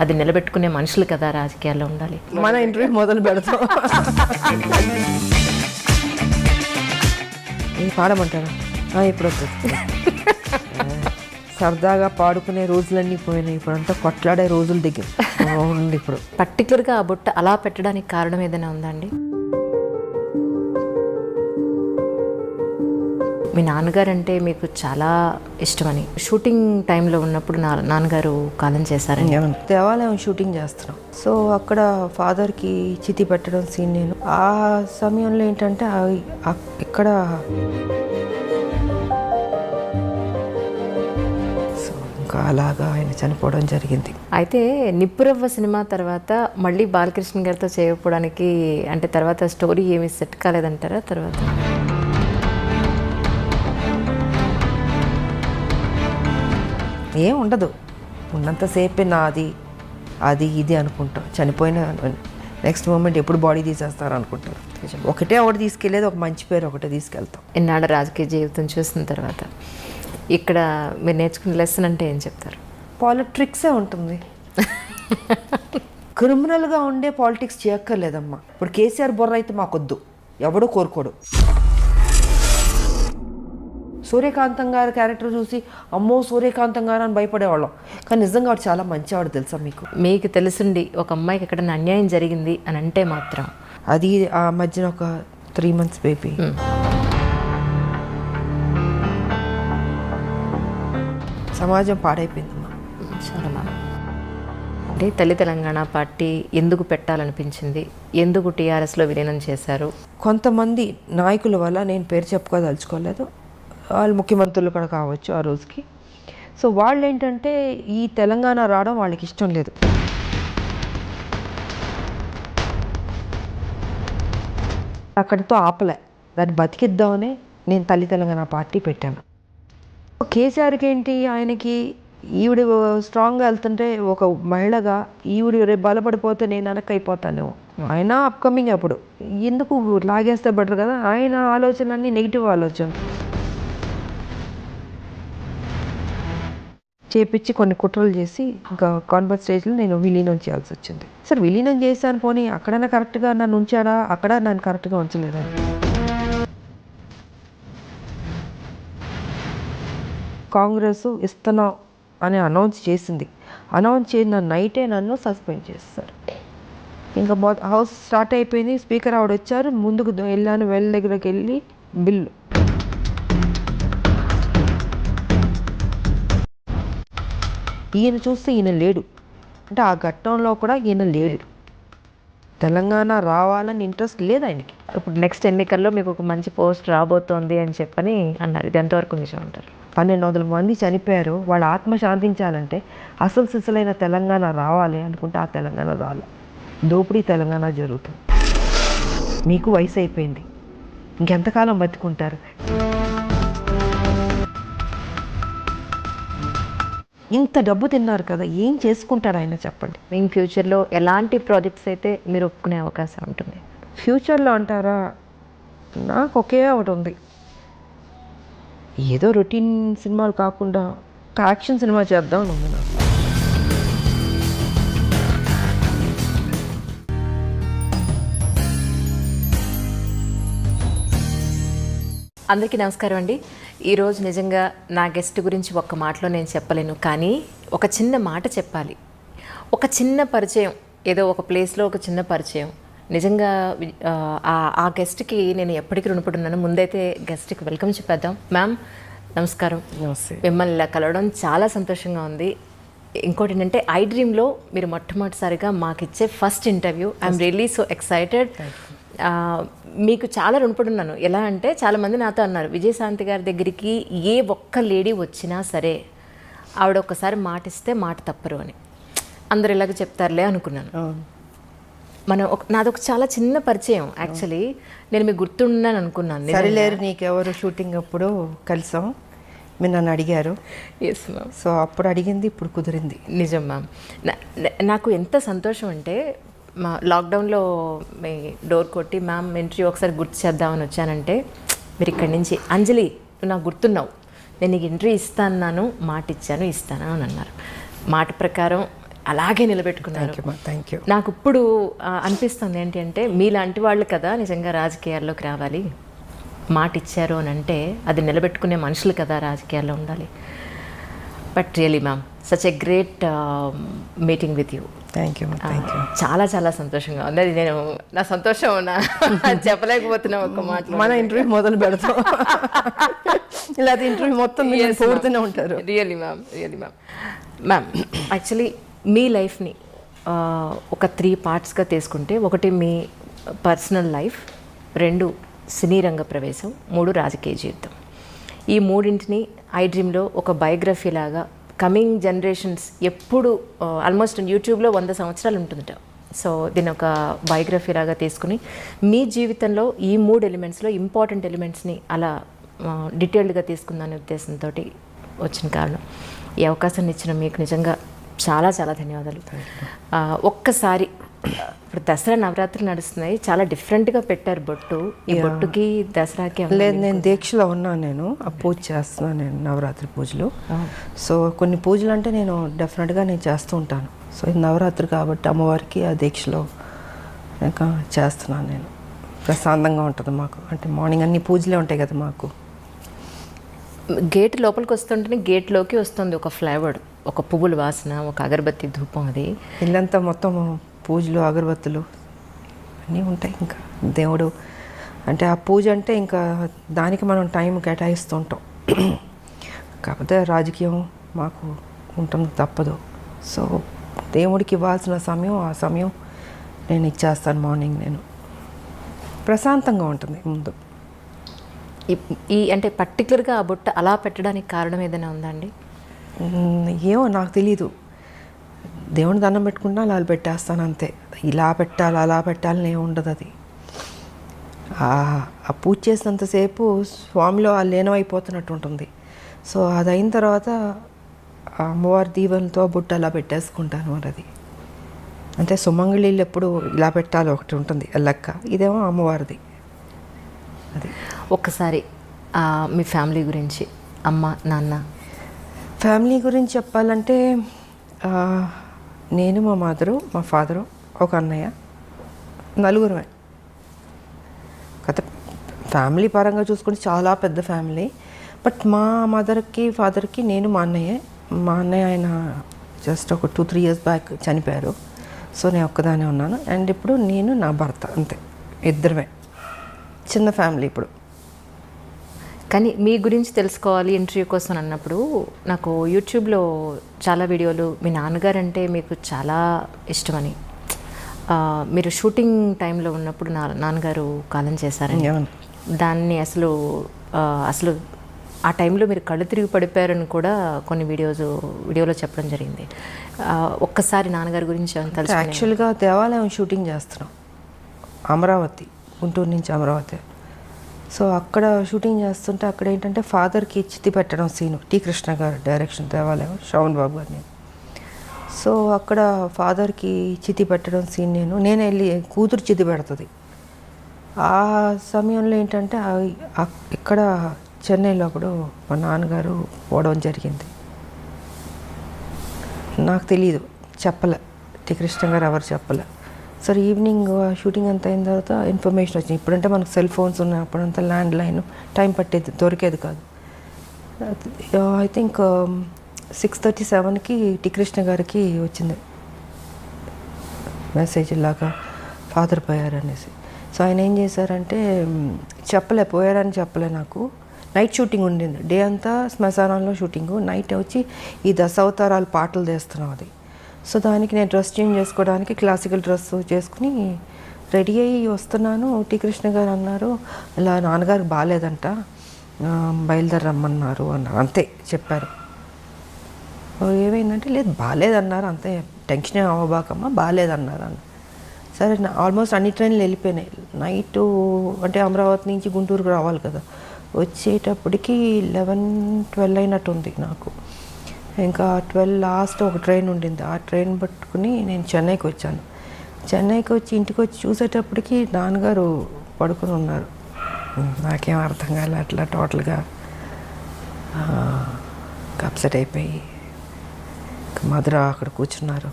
అది నిలబెట్టుకునే మనుషులు కదా రాజకీయాల్లో ఉండాలి. మన ఇంటర్వ్యూ మొదలు పెడతాం. పాడమంటారా? ఇప్పుడు వస్తుంది. సరదాగా పాడుకునే రోజులన్నీ పోయినాయి, ఇప్పుడంతా కొట్లాడే రోజులు దిగి ఉంది. ఇప్పుడు పర్టికులర్గా ఆ బుట్ట అలా పెట్టడానికి కారణం ఏదైనా ఉందా అండి? మీ నాన్నగారు అంటే మీకు చాలా ఇష్టమని షూటింగ్ టైంలో ఉన్నప్పుడు నాన్నగారు కాలం చేశారని. దేవాలయం షూటింగ్ చేస్తున్నాం. సో అక్కడ ఫాదర్కి చితి పెట్టడం సీన్ నేను ఆ సమయంలో ఏంటంటే ఇక్కడ సో ఇంకా అలాగా ఆయన చనిపోవడం జరిగింది. అయితే నిప్పురవ్వ సినిమా తర్వాత మళ్ళీ బాలకృష్ణ గారితో చేయకపోవడానికి అంటే తర్వాత స్టోరీ ఏమీ సెట్ కాలేదంటారా? తర్వాత ఏం ఉండదు, ఉన్నంతసేపే నాది అది ఇది అనుకుంటాం. చనిపోయిన నెక్స్ట్ మూమెంట్ ఎప్పుడు బాడీ తీసేస్తారు అనుకుంటారు. ఒకటి తీసుకెళ్ళేది ఒక మంచి పేరు ఒకటే తీసుకెళ్తాం. ఇన్నాళ్ళ రాజకీయ జీవితం చూసిన తర్వాత ఇక్కడ మీరు నేర్చుకునే లెసన్ అంటే ఏం చెప్తారు? పాలిటిక్సే ఉంటుంది. క్రిమినల్గా ఉండే పాలిటిక్స్ చేయక్కర్లేదమ్మా. ఇప్పుడు కేసీఆర్ బొర్ర అయితే మాకొద్దు, ఎవడో కోరుకోడు. సూర్యకాంతం గారి క్యారెక్టర్ చూసి అమ్మో సూర్యకాంతం గారు అని భయపడేవాళ్ళం, కానీ నిజంగా వాడు చాలా మంచివాడు తెలుసా మీకు. మీకు తెలుసుండి ఒక అమ్మాయికి ఎక్కడైనా అన్యాయం జరిగింది అని అంటే మాత్రం అది ఆ మధ్యన ఒక 3 months బేబీ సమాజం పాడైపోయిందమ్మా చాలా బాగా. అంటే తల్లి తెలంగాణ పార్టీ ఎందుకు పెట్టాలనిపించింది, ఎందుకు టీఆర్ఎస్లో విలీనం చేశారు? కొంతమంది నాయకుల వల్ల, నేను పేరు చెప్పుకోదలుచుకోలేదు, వాళ్ళు ముఖ్యమంత్రులు కూడా కావచ్చు ఆ రోజుకి. సో వాళ్ళు ఏంటంటే ఈ తెలంగాణ రావడం వాళ్ళకి ఇష్టం లేదు. అక్కడితో ఆపలే, దాన్ని బతికిద్దామని నేను తల్లి తెలంగాణ పార్టీ పెట్టాను. కేసీఆర్కి ఏంటి, ఆయనకి ఈవిడ స్ట్రాంగ్గా వెళ్తుంటే ఒక మహిళగా ఈవిడ రేపు బలపడిపోతే నేను వెనక్కి అయిపోతాను. ఆయన అప్కమింగ్ అప్పుడు ఎందుకు లాగేస్తే బెటర్ కదా, ఆయన ఆలోచనలన్నీ నెగిటివ్ ఆలోచన చేపించి కొన్ని కుట్రలు చేసి ఇంకా కాన్ఫరెన్స్ స్టేజ్లో నేను విలీనం చేయాల్సి వచ్చింది. సార్ విలీనం చేశాను, పోనీ అక్కడైనా కరెక్ట్గా నన్ను ఉంచాడా, అక్కడ నన్ను కరెక్ట్గా ఉంచలేదని. కాంగ్రెస్ ఇస్తున్నాం అని అనౌన్స్ చేసింది, అనౌన్స్ చేసిన నైటే నన్ను సస్పెండ్ చేస్తారు. ఇంకా హౌస్ స్టార్ట్ అయిపోయింది, స్పీకర్ ఆవిడ వచ్చారు, ముందుకు వెళ్ళాను, వెల్ దగ్గరికి వెళ్ళి బిల్లు ఈయన చూస్తే ఈయన లేడు, అంటే ఆ ఘట్టంలో కూడా ఈయన లేడు. తెలంగాణ రావాలని ఇంట్రెస్ట్ లేదు ఆయనకి. ఇప్పుడు నెక్స్ట్ ఎన్నికల్లో మీకు ఒక మంచి పోస్ట్ రాబోతోంది అని చెప్పని అన్నారు, ఇది ఎంతవరకు నిజం అంటారు? 1200 మంది చనిపోయారు, వాళ్ళ ఆత్మ శాంతించాలంటే అసలు సిసలైన తెలంగాణ రావాలి అనుకుంటే ఆ తెలంగాణ రాలే, దోపిడీ తెలంగాణ జరుగుతుంది. మీకు వయసు అయిపోయింది, ఇంకెంతకాలం బతుకుంటారు? ఇంత డబ్బు తిన్నారు కదా, ఏం చేసుకుంటారు ఆయన చెప్పండి. మీ ఫ్యూచర్లో ఎలాంటి ప్రాజెక్ట్స్ అయితే మీరు ఒప్పుకునే అవకాశం ఉంటుంది? ఫ్యూచర్లో అంటారా, నాకు ఒకే ఒకటి ఉంది, ఏదో రొటీన్ సినిమాలు కాకుండా ఒక యాక్షన్ సినిమా చేద్దాం అని ఉంది నాకు. అందరికీ నమస్కారం అండి. ఈరోజు నిజంగా నా గెస్ట్ గురించి ఒక్క మాటలో నేను చెప్పలేను, కానీ ఒక చిన్న మాట చెప్పాలి. ఒక చిన్న పరిచయం, ఏదో ఒక ప్లేస్లో ఒక చిన్న పరిచయం. నిజంగా ఆ గెస్ట్కి నేను ఎప్పటికీ రుణపడున్నాను. ముందైతే గెస్ట్కి వెల్కమ్ చెప్పేద్దాం. మ్యామ్ నమస్కారం. నమస్తే. మిమ్మల్ని ఇలా కలవడం చాలా సంతోషంగా ఉంది. ఇంకోటి ఏంటంటే ఐ డ్రీమ్లో మీరు మొట్టమొదటిసారిగా మాకు ఇచ్చే first interview. I'm really so excited. మీకు చాలా రుణపడున్నాను. ఎలా అంటే చాలామంది నాతో అన్నారు, విజయశాంతి గారి దగ్గరికి ఏ ఒక్క లేడీ వచ్చినా సరే ఆవిడ ఒక్కసారి మాట ఇస్తే మాట తప్పరు అని. అందరు ఇలాగ చెప్తారులే అనుకున్నాను. నాది ఒక చాలా చిన్న పరిచయం. యాక్చువల్లీ నేను మీకు గుర్తున్నాను అనుకున్నాను. సరిలేరు నీకెవరు షూటింగ్ అప్పుడు కలిసాం, మీరు నన్ను అడిగారు. Yes ma'am. సో అప్పుడు అడిగింది ఇప్పుడు కుదిరింది. నిజం మ్యామ్. నాకు ఎంత సంతోషం అంటే మా లాక్డౌన్లో మీ డోర్ కొట్టి మ్యామ్ ఇంటర్వ్యూ ఒకసారి గుర్తు చేద్దామని వచ్చానంటే మీరు ఇక్కడి నుంచి అంజలి నువ్వు నాకు గుర్తున్నావు, నేను నీకు ఇంటర్వ్యూ ఇస్తాను, మాట ఇచ్చాను, ఇస్తాను అని అన్నారు. మాట ప్రకారం అలాగే నిలబెట్టుకున్నారు. Thank you. నాకు ఇప్పుడు అనిపిస్తుంది ఏంటి అంటే మీలాంటి వాళ్ళు కదా నిజంగా రాజకీయాల్లోకి రావాలి. మాట ఇచ్చారు అని అంటే అది నిలబెట్టుకునే మనుషులు కదా రాజకీయాల్లో ఉండాలి. But really ma'am such a great meeting with you. Thank you. చాలా చాలా సంతోషంగా ఉంది. అది నేను నా సంతోషం చెప్పలేకపోతున్నా ఒక మాట. మన ఇంటర్వ్యూ మొదలు పెడతాం ఇలా ఇంటర్వ్యూ మొత్తం పూర్తనే ఉంటారు. రియలీ మ్యామ్ మ్యామ్ యాక్చువల్లీ మీ లైఫ్ని ఒక 3 పార్ట్స్గా తీసుకుంటే, ఒకటి మీ పర్సనల్ లైఫ్, 2 సినీ రంగ ప్రవేశం, 3 రాజకీయ జీవితం. ఈ మూడింటిని ఐ డ్రీమ్లో ఒక బయోగ్రఫీ లాగా కమింగ్ జనరేషన్స్ ఎప్పుడు ఆల్మోస్ట్ యూట్యూబ్లో 100 సంవత్సరాలు ఉంటుందట. సో దీని ఒక బయోగ్రఫీ లాగా తీసుకుని మీ జీవితంలో ఈ 3 ఎలిమెంట్స్లో ఇంపార్టెంట్ ఎలిమెంట్స్ని అలా డీటెయిల్డ్గా తీసుకుందనే ఉద్దేశంతో వచ్చిన కారణం. ఈ అవకాశాన్ని ఇచ్చిన మీకు నిజంగా చాలా చాలా ధన్యవాదాలు. ఒక్కసారి ఇప్పుడు దసరా నవరాత్రులు నడుస్తున్నాయి, చాలా డిఫరెంట్గా పెట్టారు బొట్టు. ఈ బొట్టుకి దసరాకి లేదు, నేను దీక్షలో ఉన్నాను. నేను ఆ పూజ చేస్తున్నాను, నేను నవరాత్రి పూజలు. సో కొన్ని పూజలు అంటే నేను డెఫినెట్గా నేను చేస్తూ ఉంటాను. సో ఇది నవరాత్రి కాబట్టి అమ్మవారికి ఆ దీక్షలో ఇంకా చేస్తున్నాను నేను. ప్రశాంతంగా ఉంటుంది మాకు, అంటే మార్నింగ్ అన్ని పూజలే ఉంటాయి కదా మాకు. గేట్ లోపలికి వస్తుంటేనే గేట్లోకి వస్తుంది ఒక ఫ్లేవర్, ఒక పువ్వుల వాసన, ఒక అగరబత్తి ధూపం. అది ఇల్లంతా మొత్తం పూజలు అగరబత్తులు అన్నీ ఉంటాయి. ఇంకా దేవుడు అంటే ఆ పూజ అంటే ఇంకా దానికి మనం టైం కేటాయిస్తూ ఉంటాం. కాకపోతే రాజకీయం మాకు ఉంటుంది, తప్పదు. సో దేవుడికి ఇవ్వాల్సిన సమయం ఆ సమయం నేను ఇచ్చేస్తాను. మార్నింగ్ నేను ప్రశాంతంగా ఉంటుంది ముందు. ఈ అంటే పర్టికులర్గా ఆ బుట్ట అలా పెట్టడానికి కారణం ఏదైనా ఉందా అండి? ఏమో నాకు తెలీదు. దేవుని దండం పెట్టుకుంటా అలా పెట్టేస్తాను అంతే. ఇలా పెట్టాలి అలా పెట్టాలని ఏమి ఉండదు. అది ఆ పూజ చేసినంతసేపు స్వామిలో ఆ లీనమైపోతున్నట్టు ఉంటుంది. సో అది అయిన తర్వాత అమ్మవారి దీవెనతో బుట్ట అలా పెట్టేసుకుంటాను. మరి అది అంటే సుమంగళీళ్ళు ఎప్పుడు ఇలా పెట్టాలి ఒకటి ఉంటుంది లెక్క. ఇదేమో అమ్మవారిది. అది ఒక్కసారి మీ ఫ్యామిలీ గురించి, అమ్మ నాన్న. ఫ్యామిలీ గురించి చెప్పాలంటే నేను, మా మదరు, మా ఫాదరు, ఒక అన్నయ్య, 4 కథ. ఫ్యామిలీ పరంగా చూసుకుంటే చాలా పెద్ద ఫ్యామిలీ. బట్ మా మదర్కి ఫాదర్కి నేను మా అన్నయ్య ఆయన జస్ట్ ఒక 2-3 years బ్యాక్ చనిపోయారు. సో నేను ఒక్కదానే ఉన్నాను. అండ్ ఇప్పుడు నేను నా భర్త, అంతే, ఇద్దరమే. చిన్న ఫ్యామిలీ ఇప్పుడు. కానీ మీ గురించి తెలుసుకోవాలి ఇంటర్వ్యూ కోసం అన్నప్పుడు నాకు యూట్యూబ్లో చాలా వీడియోలు మీ నాన్నగారు అంటే మీకు చాలా ఇష్టమని, మీరు షూటింగ్ టైంలో ఉన్నప్పుడు నాన్నగారు కాలం చేశారని, దాన్ని అసలు ఆ టైంలో మీరు కళ్ళు తిరిగి పడిపోయారని కూడా కొన్ని వీడియోలో చెప్పడం జరిగింది. ఒక్కసారి నాన్నగారి గురించి తెలుసు. యాక్చువల్గా దేవాలయం షూటింగ్ చేస్తున్నాం, అమరావతి, గుంటూరు నుంచి అమరావతి. సో అక్కడ షూటింగ్ చేస్తుంటే అక్కడ ఏంటంటే ఫాదర్కి చితి పెట్టడం సీను, టి కృష్ణ గారు డైరెక్షన్, దేవాలయం, శ్రవణ్ బాబు గారిని. సో అక్కడ ఫాదర్కి చితి పెట్టడం సీన్ నేను వెళ్ళి కూతురు చితి పెడుతుంది. ఆ సమయంలో ఏంటంటే ఇక్కడ చెన్నైలో అప్పుడు మా నాన్నగారు పోవడం జరిగింది. నాకు తెలీదు, చెప్పలే, టి కృష్ణ గారు ఎవరు చెప్పలే. సరే ఈవినింగ్ షూటింగ్ అంతా అయిన తర్వాత ఇన్ఫర్మేషన్ వచ్చింది. ఇప్పుడంటే మనకు సెల్ ఫోన్స్ ఉన్నాయి, అప్పుడంతా ల్యాండ్ లైన్, టైం పట్టేది, దొరికేది కాదు. ఐ థింక్ 6:37కి టి కృష్ణ గారికి వచ్చింది మెసేజ్, ఇలాగా ఫాదర్ పోయారు అనేసి. సో ఆయన ఏం చేశారంటే పోయారని చెప్పలే నాకు. నైట్ షూటింగ్ ఉండింది, డే అంతా శ్మశానంలో షూటింగు, నైట్ వచ్చి ఈ దశావతారాలు పాటలు తీస్తున్నాం అది. సో దానికి నేను డ్రెస్ చేంజ్ చేసుకోవడానికి క్లాసికల్ డ్రెస్ చేసుకుని రెడీ అయ్యి వస్తున్నాను. టి కృష్ణ గారు అన్నారు, ఇలా నాన్నగారికి బాగాలేదంట, బయలుదేరమ్మన్నారు అన్నారు. అంతే చెప్పారు. ఏమైందంటే లేదు బాగాలేదన్నారు, అంతే, టెన్షన్ ఏం అవ్వబాకమ్మా, బాగాలేదన్నారు అన్న. సరే ఆల్మోస్ట్ అన్ని ట్రైన్లు వెళ్ళిపోయినాయి. నైటు అంటే అమరావతి నుంచి గుంటూరుకు రావాలి కదా, వచ్చేటప్పటికి 11-12 అయినట్టుంది నాకు. ఇంకా 12 లాస్ట్ ఒక ట్రైన్ ఉండింది, ఆ ట్రైన్ పట్టుకుని నేను చెన్నైకి వచ్చాను. చెన్నైకి వచ్చి ఇంటికి వచ్చి చూసేటప్పటికి నాన్నగారు పడుకుని ఉన్నారు. నాకేం అర్థం కాలే, అట్లా టోటల్గా అప్సెట్ అయిపోయి మదర్ అక్కడ కూర్చున్నారు.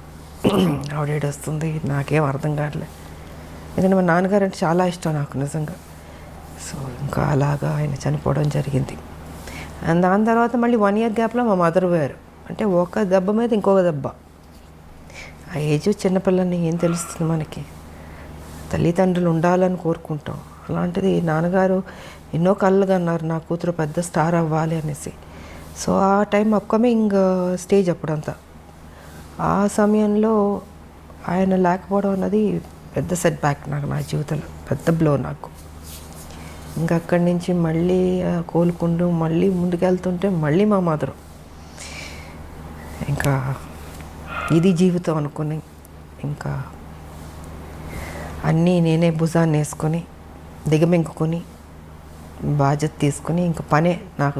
ఆవిడ ఏడుస్తుంది, నాకేం అర్థం కావట్లే. ఎందుకంటే మా నాన్నగారు అంటే చాలా ఇష్టం నాకు నిజంగా. సో ఇంకా అలాగా ఆయన చనిపోవడం జరిగింది. అండ్ దాని తర్వాత మళ్ళీ 1 year గ్యాప్లో మా మదర్ పోయారు. అంటే ఒక దెబ్బ మీద ఇంకొక దెబ్బ. ఆ ఏజ్ చిన్నపిల్లని ఏం తెలుస్తుంది మనకి. తల్లిదండ్రులు ఉండాలని కోరుకుంటాం. అలాంటిది నాన్నగారు ఎన్నో కళ్ళుగా అన్నారు నా కూతురు పెద్ద స్టార్ అవ్వాలి అనేసి. సో ఆ టైం అప్కమింగ్ స్టేజ్ అప్పుడంతా. ఆ సమయంలో ఆయన లేకపోవడం అన్నది పెద్ద సెట్ బ్యాక్ నాకు, నా జీవితంలో పెద్ద బ్లో నాకు. ఇంకా అక్కడి నుంచి మళ్ళీ కోలుకుంటూ మళ్ళీ ముందుకెళ్తుంటే మళ్ళీ మా మదరు. ఇంకా ఇది జీవితం అనుకుని ఇంకా అన్నీ నేనే భుజాన్ని వేసుకొని దిగమింగుకొని బాధ్యత తీసుకొని ఇంకా పనే నాకు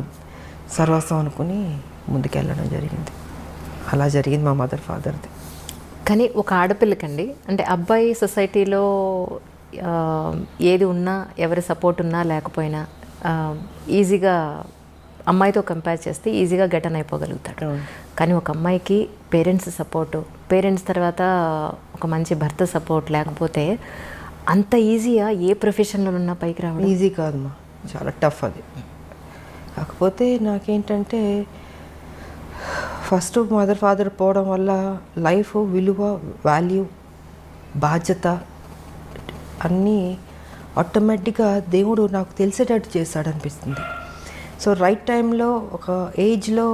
సర్వస్వం అనుకుని ముందుకెళ్ళడం జరిగింది. అలా జరిగింది మా మదర్ ఫాదర్ది. కానీ ఒక ఆడపిల్లకండి, అంటే అబ్బాయి సొసైటీలో ఏది ఉన్నా, ఎవరి సపోర్ట్ ఉన్నా లేకపోయినా ఈజీగా అమ్మాయితో కంపేర్ చేస్తే ఈజీగా గెటన్ అయిపోగలుగుతాడు. కానీ ఒక అమ్మాయికి పేరెంట్స్ సపోర్టు, పేరెంట్స్ తర్వాత ఒక మంచి భర్త సపోర్ట్ లేకపోతే అంత ఈజీగా ఏ ప్రొఫెషన్లో ఉన్నా పైకి రావడం ఈజీ కాదమ్మా, చాలా టఫ్ అది. కాకపోతే నాకేంటంటే ఫస్ట్ మదర్ ఫాదర్ పోవడం వల్ల లైఫ్ విలువ, వాల్యూ, బాధ్యత అన్నీ ఆటోమేటిక్గా దేవుడు నాకు తెలిసేటట్టు చేశాడు అనిపిస్తుంది. సో రైట్ టైంలో ఒక ఏజ్లో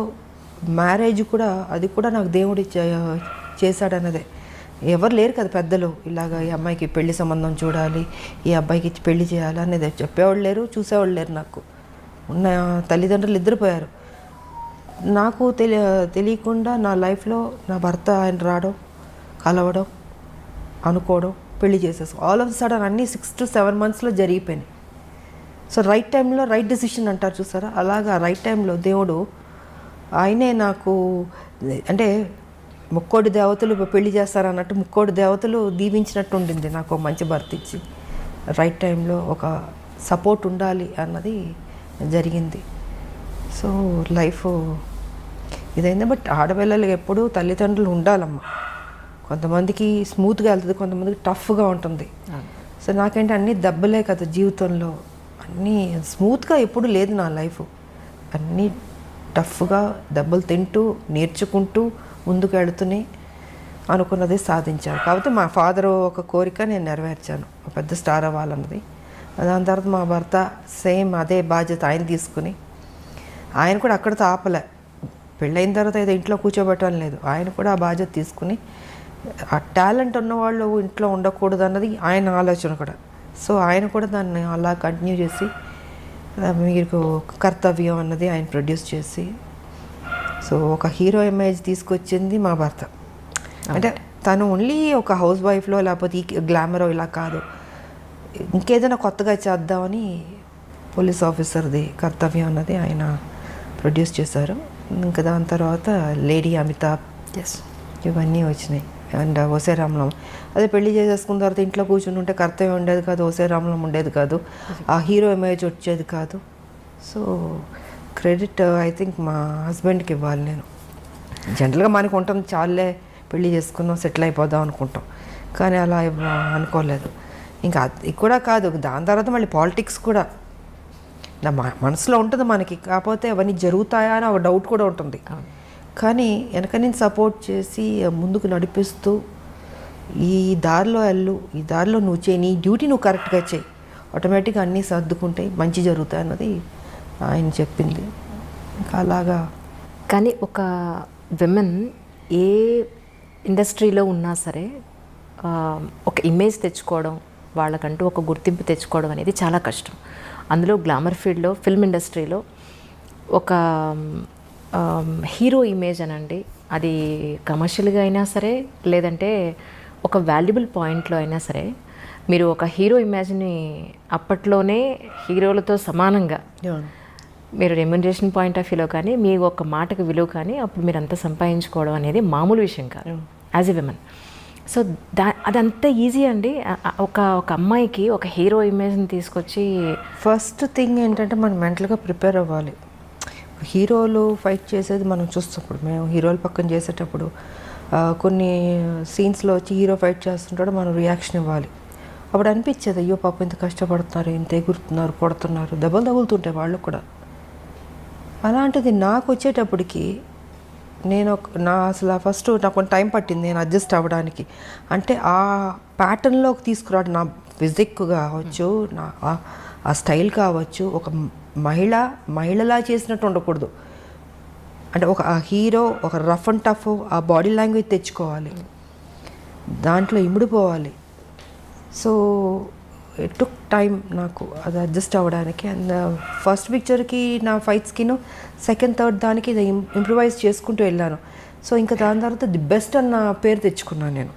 మ్యారేజ్ కూడా, అది కూడా నాకు దేవుడు చేశాడన్నదే. ఎవరు లేరు కదా పెద్దలు, ఇలాగ ఈ అమ్మాయికి పెళ్లి సంబంధం చూడాలి, ఈ అబ్బాయికి పెళ్లి చేయాలి అనేది చెప్పేవాళ్ళు లేరు, చూసేవాళ్ళు లేరు. నాకు ఉన్న తల్లిదండ్రులు నిద్రపోయారు. నాకు తెలియకుండా నా లైఫ్లో నా భర్త ఆయన రావడం, కలవడం, అనుకోవడం, పెళ్లి చేసేసి ఆల్ ఆఫ్ సడన్ అన్నీ 6 to 7 monthsలో జరిగిపోయినాయి. సో రైట్ టైంలో రైట్ డెసిషన్ అంటారు చూసారా, అలాగా రైట్ టైంలో దేవుడు ఆయనే నాకు, అంటే ముక్కోడి దేవతలు పెళ్లి చేస్తారన్నట్టు ముక్కోడి దేవతలు దీవించినట్టు ఉండింది నాకు మంచి భర్త ఇచ్చి. రైట్ టైంలో ఒక సపోర్ట్ ఉండాలి అన్నది జరిగింది. సో లైఫ్ ఇదైంది. బట్ ఆడపిల్లలకి ఎప్పుడూ తల్లిదండ్రులు ఉండాలమ్మా. కొంతమందికి స్మూత్గా వెళ్తుంది, కొంతమందికి టఫ్గా ఉంటుంది. సో నాకేంటి అన్నీ దెబ్బలే కదా జీవితంలో, అన్నీ స్మూత్గా ఎప్పుడు లేదు నా లైఫ్. అన్నీ టఫ్గా దెబ్బలు తింటూ నేర్చుకుంటూ ముందుకు వెళుతూనే అనుకున్నది సాధించాను. కాబట్టి మా ఫాదర్ ఒక కోరిక నేను నెరవేర్చాను, పెద్ద స్టార్ అవ్వాలన్నది. దాని తర్వాత మా భర్త సేమ్ అదే బాధ్యత ఆయన తీసుకుని, ఆయన కూడా అక్కడితో ఆపలే. పెళ్ళైన తర్వాత ఏదో ఇంట్లో కూర్చోబెట్టడం లేదు, ఆయన కూడా ఆ బాధ్యత తీసుకుని, ఆ టాలెంట్ ఉన్నవాళ్ళు ఇంట్లో ఉండకూడదు అన్నది ఆయన ఆలోచన కూడా. సో ఆయన కూడా దాన్ని అలా కంటిన్యూ చేసి మీకు కర్తవ్యం అన్నది ఆయన ప్రొడ్యూస్ చేసి, సో ఒక హీరో ఇమేజ్ తీసుకొచ్చింది మా భర్త. అంటే తను ఓన్లీ ఒక హౌస్ వైఫ్లో లేకపోతే ఈ గ్లామరో ఇలా కాదు, ఇంకేదైనా కొత్తగా చేద్దామని పోలీస్ ఆఫీసర్ది కర్తవ్యం అన్నది ఆయన ప్రొడ్యూస్ చేశారు. ఇంకా దాని తర్వాత లేడీ అమితాబ్, ఇవన్నీ వచ్చినాయి. అండ్ ఓసే రామలం అదే పెళ్లి చేసేసుకున్న తర్వాత ఇంట్లో కూర్చుని ఉంటే కర్తవ్యం ఉండేది కాదు, ఓసే రామలం ఉండేది కాదు, ఆ హీరో ఇమేజ్ వచ్చేది కాదు. సో క్రెడిట్ ఐ థింక్ మా హస్బెండ్కి ఇవ్వాలి నేను. జనరల్గా మనకు ఉంటుంది చాలే పెళ్లి చేసుకున్నాం సెటిల్ అయిపోదాం అనుకుంటాం, కానీ అలా అనుకోలేదు. ఇంకా అది కూడా కాదు, దాని తర్వాత మళ్ళీ పాలిటిక్స్ కూడా నా మనసులో ఉంటుంది మనకి, కాకపోతే అవన్నీ జరుగుతాయా అని ఒక డౌట్ కూడా ఉంటుంది. కానీ వెనక నేను సపోర్ట్ చేసి ముందుకు నడిపిస్తూ ఈ దారిలో వెళ్ళు, ఈ దారిలో నువ్వు చేయి, నీ డ్యూటీ నువ్వు కరెక్ట్గా చేయి, ఆటోమేటిక్గా అన్నీ సర్దుకుంటాయి, మంచి జరుగుతాయి అన్నది ఆయన చెప్పింది. ఇంకా అలాగా. కానీ ఒక విమెన్ ఏ ఇండస్ట్రీలో ఉన్నా సరే ఒక ఇమేజ్ తెచ్చుకోవడం, వాళ్ళకంటూ ఒక గుర్తింపు తెచ్చుకోవడం అనేది చాలా కష్టం. అందులో గ్లామర్ ఫీల్డ్లో, ఫిల్మ్ ఇండస్ట్రీలో ఒక హీరో ఇమేజ్ అనండి, అది కమర్షియల్గా అయినా సరే లేదంటే ఒక వాల్యుబుల్ పాయింట్లో అయినా సరే, మీరు ఒక హీరో ఇమేజ్ని అప్పట్లోనే హీరోలతో సమానంగా మీరు రెమ్యునరేషన్ పాయింట్ ఆఫ్ వ్యూలో కానీ మీ ఒక మాటకు విలువ కానీ అప్పుడు మీరు అంతా సంపాదించుకోవడం అనేది మామూలు విషయం కాదు యాజ్ ఎ విమెన్. సో అదంతా ఈజీ అండి. ఒక అమ్మాయికి ఒక హీరో ఇమేజ్ని తీసుకొచ్చి, ఫస్ట్ థింగ్ ఏంటంటే మనం మెంటల్గా ప్రిపేర్ అవ్వాలి. హీరోలు ఫైట్ చేసేది మనం చూస్తున్నప్పుడు, మేము హీరోలు పక్కన చేసేటప్పుడు కొన్ని సీన్స్లో వచ్చి హీరో ఫైట్ చేస్తుంటాడు, మనం రియాక్షన్ ఇవ్వాలి. అప్పుడు అనిపించేది అయ్యో పాపం ఇంత కష్టపడుతున్నారు, ఇంత ఎగురుతున్నారు, కొడుతున్నారు, దెబ్బలు తగులుతుంటాయి వాళ్ళు కూడా. అలాంటిది నాకు వచ్చేటప్పటికి అసలు ఫస్ట్ నాకు కొంచెం టైం పట్టింది నేను అడ్జస్ట్ అవ్వడానికి. అంటే ఆ ప్యాటర్న్లోకి తీసుకురావడం, నా ఫిజిక్ కావచ్చు, నా ఆ స్టైల్ కావచ్చు, ఒక మహిళలా చేసినట్టు ఉండకూడదు. అంటే ఒక హీరో ఒక రఫ్ అండ్ టఫ్ ఆ బాడీ లాంగ్వేజ్ తెచ్చుకోవాలి, దాంట్లో ఇమిడిపోవాలి. సో ఇట్ టుక్ టైం నాకు అది అడ్జస్ట్ అవ్వడానికి. అండ్ ఫస్ట్ పిక్చర్కి నా ఫైట్స్కిను సెకండ్ థర్డ్ దానికి ఇది ఇంప్రూవైజ్ చేసుకుంటూ వెళ్ళాను. సో ఇంకా దాని తర్వాత ది బెస్ట్ అన్న పేరు తెచ్చుకున్నాను నేను.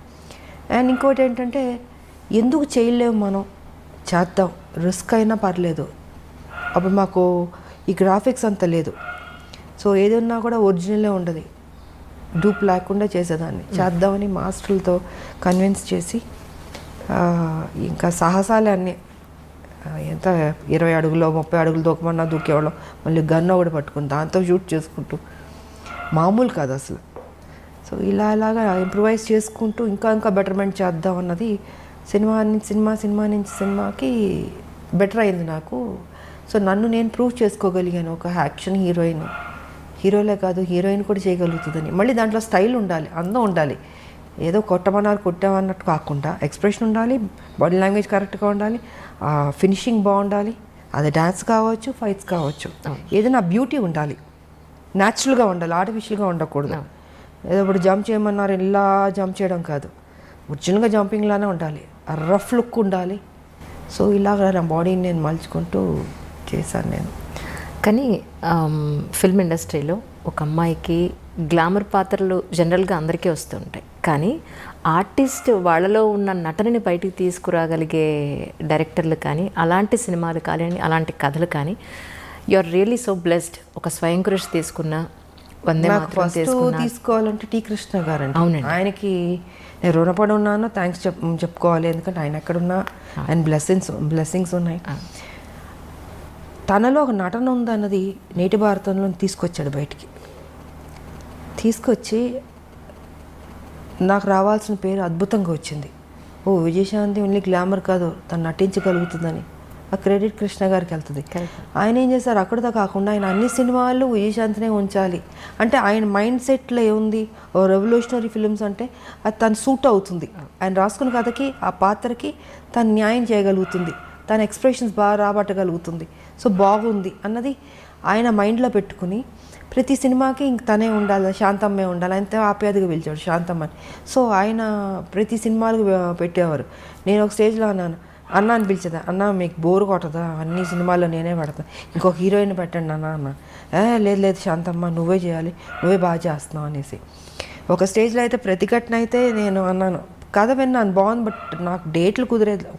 అండ్ ఇంకోటి ఏంటంటే ఎందుకు చేయలేము, మనం చేద్దాం, రిస్క్ అయినా పర్లేదు. అప్పుడు మాకు ఈ గ్రాఫిక్స్ అంత లేదు, సో ఏదన్నా కూడా ఒరిజినలే ఉండదు, డూప్ లేకుండా చేసేదాన్ని. చేద్దామని మాస్టర్లతో కన్విన్స్ చేసి ఇంకా సాహసాలే అన్నీ. ఎంత 20 అడుగులో 30 అడుగులు దూకమన్నా దూకేవాళ్ళం. మళ్ళీ గన్ ఒకటి పట్టుకుని దాంతో షూట్ చేసుకుంటూ, మామూలు కాదు అసలు. సో ఇలాగా ఇంప్రూవైజ్ చేసుకుంటూ ఇంకా బెటర్మెంట్ చేద్దాం అన్నది సినిమా నుంచి సినిమాకి బెటర్ అయింది నాకు. సో నన్ను నేను ప్రూవ్ చేసుకోగలిగాను, ఒక యాక్షన్ హీరోలే కాదు హీరోయిన్ కూడా చేయగలుగుతుందని. మళ్ళీ దాంట్లో స్టైల్ ఉండాలి, అందం ఉండాలి. ఏదో కొట్టామన్నట్టు కాకుండా ఎక్స్ప్రెషన్ ఉండాలి, బాడీ లాంగ్వేజ్ కరెక్ట్గా ఉండాలి, ఫినిషింగ్ బాగుండాలి. అది డ్యాన్స్ కావచ్చు, ఫైట్స్ కావచ్చు, ఏదైనా బ్యూటీ ఉండాలి, న్యాచురల్గా ఉండాలి, ఆర్టిఫిషియల్గా ఉండకూడదు. ఏదో ఇప్పుడు జంప్ చేయమన్నారు ఇలా జంప్ చేయడం కాదు, ఒరిజినల్గా జంపింగ్లానే ఉండాలి, రఫ్ లుక్ ఉండాలి. సో ఇలాగ నా బాడీని నేను మలుచుకుంటూ చేశాను నేను. కానీ ఫిల్మ్ ఇండస్ట్రీలో ఒక అమ్మాయికి గ్లామర్ పాత్రలు జనరల్గా అందరికీ వస్తుంటాయి, కానీ ఆర్టిస్ట్ వాళ్ళలో ఉన్న నటనని బయటికి తీసుకురాగలిగే డైరెక్టర్లు కానీ, అలాంటి సినిమాలు కానీ, అలాంటి కథలు కానీ, you are really so blessed. ఒక స్వయం కృషి తీసుకున్న, వందే మాతరం తీసుకోవాలంటే టి కృష్ణ గారు అండి. అవునండి, ఆయనకి నేను రుణపడి ఉన్నాను, థ్యాంక్స్ చెప్పుకోవాలి. ఎందుకంటే ఆయన ఎక్కడున్నా ఆయన బ్లెస్సింగ్స్ ఉన్నాయి. తనలో ఒక నటన ఉందన్నది నేటి భారతంలో తీసుకొచ్చాడు బయటికి. తీసుకొచ్చి నాకు రావాల్సిన పేరు అద్భుతంగా వచ్చింది. విజయశాంతి ఓన్లీ గ్లామర్ కాదు, తను నటించగలుగుతుందని ఆ క్రెడిట్ కృష్ణ గారికి వెళ్తుంది. ఆయన ఏం చేశారు, అక్కడితో కాకుండా ఆయన అన్ని సినిమాల్లో విజయశాంతినే ఉంచాలి. అంటే ఆయన మైండ్ సెట్లో ఏముంది, ఓ రెవల్యూషనరీ ఫిలిమ్స్ అంటే అది తను సూట్ అవుతుంది, ఆయన రాసుకున్న కథకి ఆ పాత్రకి తను న్యాయం చేయగలుగుతుంది, తన ఎక్స్ప్రెషన్స్ బాగా రాబట్టగలుగుతుంది, సో బాగుంది అన్నది ఆయన మైండ్లో పెట్టుకుని ప్రతి సినిమాకి ఇంక తనే ఉండాలి, శాంతమ్మే ఉండాలి. ఆయనతో ఆప్యాయతగా పిలిచాడు శాంతమ్మ అని. సో ఆయన ప్రతి సినిమాలకు పెట్టేవారు. నేను ఒక స్టేజ్లో అన్న అని పిలిచేదా, అన్న మీకు బోర్ కొట్టదా, అన్ని సినిమాల్లో నేనే పడతాను, ఇంకొక హీరోయిన్ పెట్టండి అన్న. లేదు శాంతమ్మ నువ్వే చేయాలి, నువ్వే బాగా చేస్తున్నావు అనేసి. ఒక స్టేజ్లో అయితే ప్రతిఘటన అయితే నేను అన్నాను, కథ విన్నాను బాగుంది, బట్ నాకు డేట్లు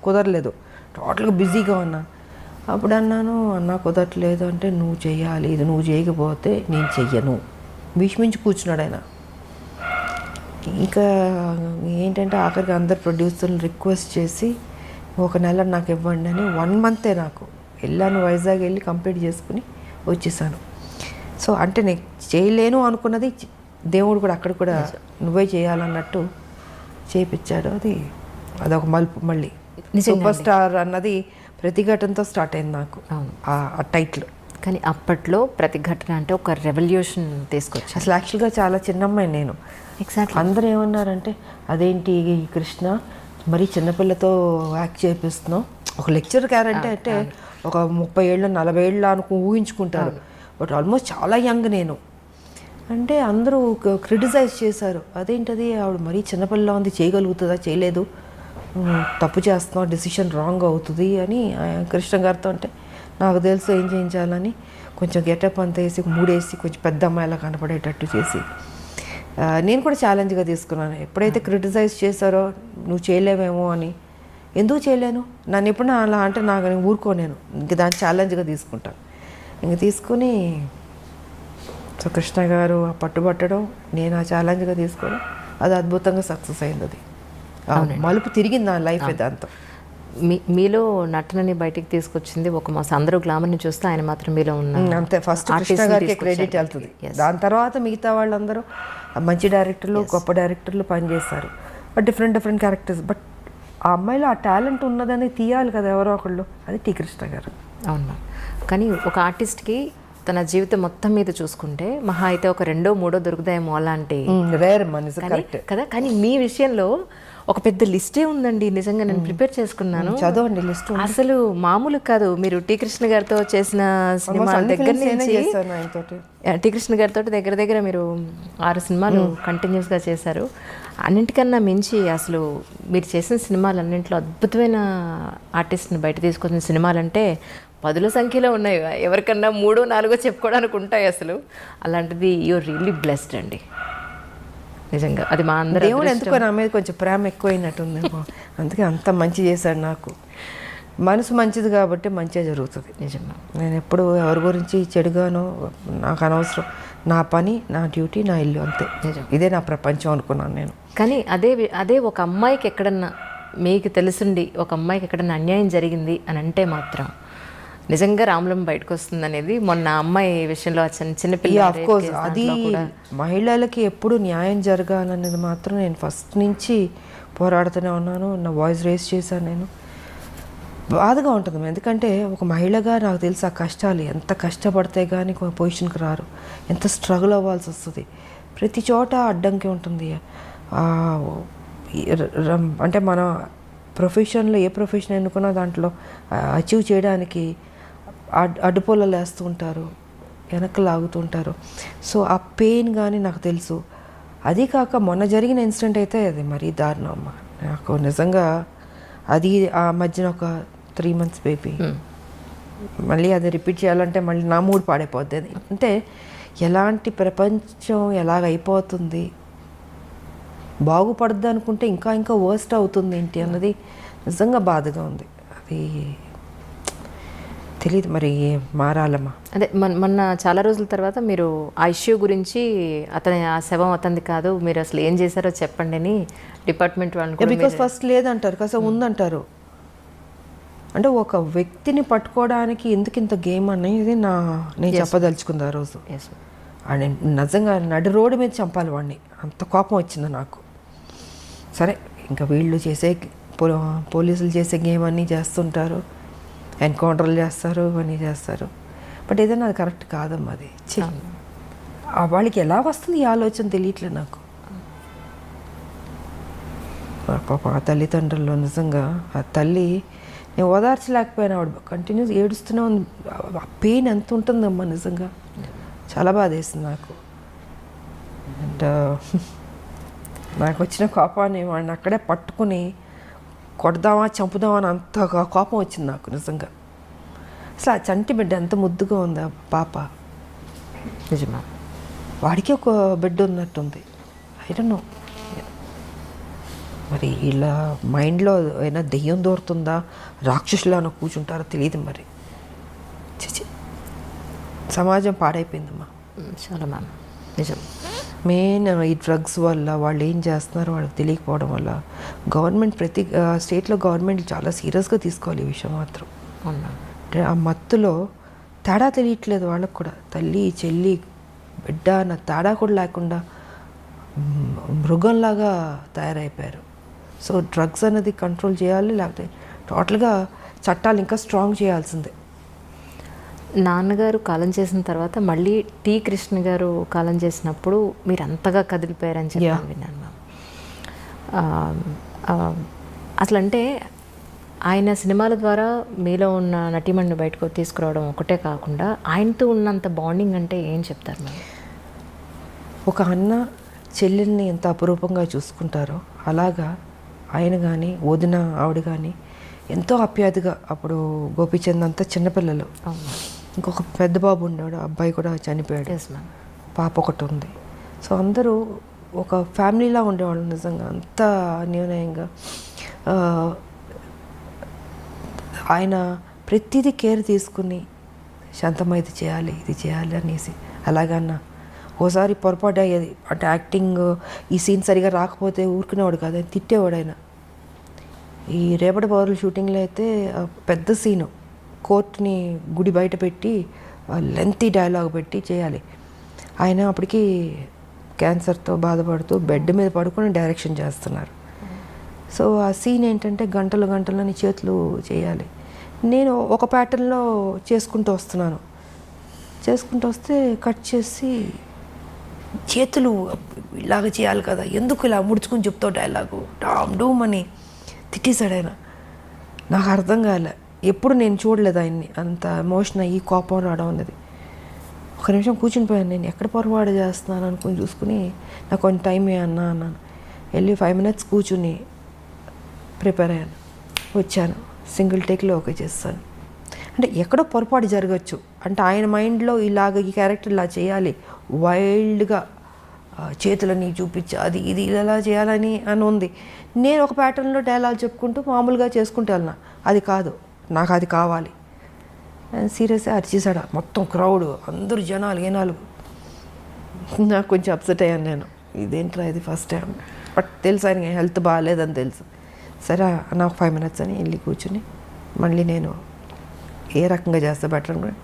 కుదరలేదు, టోటల్గా బిజీగా ఉన్నాను. అప్పుడు అన్నాను, అన్న కుదరట్లేదు అంటే, నువ్వు చెయ్యాలి, ఇది నువ్వు చేయకపోతే నేను చెయ్యను, భీష్మించి కూర్చున్నాడు ఆయన. ఇంకా ఏంటంటే ఆఖరికి అందరు ప్రొడ్యూసర్లు రిక్వెస్ట్ చేసి 1 నెల నాకు ఇవ్వండి అని 1 మంతే నాకు వెళ్ళాను. వైజాగ్ వెళ్ళి కంప్లీట్ చేసుకుని వచ్చేసాను. సో అంటే నేను చేయలేను అనుకున్నది దేవుడు కూడా అక్కడ కూడా నువ్వే చేయాలన్నట్టు చేయించాడు. అదొక మలుపు. మళ్ళీ సూపర్ స్టార్ అన్నది ప్రతిఘటనతో స్టార్ట్ అయింది నాకు ఆ టైటిల్. కానీ అప్పట్లో ప్రతిఘటన అంటే ఒక రెవల్యూషన్ తీసుకొచ్చి, అసలు యాక్చువల్గా చాలా చిన్నమ్మాయి నేను. ఎగ్జాక్ట్లీ అందరూ అందరూ ఏమన్నారంటే, అదేంటి కృష్ణ మరీ చిన్నపిల్లతో యాక్ట్ చేపిస్తున్నావు, ఒక లెక్చర్ క్యారెక్టర్ అంటే ఒక 30 ఏళ్ళు 40 ఏళ్ళు ఊహించుకుంటారు, బట్ ఆల్మోస్ట్ చాలా యంగ్ నేను అంటే అందరూ క్రిటిసైజ్ చేశారు. అదేంటది ఆవిడ మరీ చిన్నపిల్ల ఉంది, చేయగలుగుతుందా, చేయలేదు, తప్పు చేస్తున్నావు, డెసిషన్ రాంగ్ అవుతుంది అని కృష్ణ గారితో. అంటే నాకు తెలుసు ఏం చేయించాలని కొంచెం గెటప్ అంతా వేసి 3 వేసి కొంచెం పెద్ద అమ్మాయిలా కనపడేటట్టు చేసి నేను కూడా ఛాలెంజ్గా తీసుకున్నాను. ఎప్పుడైతే క్రిటిసైజ్ చేశారో నువ్వు చేయలేవేమో అని, ఎందుకు చేయలేను, నన్ను ఎప్పుడైనా అలా అంటే నాకు ఊరుకోనేను, ఇంక దాన్ని ఛాలెంజ్గా తీసుకుంటాను. ఇంక తీసుకుని సో కృష్ణ గారు పట్టుబట్టడం, నేను ఆ ఛాలెంజ్గా తీసుకోవడం, అది అద్భుతంగా సక్సెస్ అయింది. అది మలుపు తిరిగింది నా లైఫ్ దాంతో. మీలో నటనని బయటికి తీసుకొచ్చింది ఒక మాస్. అందరూ గ్లామర్ని చూస్తే ఆయన మాత్రం మీలో ఉన్న అంతే. ఫస్ట్ కృష్ణ గారికి క్రెడిట్ వెళ్తుంది, దాని తర్వాత మిగతా వాళ్ళందరూ మంచి డైరెక్టర్లు గొప్ప డైరెక్టర్లు పనిచేస్తారు, బట్ డిఫరెంట్ క్యారెక్టర్స్. బట్ ఆ అమ్మాయిలో ఆ టాలెంట్ ఉన్నదని తీయాలి కదా ఎవరో ఒకళ్ళు, అది టీ కృష్ణ గారు. అవును మ్యామ్. కానీ ఒక ఆర్టిస్ట్కి తన జీవితం మొత్తం మీద చూసుకుంటే మహా అయితే ఒక 2, 3 దొరుకుతాయేమో అలాంటి రేర్ మనసు, కరెక్ట్ కదా. కానీ మీ విషయంలో ఒక పెద్ద లిస్టే ఉందండి. నిజంగా నేను ప్రిపేర్ చేసుకున్నాను, చదవండి లిస్ట్. అసలు మామూలు కాదు. మీరు టీ కృష్ణ గారితో చేసిన సినిమా దగ్గర నుంచి టీ కృష్ణ గారితో దగ్గర మీరు 6 సినిమాలు కంటిన్యూస్గా చేశారు. అన్నింటికన్నా మించి అసలు మీరు చేసిన సినిమాలన్నింటిలో అద్భుతమైన ఆర్టిస్ట్ని బయట తీసుకొచ్చిన సినిమాలంటే 10ల సంఖ్యలో ఉన్నాయి. ఎవరికన్నా 3, 4 చెప్పుకోవడానికి ఉంటాయి అసలు. అలాంటిది యూఆర్ రియల్లీ బ్లెస్డ్ అండి నిజంగా. అది మా అందరూ దేవుడు ఎందుకో నా మీద కొంచెం ప్రేమ ఎక్కువైనట్టుంది, అందుకే అంత మంచి చేశాడు నాకు. మనసు మంచిది కాబట్టి మంచిగా జరుగుతుంది. నిజంగా నేను ఎప్పుడు ఎవరి గురించి చెడుగానో నాకు అనవసరం. నా పని, నా డ్యూటీ, నా ఇల్లు, అంతే. ఇదే నా ప్రపంచం అనుకున్నాను నేను. కానీ అదే ఒక అమ్మాయికి ఎక్కడన్నా మీకు తెలుసుండి ఒక అమ్మాయికి ఎక్కడన్నా అన్యాయం జరిగింది అని అంటే మాత్రం నిజంగా రాములం బయటకు వస్తుంది అనేది మొన్న అమ్మాయి విషయంలో చిన్నపిల్ల. కోర్స్ అది మహిళలకి ఎప్పుడు న్యాయం జరగాలనేది మాత్రం నేను ఫస్ట్ నుంచి పోరాడుతూనే ఉన్నాను. నా వాయిస్ రేస్ చేశాను నేను. బాధగా ఉంటుంది, ఎందుకంటే ఒక మహిళగా నాకు తెలుసు ఆ కష్టాలు ఎంత కష్టపడితే కానీ పొజిషన్కి రారు, ఎంత స్ట్రగుల్ అవ్వాల్సి వస్తుంది. ప్రతి చోట అడ్డంకి ఉంటుంది. అంటే మన ప్రొఫెషన్లో ఏ ప్రొఫెషన్ ఎన్నుకున్నా దాంట్లో అచీవ్ చేయడానికి అడ్డుపొలలు వేస్తూ ఉంటారు, వెనక్కి లాగుతుంటారు. సో ఆ పెయిన్ కానీ నాకు తెలుసు. అది కాక మొన్న జరిగిన ఇన్సిడెంట్ అయితే అది మరీ దారుణం అమ్మ. నాకు నిజంగా అది ఆ మధ్యన ఒక 3 months బేబీ, మళ్ళీ అది రిపీట్ చేయాలంటే మళ్ళీ నా మూడ్ పాడైపోద్ది. అది అంటే ఎలాంటి ప్రపంచం ఎలాగైపోతుంది, బాగుపడద్దు అనుకుంటే ఇంకా వర్స్ట్ అవుతుంది ఏంటి అన్నది నిజంగా బాధగా ఉంది. అది తెలియదు మరి మారాలమ్మా. అదే మొన్న చాలా రోజుల తర్వాత మీరు ఆ ఇష్యూ గురించి ఆ శవం అతనిది కాదు, మీరు అసలు ఏం చేశారో చెప్పండి అని డిపార్ట్మెంట్ వాళ్ళు. బికాస్ ఫస్ట్ లేదంటారు, కాస్త ఉందంటారు. అంటే ఒక వ్యక్తిని పట్టుకోవడానికి ఎందుకు ఇంత గేమ్ అనేది నేను చెప్పదలుచుకుంది ఆ రోజు. అండ్ నిజంగా నడి రోడ్డు మీద చంపాలి వాడిని, అంత కోపం వచ్చింది నాకు. సరే ఇంకా వీళ్ళు చేసే పోలీసులు చేసే గేమ్ అన్నీ చేస్తుంటారు, ఎన్కౌంటర్లు చేస్తారు, అన్నీ చేస్తారు. బట్ ఏదైనా అది కరెక్ట్ కాదమ్మా. అది వాళ్ళకి ఎలా వస్తుంది ఈ ఆలోచన తెలియట్లేదు నాకు. పాప ఆ తల్లిదండ్రుల్లో నిజంగా ఆ తల్లి నేను ఓదార్చలేకపోయినా, ఆవిడ కంటిన్యూస్ ఏడుస్తూనే ఉంది. ఆ పెయిన్ ఎంత ఉంటుందమ్మా నిజంగా, చాలా బాధ వేసింది నాకు. అండ్ నాకు వచ్చిన కోపాన్ని వాడిని అక్కడే పట్టుకుని కొడదామా చంపుదామా అని అంత కోపం వచ్చింది నాకు నిజంగా. అసలు ఆ చంటి బిడ్డ ఎంత ముద్దుగా ఉంది ఆ పాప. నిజమా, వాడికి ఒక బిడ్డ ఉన్నట్టుంది. ఐ డోంట్ నో మరి ఇలా మైండ్లో అయినా దెయ్యం దూరుతుందా, రాక్షసులా అని కూర్చుంటారో తెలియదు మరి. చిచి, సమాజం పాడైపోయిందమ్మా చాలా మ్యామ్. నిజం. మెయిన్ ఈ డ్రగ్స్ వల్ల వాళ్ళు ఏం చేస్తున్నారో వాళ్ళకి తెలియకపోవడం వల్ల గవర్నమెంట్ ప్రతి స్టేట్లో గవర్నమెంట్ చాలా సీరియస్గా తీసుకోవాలి ఈ విషయం మాత్రం. అంటే ఆ మత్తులో తేడా తెలియట్లేదు వాళ్ళకు కూడా. తల్లి చెల్లి బిడ్డ అన్న తేడా కూడా లేకుండా మృగంలాగా తయారైపోయారు. సో డ్రగ్స్ అనేది కంట్రోల్ చేయాలి, లేకపోతే టోటల్గా చట్టాలు ఇంకా స్ట్రాంగ్ చేయాల్సిందే. నాన్నగారు కాలం చేసిన తర్వాత మళ్ళీ టీ కృష్ణ గారు కాలం చేసినప్పుడు మీరు అంతగా కదిలిపోయారని చెప్పి విన్నాను మ్యామ్. అసలు అంటే ఆయన సినిమాల ద్వారా మీలో ఉన్న నటీమణిని బయటకు తీసుకురావడం ఒకటే కాకుండా ఆయనతో ఉన్నంత బాండింగ్ అంటే ఏం చెప్తారు మ్యామ్? ఒక అన్న చెల్లెల్ని ఎంత అపురూపంగా చూసుకుంటారో అలాగా ఆయన కానీ వదిన ఆవిడ కానీ ఎంతో ఆప్యాయతగా. అప్పుడు గోపీచంద్ అంతా చిన్నపిల్లలు, ఇంకొక పెద్ద బాబు ఉండేవాడు, అబ్బాయి కూడా చనిపోయాడు, పాప ఒకటి ఉంది. సో అందరూ ఒక ఫ్యామిలీలా ఉండేవాళ్ళు నిజంగా, అంత అన్యోన్యంగా. ఆయన ప్రతిదీ కేర్ తీసుకుని శాంతమ్మ ఇది చేయాలి అనేసి. అలాగన్నా ఓసారి పొరపాటు అయ్యేది, అంటే యాక్టింగ్ ఈ సీన్ సరిగా రాకపోతే ఊరుకునేవాడు కాదు, ఆయన తిట్టేవాడు. ఆయన ఈ రేపటి పౌరుల షూటింగ్లో అయితే పెద్ద సీను, కోర్టుని గుడి బయట పెట్టి లెంతీ డైలాగ్ పెట్టి చేయాలి. ఆయన అప్పటికి క్యాన్సర్తో బాధపడుతూ బెడ్ మీద పడుకొని డైరెక్షన్ చేస్తున్నారు. సో ఆ సీన్ ఏంటంటే గంటలు గంటలని చేతులు చేయాలి. నేను ఒక ప్యాటర్న్లో చేసుకుంటూ వస్తే కట్ చేసి చేతులు ఇలాగ చేయాలి కదా, ఎందుకు ఇలా ముడుచుకుని చెప్తావు డైలాగు డామ్ డూమ్ అని తిట్టేశాడు ఆయన. నాకు అర్థం కాలే, ఎప్పుడు నేను చూడలేదు ఆయన్ని అంత ఎమోషన్ అయ్యి కోపం రావడం అనేది. ఒక నిమిషం కూర్చుని పోయాను, నేను ఎక్కడ పొరపాటు చేస్తున్నాను అనుకుని చూసుకుని నాకు కొంచెం టైం అన్నాను. వెళ్ళి 5 minutes కూర్చుని ప్రిపేర్ అయ్యాను, వచ్చాను, సింగిల్ టేక్లో ఓకే చేస్తాను. అంటే ఎక్కడో పొరపాటు జరగచ్చు, అంటే ఆయన మైండ్లో ఇలాగ ఈ క్యారెక్టర్ ఇలా చేయాలి, వైల్డ్గా చేతులని చూపించి అది ఇది ఇలా చేయాలని అని ఉంది. నేను ఒక ప్యాటర్న్లో డైలాగ్ చెప్పుకుంటూ మామూలుగా చేసుకుంటూ వెళ్ళినా, అది కాదు, నాకు అది కావాలి. సీరియస్గా అరిచేసాడు మొత్తం క్రౌడ్, అందరూ జనాలు ఏనాలు. నాకు కొంచెం అప్సెట్ అయ్యాను నేను, ఇదేంట్రా ఇది ఫస్ట్ టైం. బట్ తెలుసు ఆయన హెల్త్ బాగాలేదని తెలుసు. సరే నాకు 5 minutes అని వెళ్ళి కూర్చుని మళ్ళీ నేను ఏ రకంగా చేస్తే బెటర్ అని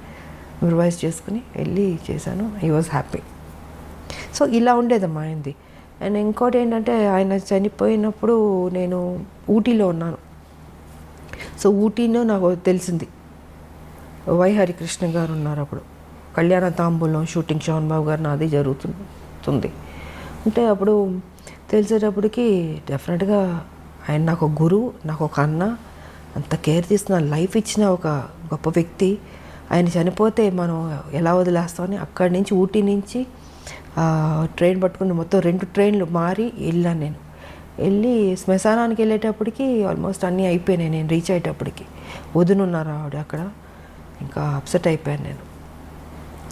రివైజ్ చేసుకుని వెళ్ళి చేశాను. I was happy. సో ఇలా ఉండేదమ్మా ఆయనది. అండ్ ఇంకోటి ఏంటంటే ఆయన చనిపోయినప్పుడు నేను ఊటీలో ఉన్నాను. సో ఊటీలో నాకు తెలిసింది వై హరికృష్ణ గారు ఉన్నారు. అప్పుడు కళ్యాణ తాంబూలం షూటింగ్ శోభన్ బాబు గారు నాది జరుగుతుంది. అంటే అప్పుడు తెలిసేటప్పటికి డెఫినెట్గా ఆయన నాకు ఒక గురువు, నాకు ఒక అన్న, అంత కేర్ తీసుకున్న లైఫ్ ఇచ్చిన ఒక గొప్ప వ్యక్తి. ఆయన చనిపోతే మనం ఎలా వదిలేస్తామని అక్కడి నుంచి ఊటీ నుంచి ట్రైన్ పట్టుకుని మొత్తం 2 ట్రైన్లు మారి వెళ్ళాను. నేను వెళ్ళి శ్మశానానికి వెళ్ళేటప్పటికి ఆల్మోస్ట్ అన్నీ అయిపోయినాయి. నేను రీచ్ అయ్యేటప్పటికి వదునున్నారు ఆవిడ అక్కడ. ఇంకా అప్సెట్ అయిపోయాను నేను,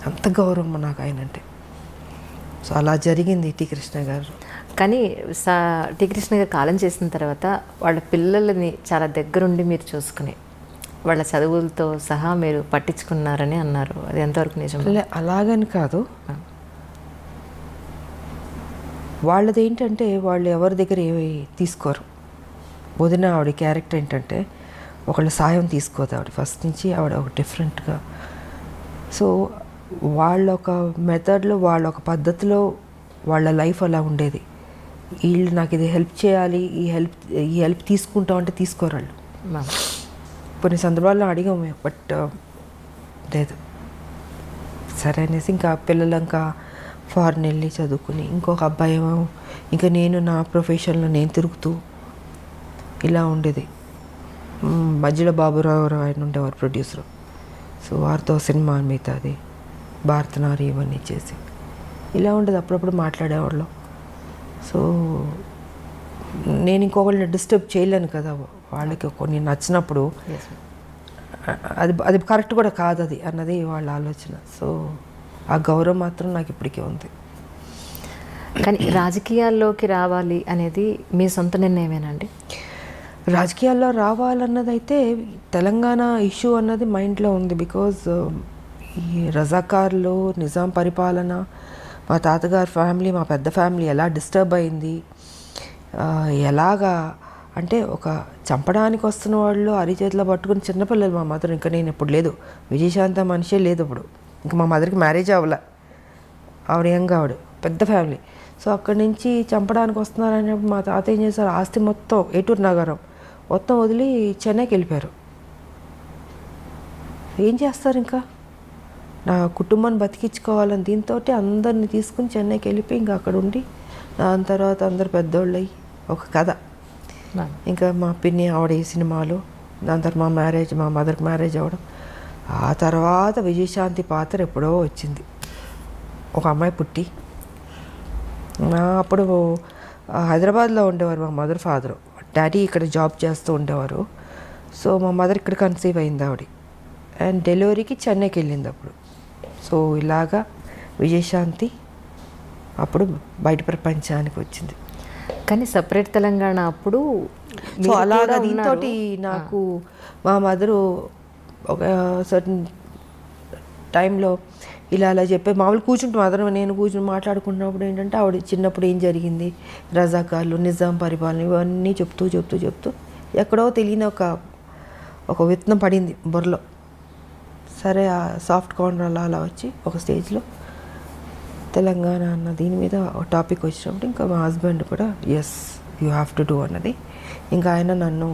అంత గౌరవం నాకు ఆయన అంటే. సో అలా జరిగింది టి కృష్ణ గారు. కానీ టి కృష్ణ గారు కాలం చేసిన తర్వాత వాళ్ళ పిల్లలని చాలా దగ్గరుండి మీరు చూసుకుని వాళ్ళ చదువులతో సహా మీరు పట్టించుకున్నారని అన్నారు, అది ఎంతవరకు నిజం? అలాగని కాదు, వాళ్ళది ఏంటంటే వాళ్ళు ఎవరి దగ్గర ఏమి తీసుకోరు. వదిన ఆవిడ క్యారెక్టర్ ఏంటంటే ఒకళ్ళ సాయం తీసుకోదు ఆవిడ ఫస్ట్ నుంచి. ఆవిడ ఒక డిఫరెంట్గా, సో వాళ్ళ ఒక మెథడ్లో వాళ్ళ ఒక పద్ధతిలో వాళ్ళ లైఫ్ అలా ఉండేది. వీళ్ళు నాకు ఇది హెల్ప్ చేయాలి, ఈ హెల్ప్ తీసుకుంటాం అంటే తీసుకోరు వాళ్ళు. కొన్ని సందర్భాల్లో అడిగాము, బట్ లేదు. సరే అనేసి ఇంకా పిల్లలు ఇంకా ఫారెన్ వెళ్ళి చదువుకుని, ఇంకొక అబ్బాయి ఏమో ఇంకా నేను నా ప్రొఫెషన్లో నేను తిరుగుతూ ఇలా ఉండేది. మధ్యలో బాబురావు ఆయన ఉండేవారు ప్రొడ్యూసరు. సో వారితో సినిమా మిగతాది భారతనారి ఇవన్నీ చేసి ఇలా ఉండేది. అప్పుడప్పుడు మాట్లాడేవాళ్ళు. సో నేను ఇంకొకళ్ళని డిస్టర్బ్ చేయలేను కదా, వాళ్ళకి కొన్ని నచ్చినప్పుడు అది కరెక్ట్ కూడా కాదు అది అన్నది వాళ్ళ ఆలోచన. సో ఆ గౌరవం మాత్రం నాకు ఇప్పటికీ ఉంది. కానీ రాజకీయాల్లోకి రావాలి అనేది మీ సొంత నిర్ణయమేనండి? రాజకీయాల్లో రావాలన్నది అయితే తెలంగాణ ఇష్యూ అన్నది మైండ్లో ఉంది. బికాజ్ ఈ రజాకార్లు, నిజాం పరిపాలన, మా తాతగారి ఫ్యామిలీ, మా పెద్ద ఫ్యామిలీ ఎలా డిస్టర్బ్ అయింది, ఎలాగా అంటే ఒక చంపడానికి వస్తున్న వాళ్ళు అరిచేతిలో పట్టుకుని చిన్నపిల్లలు. మా మదర్ ఇంకా నేను ఇప్పుడు లేదు, విజయశాంత మనిషే లేదు ఇప్పుడు. ఇంకా మా మదర్కి మ్యారేజ్ అవ్వలే, ఆవిడ యంగ్, ఆవిడ పెద్ద ఫ్యామిలీ. సో అక్కడి నుంచి చంపడానికి వస్తున్నారని మా తాత ఏం చేశారు, ఆస్తి మొత్తం ఏటూరు నగరం మొత్తం వదిలి చెన్నైకి వెళ్ళిపోయారు. ఏం చేస్తారు, ఇంకా నా కుటుంబాన్ని బతికించుకోవాలని దీంతో అందరిని తీసుకుని చెన్నైకి వెళ్ళిపోయి ఇంకా అక్కడ ఉండి, దాని తర్వాత అందరు పెద్దోళ్ళు అయ్యి ఒక కథ. ఇంకా మా పిన్ని ఆవిడ ఈ సినిమాలు, దాని తర్వాత మా మ్యారేజ్, మా మదర్కి మ్యారేజ్ అవ్వడం. ఆ తర్వాత విజయశాంతి పాత్ర ఎప్పుడో వచ్చింది. ఒక అమ్మాయి పుట్టి, అప్పుడు హైదరాబాద్లో ఉండేవారు మా మదర్ ఫాదరు. డాడీ ఇక్కడ జాబ్ చేస్తూ ఉండేవారు. సో మా మదర్ ఇక్కడ కన్సీవ్ అయింది ఆవిడ, అండ్ డెలివరీకి చెన్నైకి వెళ్ళింది అప్పుడు. సో ఇలాగా విజయశాంతి అప్పుడు బయట ప్రపంచానికి వచ్చింది. కానీ సపరేట్ తెలంగాణ అప్పుడు సో అలాగా దీంతో నాకు మా మదరు ఒక సర్టన్ టైంలో ఇలా అలా చెప్పి మామూలు కూర్చుంటాం అందరం, నేను కూర్చుని మాట్లాడుకుంటున్నప్పుడు ఏంటంటే ఆవిడ చిన్నప్పుడు ఏం జరిగింది, రజాకార్లు, నిజాం పరిపాలన, ఇవన్నీ చెప్తూ ఎక్కడో తెలియని ఒక విత్తనం పడింది బుర్రలో. సరే ఆ సాఫ్ట్ కార్నర్ అలా వచ్చి ఒక స్టేజ్లో తెలంగాణ అన్న దీని మీద టాపిక్ వచ్చినప్పుడు ఇంకా మా హస్బెండ్ కూడా yes you have to do అన్నది. ఇంకా ఆయన నన్ను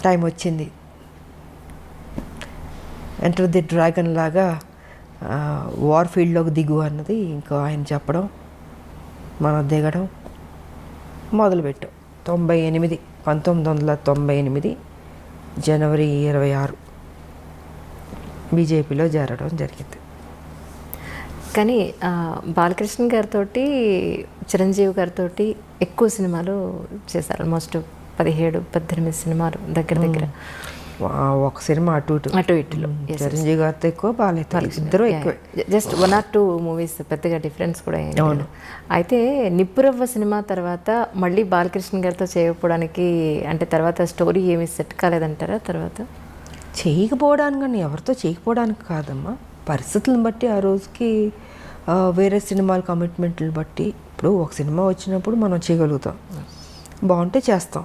టైం వచ్చింది ఎంటర్ ది డ్రాగన్ లాగా వార్ ఫీల్డ్లోకి దిగు అన్నది ఇంకా ఆయన చెప్పడం, మనం దిగడం మొదలుపెట్టాం. 1998 జనవరి 26 బీజేపీలో చేరడం జరిగింది. కానీ బాలకృష్ణ గారితో చిరంజీవి గారితో ఎక్కువ సినిమాలు చేశారు. ఆల్మోస్ట్ 17-18 సినిమాలు దగ్గర దగ్గర. ఒక సినిమా అటు ఇటులో చిరంజీవి గారితో ఎక్కువ, బాలయ్యతో ఇద్దరు ఎక్కువ. జస్ట్ 1 or 2 మూవీస్, పెద్దగా డిఫరెన్స్ కూడా ఏం లేదు. అయితే నిప్పురవ్వ సినిమా తర్వాత మళ్ళీ బాలకృష్ణ గారితో చేయకపోవడానికి అంటే తర్వాత స్టోరీ ఏమీ సెట్ కాలేదంటారా? తర్వాత చేయకపోవడానికి కానీ ఎవరితో చేయకపోవడానికి కాదమ్మా, పరిస్థితులను బట్టి ఆ రోజుకి వేరే సినిమాల కమిట్మెంట్లను బట్టి. ఇప్పుడు ఒక సినిమా వచ్చినప్పుడు మనం చేయగలుగుతాం, బాగుంటే చేస్తాం.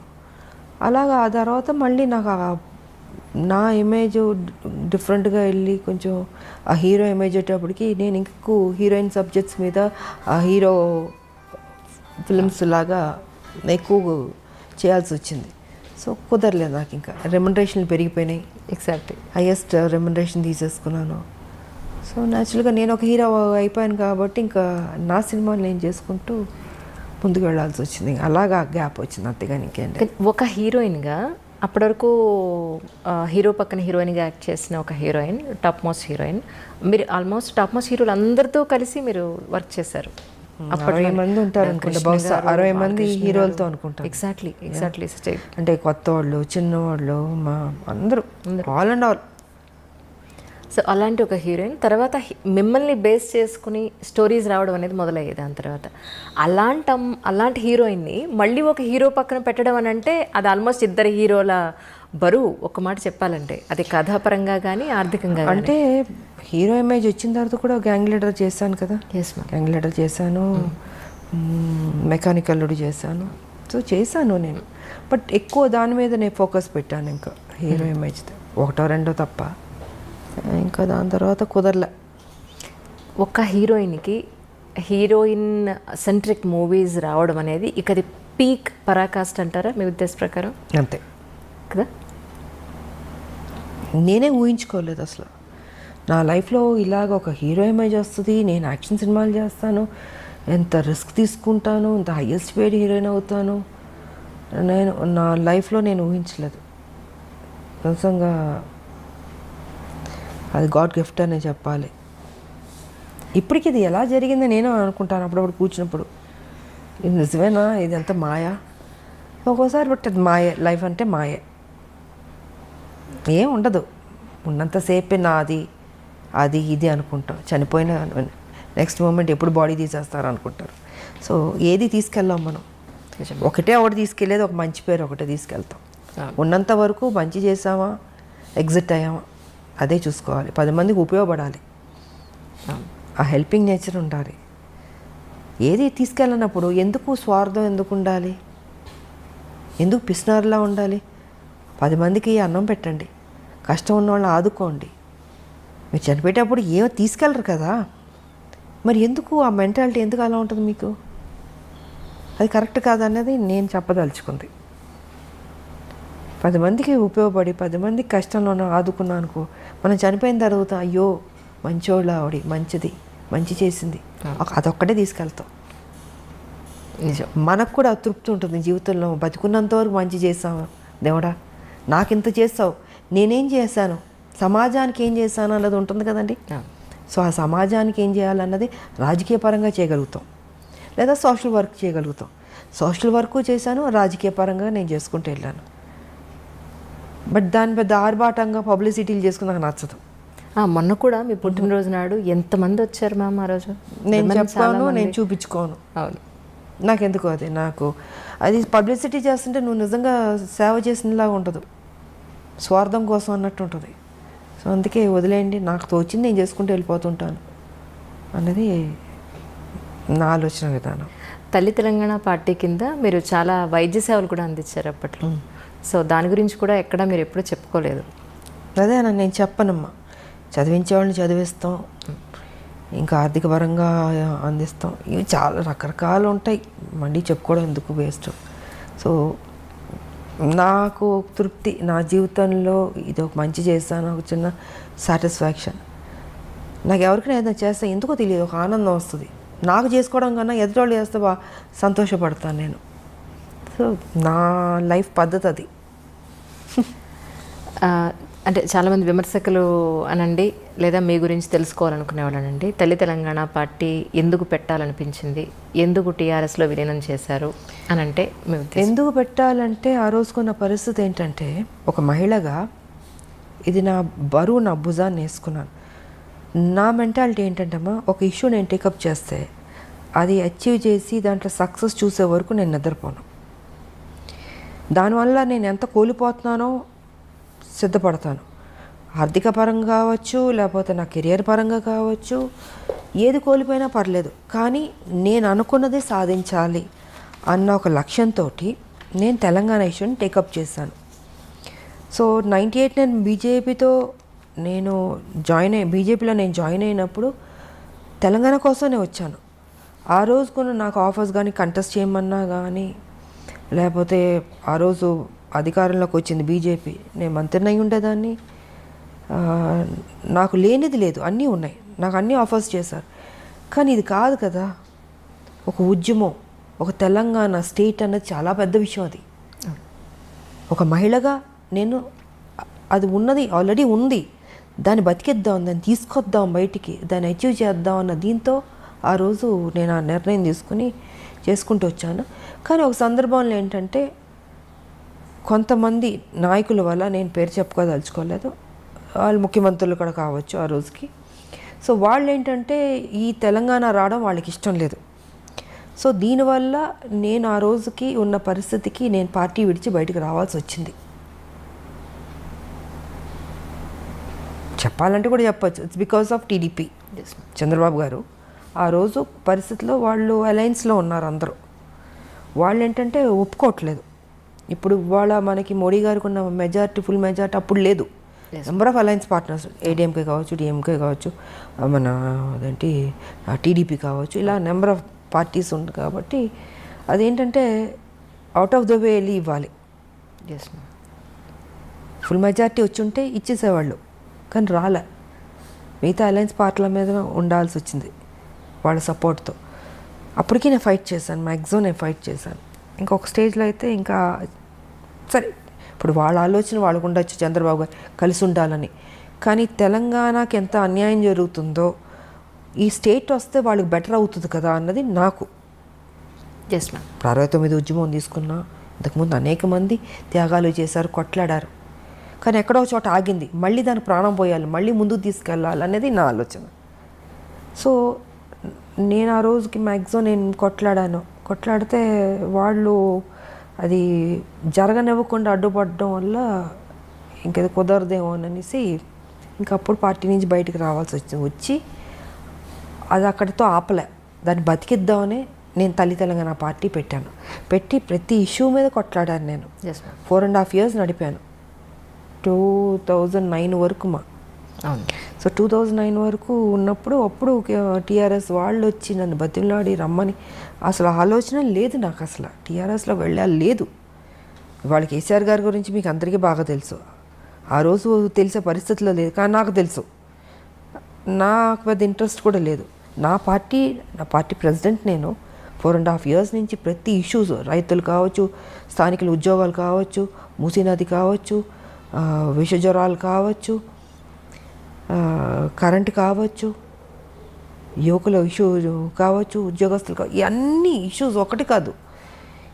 అలాగా ఆ తర్వాత మళ్ళీ నాకు నా ఇమేజ్ డిఫరెంట్గా వెళ్ళి కొంచెం ఆ హీరో ఇమేజ్ వచ్చేటప్పటికి నేను ఇంకెక్కువ హీరోయిన్ సబ్జెక్ట్స్ మీద ఆ హీరో ఫిల్మ్స్ లాగా ఎక్కువ చేయాల్సి వచ్చింది. సో కుదరలేదు నాకు. ఇంకా రెమ్యునరేషన్లు పెరిగిపోయినాయి. ఎగ్జాక్ట్లీ హైయెస్ట్ రెమ్యునరేషన్ తీసేసుకున్నాను. సో న్యాచురల్గా నేను ఒక హీరో అయిపోయాను కాబట్టి ఇంకా నా సినిమాలు నేను చేసుకుంటూ ముందుకు వెళ్ళాల్సి వచ్చింది. అలాగా గ్యాప్ వచ్చింది అంతేగాని ఇంకేంటి. ఒక హీరోయిన్గా అప్పటి వరకు హీరో పక్కన హీరోయిన్గా యాక్ట్ చేసిన ఒక హీరోయిన్, టాప్ మోస్ట్ హీరోయిన్. మీరు ఆల్మోస్ట్ టాప్ మోస్ట్ హీరోలు అందరితో కలిసి మీరు వర్క్ చేశారు. 60 మంది ఉంటారు అనుకుంటా, బహుశా 60 మంది హీరోలతో అనుకుంటాను. ఎగ్జాక్ట్లీ అంటే కొత్త వాళ్ళు, చిన్నవాళ్ళు, మా అందరూ ఆల్ అండ్ ఆల్. సో అలాంటి ఒక హీరోయిన్ తర్వాత మిమ్మల్ని బేస్ చేసుకుని స్టోరీస్ రావడం అనేది మొదలయ్యేది. దాని తర్వాత అలాంటి హీరోయిన్ని మళ్ళీ ఒక హీరో పక్కన పెట్టడం అని అంటే అది ఆల్మోస్ట్ ఇద్దరు హీరోల బరువు. ఒక మాట చెప్పాలంటే అది కథాపరంగా కానీ ఆర్థికంగా. అంటే హీరో ఇమేజ్ వచ్చిన తర్వాత కూడా గ్యాంగ్ లీడర్ చేశాను కదా. గ్యాంగ్ లీడర్ చేశాను, మెకానికల్ అల్లుడు చేశాను. సో చేశాను నేను, బట్ ఎక్కువ దాని మీద నేను ఫోకస్ పెట్టాను. ఇంకా హీరో ఇమేజ్ 1-2 తప్ప ఇంకా దాని తర్వాత కుదరలే. ఒక హీరోయిన్కి హీరోయిన్ సెంట్రిక్ మూవీస్ రావడం అనేది ఇక అది పీక్ పరాకాష్ట అంటారా మీ ఉద్దేశ ప్రకారం? అంతే కదా. నేనే ఊహించుకోలేదు అసలు నా లైఫ్లో ఇలాగ ఒక హీరో ఇమేజ్ వస్తుంది, నేను యాక్షన్ సినిమాలు చేస్తాను, ఎంత రిస్క్ తీసుకుంటాను, ఎంత హైయెస్ట్ పేడ్ హీరోయిన్ అవుతాను, నేను నా లైఫ్లో నేను ఊహించలేదు. నిజంగా అది గాడ్ గిఫ్ట్ అనే చెప్పాలి. ఇప్పటికి ఇది ఎలా జరిగిందో నేను అనుకుంటాను అప్పుడప్పుడు కూర్చున్నప్పుడు. ఇది నిజమేనా, ఇది ఎంత మాయా ఒక్కోసారి. బట్ అది మాయే, లైఫ్ అంటే మాయే, ఏం ఉండదు. ఉన్నంతసేపే నాది అది ఇది అనుకుంటాం. చనిపోయిన నెక్స్ట్ మూమెంట్ ఎప్పుడు బాడీ తీసేస్తారు అనుకుంటారు. సో ఏది తీసుకెళ్ళాం మనం, ఒకటి తీసుకెళ్ళేది ఒక మంచి పేరు ఒకటే తీసుకెళ్తాం. ఉన్నంత వరకు మంచి చేసామా, ఎగ్జిట్ అయ్యామా, అదే చూసుకోవాలి. 10 మందికి ఉపయోగపడాలి, ఆ హెల్పింగ్ నేచర్ ఉండాలి. ఏది తీసుకెళ్ళినప్పుడు ఎందుకు స్వార్థం ఎందుకు ఉండాలి, ఎందుకు పిసినారులా ఉండాలి? 10 మందికి అన్నం పెట్టండి, కష్టం ఉన్న వాళ్ళని ఆదుకోండి. మీరు చనిపోయేటప్పుడు ఏమో తీసుకెళ్ళరు కదా, మరి ఎందుకు ఆ మెంటాలిటీ ఎందుకు అలా ఉంటుంది మీకు? అది కరెక్ట్ కాదన్నది నేను చెప్పదలుచుకుంది. 10 మందికి ఉపయోగపడి 10 మందికి కష్టంలో ఆదుకున్నా అనుకో, మనం చనిపోయిన తర్వాత అయ్యో మంచోళ్ళ ఆవిడ, మంచిది, మంచి చేసింది, అదొక్కటే తీసుకెళ్తాం. నిజం. మనకు కూడా తృప్తి ఉంటుంది జీవితంలో. బతుకున్నంత వరకు మంచి చేసాము, దేవుడా నాకింత చేస్తావు, నేనేం చేశాను, సమాజానికి ఏం చేశాను అన్నది ఉంటుంది కదండి. సో ఆ సమాజానికి ఏం చేయాలన్నది రాజకీయ పరంగా చేయగలుగుతాం, లేదా సోషల్ వర్క్ చేయగలుగుతాం. సోషల్ వర్క్ చేశాను, రాజకీయ పరంగా నేను చేసుకుంటూ వెళ్ళాను. బట్ దాని పెద్ద ఆర్భాటంగా పబ్లిసిటీలు చేసుకుని నాకు నచ్చదు. మొన్న కూడా మీ పుట్టినరోజు నాడు ఎంతమంది వచ్చారు మ్యామ్ ఆ రోజు? నేను చెప్పాను, నేను చూపించుకోను. అవును, నాకెందుకు అది, నాకు అది పబ్లిసిటీ చేస్తుంటే నువ్వు నిజంగా సేవ చేసినలాగా ఉండదు, స్వార్థం కోసం అన్నట్టు ఉంటుంది. సో అందుకే వదిలేయండి, నాకు తోచింది నేను చేసుకుంటూ వెళ్ళిపోతుంటాను అన్నది నా ఆలోచన విధానం. తల్లి తెలంగాణ పార్టీ కింద మీరు చాలా వైద్య సేవలు కూడా అందించారు అప్పట్లో. సో దాని గురించి కూడా ఎక్కడ మీరు ఎప్పుడూ చెప్పుకోలేదు. అదే నేను చెప్పనమ్మా, చదివించేవాళ్ళని చదివిస్తాం, ఇంకా ఆర్థిక పరంగా అందిస్తాం. ఇవి చాలా రకరకాలు ఉంటాయి, మళ్ళీ చెప్పుకోవడం ఎందుకు వేస్ట్. సో నాకు తృప్తి, నా జీవితంలో ఇది ఒక మంచి చేస్తాను, ఒక చిన్న సాటిస్ఫాక్షన్. నాకు ఎవరికైనా ఏదైనా చేస్తే ఎందుకో తెలియదు, ఒక ఆనందం వస్తుంది. నాకు చేసుకోవడం కన్నా ఎదుటోళ్ళు చేస్తే సంతోషపడతాను నేను. సో నా లైఫ్ పద్ధతి అది. అంటే చాలామంది విమర్శకులు అనండి, లేదా మీ గురించి తెలుసుకోవాలనుకునే వాళ్ళనండి, తల్లి తెలంగాణ పార్టీ ఎందుకు పెట్టాలనిపించింది, ఎందుకు టీఆర్ఎస్లో విలీనం చేశారు అని అంటే మేము ఎందుకు పెట్టాలంటే ఆ రోజుకున్న పరిస్థితి ఏంటంటే, ఒక మహిళగా ఇది నా బరువు నా భుజాన్ని వేసుకున్నాను. నా మెంటాలిటీ ఏంటంటమ్మా, ఒక ఇష్యూ నేను టేకప్ చేస్తే అది అచీవ్ చేసి దాంట్లో సక్సెస్ చూసే వరకు నేను నిద్రపోను. దానివల్ల నేను ఎంత కోల్పోతున్నానో సిద్ధపడతాను. ఆర్థిక పరంగా కావచ్చు, లేకపోతే నా కెరియర్ పరంగా కావచ్చు, ఏది కోల్పోయినా పర్లేదు, కానీ నేను అనుకున్నది సాధించాలి అన్న ఒక లక్ష్యంతో నేను తెలంగాణ ఇష్యూని టేకప్ చేశాను. సో 98 నేను బీజేపీలో నేను జాయిన్ అయినప్పుడు తెలంగాణ కోసమే వచ్చాను. ఆ రోజుకున్న నాకు ఆఫర్స్ కానీ, కంటెస్ట్ చేయమన్నా కానీ, లేకపోతే ఆ రోజు అధికారంలోకి వచ్చింది బీజేపీ, నేను మంత్రిని అయి ఉండేదాన్ని. నాకు లేనిది లేదు, అన్నీ ఉన్నాయి, నాకు అన్నీ ఆఫర్స్ చేశారు. కానీ ఇది కాదు కదా, ఒక ఉద్యమం, ఒక తెలంగాణ స్టేట్ అన్నది చాలా పెద్ద విషయం. అది ఒక మహిళగా నేను అది ఉన్నది, ఆల్రెడీ ఉంది, దాన్ని బతికిద్దాం, దాన్ని తీసుకొద్దాం బయటికి, దాన్ని అచీవ్ చేద్దాం అన్న దీంతో ఆ రోజు నేను ఆ నిర్ణయం చేసుకుంటూ వచ్చాను. కానీ ఒక సందర్భంలో ఏంటంటే, కొంతమంది నాయకుల వల్ల, నేను పేరు చెప్పుకోదలుచుకోలేదు, వాళ్ళు ముఖ్యమంత్రులు కూడా కావచ్చు ఆ రోజుకి. సో వాళ్ళు ఏంటంటే ఈ తెలంగాణ రావడం వాళ్ళకి ఇష్టం లేదు. సో దీనివల్ల నేను ఆ రోజుకి ఉన్న పరిస్థితికి నేను పార్టీ విడిచి బయటకు రావాల్సి వచ్చింది. చెప్పాలంటే కూడా చెప్పచ్చు, it's because of TDP. Chandrababu గారు ఆ రోజు పరిస్థితిలో వాళ్ళు అలయన్స్లో ఉన్నారు అందరూ. వాళ్ళు ఏంటంటే ఒప్పుకోవట్లేదు. ఇప్పుడు ఇవాళ మనకి మోడీ గారికి ఉన్న మెజారిటీ, ఫుల్ మెజారిటీ అప్పుడు లేదు. Number of alliance partners, ADMK కావచ్చు, డిఎంకే కావచ్చు, మన అదేంటి టీడీపీ కావచ్చు, ఇలా నెంబర్ ఆఫ్ పార్టీస్ ఉంది. కాబట్టి అదేంటంటే అవుట్ ఆఫ్ ద వే వెళ్ళి ఇవ్వాలి. ఫుల్ మెజారిటీ వచ్చి ఉంటే ఇచ్చేసేవాళ్ళు, కానీ రాలే. మిగతా అలయన్స్ పార్టీల మీద ఉండాల్సి వచ్చింది వాళ్ళ సపోర్ట్తో. అప్పటికీ నేను ఫైట్ చేశాను, మ్యాక్సిమం నేను ఫైట్ చేశాను. ఇంకొక స్టేజ్లో అయితే ఇంకా సరే, ఇప్పుడు వాళ్ళ ఆలోచన వాళ్ళకు ఉండొచ్చు, చంద్రబాబు గారు కలిసి ఉండాలని. కానీ తెలంగాణకి ఎంత అన్యాయం జరుగుతుందో, ఈ స్టేట్ వస్తే వాళ్ళకి బెటర్ అవుతుంది కదా అన్నది నాకు. Yes ma'am. 69 ఉద్యమం తీసుకున్నా, ఇంతకుముందు అనేక మంది త్యాగాలు చేశారు, కొట్లాడారు. కానీ ఎక్కడో చోట ఆగింది, మళ్ళీ దానికి ప్రాణం పోయాలి, మళ్ళీ ముందుకు తీసుకెళ్ళాలి అనేది నా ఆలోచన. సో నేను ఆ రోజుకి మ్యాక్సిమం నేను కొట్లాడితే వాళ్ళు అది జరగనివ్వకుండా అడ్డుపడడం వల్ల ఇంకేది కుదరదేమో అనేసి ఇంకప్పుడు పార్టీ నుంచి బయటకు రావాల్సి వచ్చి అది అక్కడితో ఆపలే, దాన్ని బతికిద్దామని నేను తల్లి తెలంగాణ పార్టీ పెట్టి ప్రతి ఇష్యూ మీద కొట్లాడాను. నేను 4.5 years నడిపాను, 2009 వరకు సో 2009 వరకు ఉన్నప్పుడు అప్పుడు టీఆర్ఎస్ వాళ్ళు వచ్చి నన్ను బతిమలాడి రమ్మని, అసలు ఆలోచన లేదు నాకు, అసలు టీఆర్ఎస్లో వెళ్ళాలి లేదు. వాళ్ళ కేసీఆర్ గారి గురించి మీకు అందరికీ బాగా తెలుసు, ఆ రోజు తెలిసే పరిస్థితిలో లేదు. కానీ నాకు తెలుసు, నాకు పెద్ద ఇంట్రెస్ట్ కూడా లేదు. నా పార్టీ ప్రెసిడెంట్ నేను. 4.5 years నుంచి ప్రతి ఇష్యూస్, రైతులు కావచ్చు, స్థానికుల ఉద్యోగాలు కావచ్చు, మూసీ నది కావచ్చు, విష జ్వరాలు కావచ్చు, కరెంటు కావచ్చు, యువకుల ఇష్యూ కావచ్చు, ఉద్యోగస్తులు కావచ్చు, ఇవన్నీ ఇష్యూస్ ఒకటి కాదు.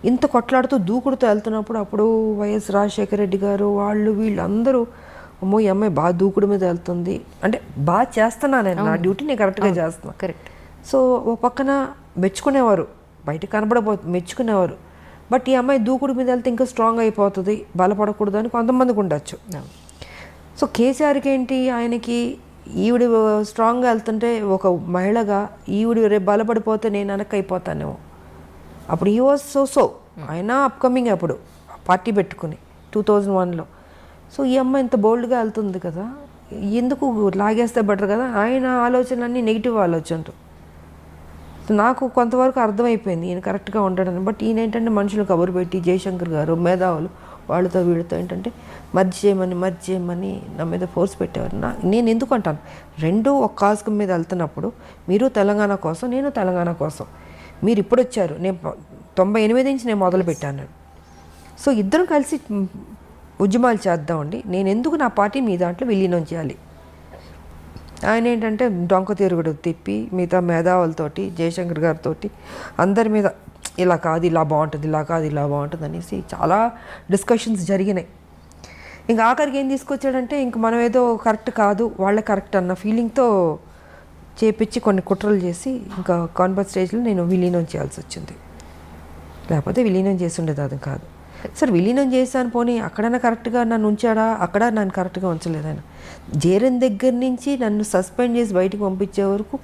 ఇంత కొట్లాడుతూ దూకుడుతూ వెళ్తున్నప్పుడు అప్పుడు వైఎస్ రాజశేఖర రెడ్డి గారు వీళ్ళందరూ అమ్మో ఈ అమ్మాయి బాగా దూకుడు మీద వెళ్తుంది అంటే, బాగా చేస్తున్నాను నేను, నా డ్యూటీ నేను కరెక్ట్గా చేస్తున్నాను. కరెక్ట్. సో ఓ పక్కన మెచ్చుకునేవారు, బయట మెచ్చుకునేవారు. బట్ ఈ అమ్మాయి దూకుడు మీద వెళ్తే ఇంకా స్ట్రాంగ్ అయిపోతుంది, బలపడకూడదు అని కొంతమందికి ఉండొచ్చు. సో కేసీఆర్కి ఏంటి, ఆయనకి ఈవిడ స్ట్రాంగ్గా వెళ్తుంటే ఒక మహిళగా ఈవిడ రేపు బలపడిపోతే నేను వెనక్కి అయిపోతానేమో. అప్పుడు ఈ వాజ్ సో ఆయన అప్కమింగ్ అప్పుడు పార్టీ పెట్టుకుని 2001లో. సో ఈ అమ్మాయి ఇంత బోల్డ్గా వెళ్తుంది కదా, ఎందుకు లాగేస్తే బెటర్ కదా, ఆయన ఆలోచనలన్నీ నెగిటివ్ ఆలోచనలు. నాకు కొంతవరకు అర్థమైపోయింది ఈయన కరెక్ట్గా ఉంటాడని. బట్ ఈయన ఏంటంటే మనుషులు కబురు పెట్టి, జయశంకర్ గారు మేధావులు వాళ్ళతో వీళ్ళతో ఏంటంటే మర్జ్ చేయమని నా మీద ఫోర్స్ పెట్టేవారు. నేను ఎందుకు అంటాను, రెండూ ఒక కాజ్ మీద వెళ్తున్నప్పుడు మీరు తెలంగాణ కోసం, నేను తెలంగాణ కోసం. మీరు ఇప్పుడు వచ్చారు, నేను 98 నుంచి నేను మొదలు పెట్టాను. సో ఇద్దరం కలిసి ఉద్యమాలు చేద్దామండి. నేను ఎందుకు నా పార్టీ మీ దాంట్లో విలీనం చేయాలి. ఆయన ఏంటంటే డొంక తిరుగుడు తిప్పి మిగతా మేధావులతోటి, జయశంకర్ గారితో అందరి మీద ఇలా కాదు ఇలా బాగుంటుంది, ఇలా కాదు ఇలా బాగుంటుంది అనేసి చాలా డిస్కషన్స్ జరిగినాయి. ఇంకా ఆఖరికి ఏం తీసుకొచ్చాడంటే ఇంక మనం ఏదో కరెక్ట్ కాదు, వాళ్ళే కరెక్ట్ అన్న ఫీలింగ్తో చేపించి కొన్ని కుట్రలు చేసి ఇంకా కాన్ఫరెన్స్ స్టేజ్లో నేను విలీనం చేయాల్సి వచ్చింది. లేకపోతే విలీనం చేసి ఉండేది అది కాదు. సార్ విలీనం చేశాను పోనీ అక్కడైనా కరెక్ట్గా నన్ను ఉంచాడా, అక్కడ నన్ను కరెక్ట్గా ఉంచలేదు. ఆయన జేరన్ దగ్గర నుంచి నన్ను సస్పెండ్ చేసి బయటికి పంపించే వరకు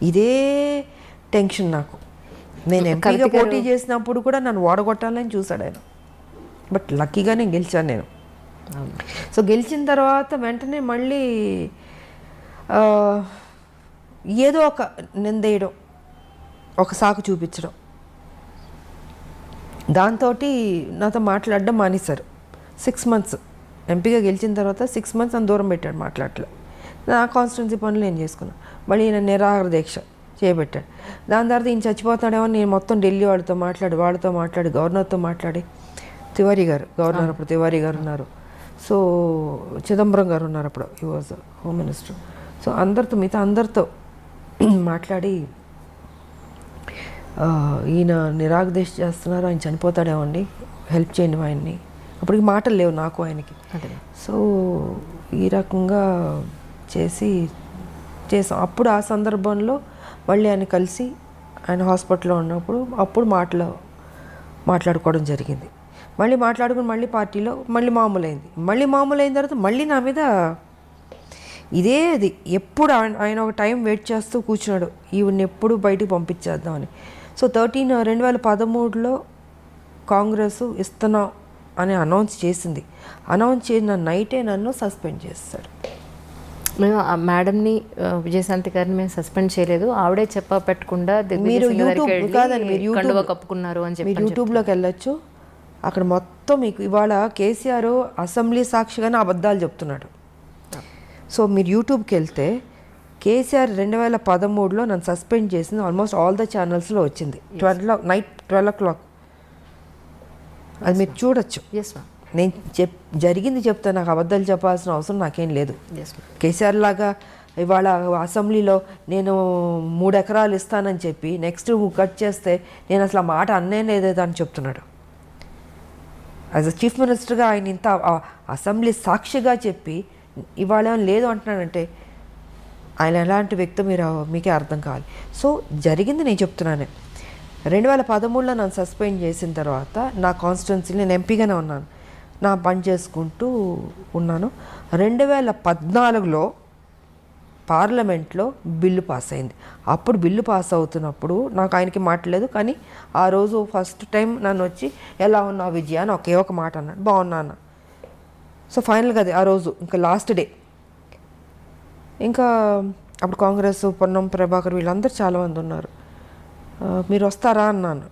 ఇదే టెన్షన్ నాకు. నేను ఎంపీగా పోటీ చేసినప్పుడు కూడా నన్ను ఓడగొట్టాలని చూశాడు ఆయన. బట్ లక్కీగా నేను గెలిచాను నేను. సో గెలిచిన తర్వాత వెంటనే మళ్ళీ ఏదో ఒక నిందేయడం, ఒక సాకు చూపించడం, దాంతో నాతో మాట్లాడడం మానేశారు. 6 months ఎంపీగా గెలిచిన తర్వాత 6 months అని దూరం పెట్టాడు, మాట్లాడలే. నా కాన్స్టిట్యున్సీ పనులు నేను చేసుకున్నాను. మళ్ళీ ఈయన నిరాహార దీక్ష చేయబెట్టాడు. దాని తర్వాత ఈయన చచ్చిపోతాడేమో నేను మొత్తం ఢిల్లీ వాళ్ళతో మాట్లాడి గవర్నర్తో మాట్లాడి, తివారీ గారు గవర్నర్ అప్పుడు తివారీ గారు ఉన్నారు, సో చిదంబరం గారు ఉన్నారు అప్పుడు, he was home minister. So మిగతా అందరితో మాట్లాడి ఈయన నిరాగదీక్ష చేస్తున్నారు, ఆయన చనిపోతాడేమండి, హెల్ప్ చేయండి ఆయన్ని. అప్పటికి మాటలు లేవు నాకు ఆయనకి. సో ఈ రకంగా చేసాం. అప్పుడు ఆ సందర్భంలో మళ్ళీ ఆయన కలిసి ఆయన హాస్పిటల్లో ఉన్నప్పుడు అప్పుడు మాట్లాడుకోవడం జరిగింది. మళ్ళీ మాట్లాడుకుని మళ్ళీ పార్టీలో మళ్ళీ మామూలైన తర్వాత మళ్ళీ నా మీద ఇదే అది ఎప్పుడు ఆయన ఒక టైం వెయిట్ చేస్తూ కూర్చున్నాడు, ఈవిని ఎప్పుడు బయటికి పంపించేద్దామని. సో 2013లో కాంగ్రెస్ ఇస్తున్నాం అని అనౌన్స్ చేసింది. అనౌన్స్ చేసిన నైటే నన్ను సస్పెండ్ చేస్తాడు. మేము ఆ మేడంని, విజయశాంతి గారిని మేము సస్పెండ్ చేయలేదు, ఆవిడే పెట్టకుండా మీరు యూట్యూబ్ కాదండి, మీరు యూట్యూబ్ కప్పుకున్నారు అని చెప్పి మీరు యూట్యూబ్లోకి వెళ్ళొచ్చు. అక్కడ మొత్తం మీకు ఇవాళ కేసీఆర్ అసెంబ్లీ సాక్షిగానే అబద్ధాలు చెప్తున్నాడు. సో మీరు యూట్యూబ్కి వెళ్తే కేసీఆర్ 2013లో నన్ను సస్పెండ్ చేసింది ఆల్మోస్ట్ ఆల్ ద ఛానల్స్లో వచ్చింది. నైట్ 12 o'clock అది మీరు చూడొచ్చు. నేను జరిగింది చెప్తే నాకు అబద్ధాలు చెప్పాల్సిన అవసరం నాకేం లేదు. కేసీఆర్ లాగా ఇవాళ అసెంబ్లీలో నేను 3 ఎకరాలు ఇస్తానని చెప్పి నెక్స్ట్ కట్ చేస్తే నేను అసలు ఆ మాట అన్నే లేదేదో అని చెప్తున్నాడు. యాజ్ అ చీఫ్ మినిస్టర్గా ఆయన ఇంత అసెంబ్లీ సాక్షిగా చెప్పి ఇవాళ లేదు అంటున్నానంటే ఆయన ఎలాంటి వ్యక్తి మీకే అర్థం కావాలి. సో జరిగింది నేను చెప్తున్నాను. 2013లో నన్ను సస్పెండ్ చేసిన తర్వాత నా కాన్స్టిట్యున్సీలో నేను ఎంపీగానే ఉన్నాను, నా పని చేసుకుంటూ ఉన్నాను. 2014లో పార్లమెంట్లో బిల్లు పాస్ అయింది. అప్పుడు బిల్లు పాస్ అవుతున్నప్పుడు నాకు ఆయనకి మాట్లాడలేదు, కానీ ఆ రోజు ఫస్ట్ టైం నన్ను వచ్చి ఎలా ఉన్నావు విజయ అని ఒకే ఒక మాట అన్నాడు, బాగున్నా అన్న. సో ఫైనల్గా అది ఆ రోజు ఇంకా లాస్ట్ డే. ఇంకా అప్పుడు కాంగ్రెస్ పొన్నం ప్రభాకర్ వీళ్ళందరూ చాలామంది ఉన్నారు. మీరు వస్తారా అన్నాను.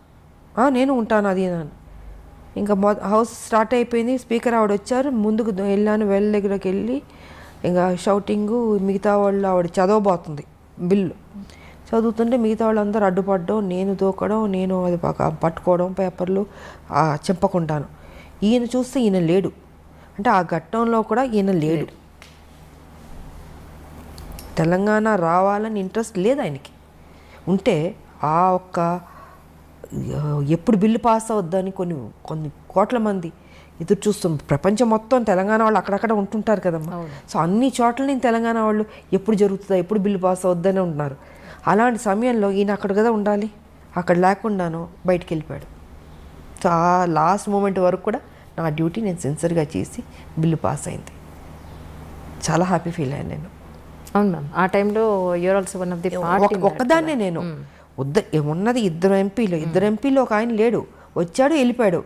నేను ఉంటాను అది అన్నాను. ఇంకా హౌస్ స్టార్ట్ అయిపోయింది, స్పీకర్ ఆవిడ వచ్చారు, ముందుకు వెళ్ళాను, వెల్ దగ్గరకు వెళ్ళి ఇంకా షౌటింగు, మిగతా వాళ్ళు ఆవిడ చదవబోతుంది బిల్లు చదువుతుంటే మిగతా వాళ్ళందరూ అడ్డుపడడం, నేను దూకడం, నేను అది పట్టుకోవడం పేపర్లు చింపకుంటాను. ఈయన చూస్తే ఈయన లేడు, అంటే ఆ ఘట్టంలో కూడా ఈయన లేడు. తెలంగాణ రావాలని ఇంట్రెస్ట్ లేదు ఆయనకి. ఉంటే ఆ ఒక్క ఎప్పుడు బిల్లు పాస్ అవుద్దని కొన్ని కోట్ల మంది ఎదురు చూస్తాం. ప్రపంచం మొత్తం తెలంగాణ వాళ్ళు అక్కడక్కడ ఉంటుంటారు కదమ్మా. సో అన్ని చోట్ల నేను తెలంగాణ వాళ్ళు ఎప్పుడు జరుగుతుందా, ఎప్పుడు బిల్లు పాస్ అవుద్దని ఉంటున్నారు. అలాంటి సమయంలో ఈయన అక్కడ కదా ఉండాలి, అక్కడ లేకుండాను బయటికి వెళ్ళిపోయాడు. సో ఆ లాస్ట్ మూమెంట్ వరకు కూడా నా డ్యూటీ నేను సిన్సియర్గా చేసి బిల్లు పాస్ అయింది. చాలా హ్యాపీ ఫీల్ అయ్యాను నేను. అవును మ్యామ్, ఆ టైంలో you are also one of the party. ఒక్కదాన్నే నేను ఉన్నది ఇద్దరు ఎంపీలు ఒక ఆయన లేడు, వచ్చాడు వెళ్ళిపోయాడు.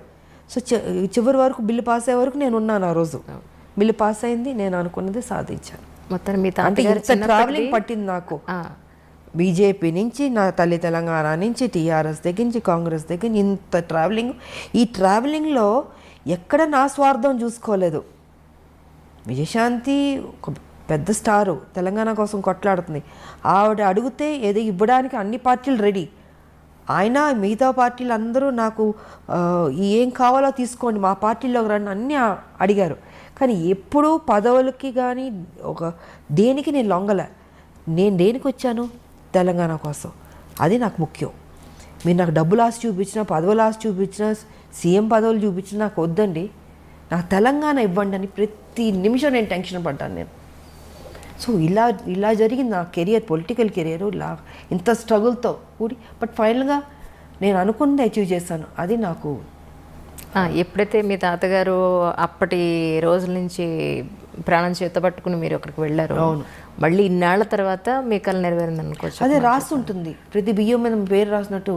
సో చివరి వరకు బిల్లు పాస్ అయ్యే వరకు నేను ఉన్నాను. ఆ రోజు బిల్లు పాస్ అయింది, నేను అనుకున్నది సాధించాను. మొత్తం మీ అంటే తాతగారు ఇంత ట్రావెలింగ్ పట్టింది నాకు. బీజేపీ నుంచి, నా తల్లి తెలంగాణ నుంచి, టీఆర్ఎస్ దగ్గర నుంచి, కాంగ్రెస్ దగ్గర నుంచి ఇంత ట్రావెలింగ్. ఈ ట్రావెలింగ్లో ఎక్కడ నా స్వార్థం చూసుకోలేదు. విజయశాంతి ఒక పెద్ద స్టారు, తెలంగాణ కోసం కొట్లాడుతుంది. ఆవిడ అడిగితే ఏదో ఇవ్వడానికి అన్ని పార్టీలు రెడీ. ఆయన మిగతా పార్టీలు అందరూ నాకు ఏం కావాలో తీసుకోండి, మా పార్టీలోకి రండి అన్నీ అడిగారు. కానీ ఎప్పుడూ పదవులకి కానీ దేనికి నేను లొంగలే. నేను దేనికి వచ్చాను? తెలంగాణ కోసం. అది నాకు ముఖ్యం. మీరు నాకు డబ్బులు ఆశ చూపించినా, పదవులు ఆశ చూపించినా, సీఎం పదవులు చూపించినా నాకు వద్దండి. నాకు తెలంగాణ ఇవ్వండి అని ప్రతి నిమిషం నేను టెన్షన్ పడ్డాను నేను. సో ఇలా జరిగింది నా కెరియర్, పొలిటికల్ కెరియర్ ఇలా ఇంత స్ట్రగుల్తో కూడి. బట్ ఫైనల్గా నేను అనుకున్నది అచీవ్ చేశాను. అది నాకు. ఎప్పుడైతే మీ తాతగారు అప్పటి రోజుల నుంచి ప్రాణం చేతపట్టుకుని మీరు అక్కడికి వెళ్ళారు, మళ్ళీ ఇన్నాళ్ల తర్వాత మీ కళ నెరవేరింది అనుకోవచ్చు. అదే రాసి ఉంటుంది, ప్రతి బియ్యం మీద పేరు రాసినట్టు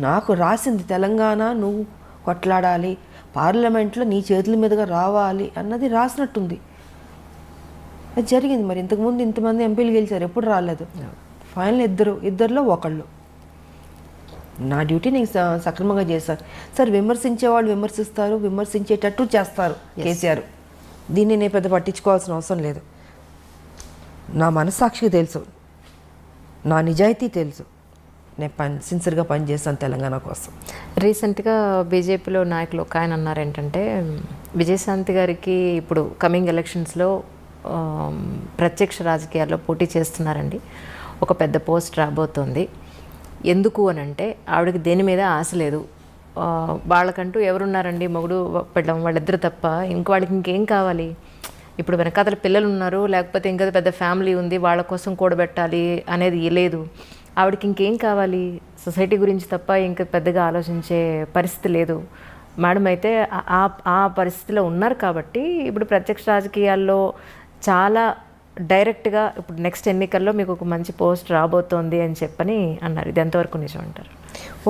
నాకు రాసింది తెలంగాణ నువ్వు కొట్లాడాలి, పార్లమెంట్లో నీ చేతుల మీదుగా రావాలి అన్నది రాసినట్టుంది. అది జరిగింది. మరి ఇంతకుముందు ఇంతమంది ఎంపీలు గెలిచారు, ఎప్పుడు రాలేదు. ఫైనల్ ఇద్దరిలో ఒకళ్ళు. నా డ్యూటీ నేను సక్రమంగా చేశాను. సార్ విమర్శించే వాళ్ళు విమర్శిస్తారు, విమర్శించేటట్టు చేస్తారు కేసీఆర్. దీన్ని నేను పెద్ద పట్టించుకోవాల్సిన అవసరం లేదు. నా మనస్సాక్షికి తెలుసు, నా నిజాయితీ తెలుసు. నేను సిన్సియర్గా పనిచేస్తాను తెలంగాణ కోసం. రీసెంట్గా బీజేపీలో నాయకులు ఒక ఆయన అన్నారు ఏంటంటే, విజయశాంతి గారికి ఇప్పుడు కమింగ్ ఎలక్షన్స్లో ప్రత్యక్ష రాజకీయాల్లో పోటీ చేస్తున్నారండి, ఒక పెద్ద పోస్ట్ రాబోతోంది. ఎందుకు అని అంటే ఆవిడకి దేని మీద ఆశ లేదు, వాళ్ళకంటూ ఎవరున్నారండి, మొగుడు పెళ్ళం వాళ్ళిద్దరు తప్ప ఇంక వాళ్ళకి ఇంకేం కావాలి. ఇప్పుడు వెనకాతల పిల్లలు ఉన్నారు, లేకపోతే ఇంకా పెద్ద ఫ్యామిలీ ఉంది, వాళ్ళ కోసం కూడబెట్టాలి అనేది లేదు. ఆవిడకి ఇంకేం కావాలి, సొసైటీ గురించి తప్ప ఇంకా పెద్దగా ఆలోచించే పరిస్థితి లేదు. మేడం అయితే ఆ పరిస్థితిలో ఉన్నారు కాబట్టి ఇప్పుడు ప్రత్యక్ష రాజకీయాల్లో చాలా డైరెక్ట్గా ఇప్పుడు నెక్స్ట్ ఎన్నికల్లో మీకు ఒక మంచి పోస్ట్ రాబోతోంది అని చెప్పని అన్నారు. ఇది ఎంతవరకు నిజం అంటారు?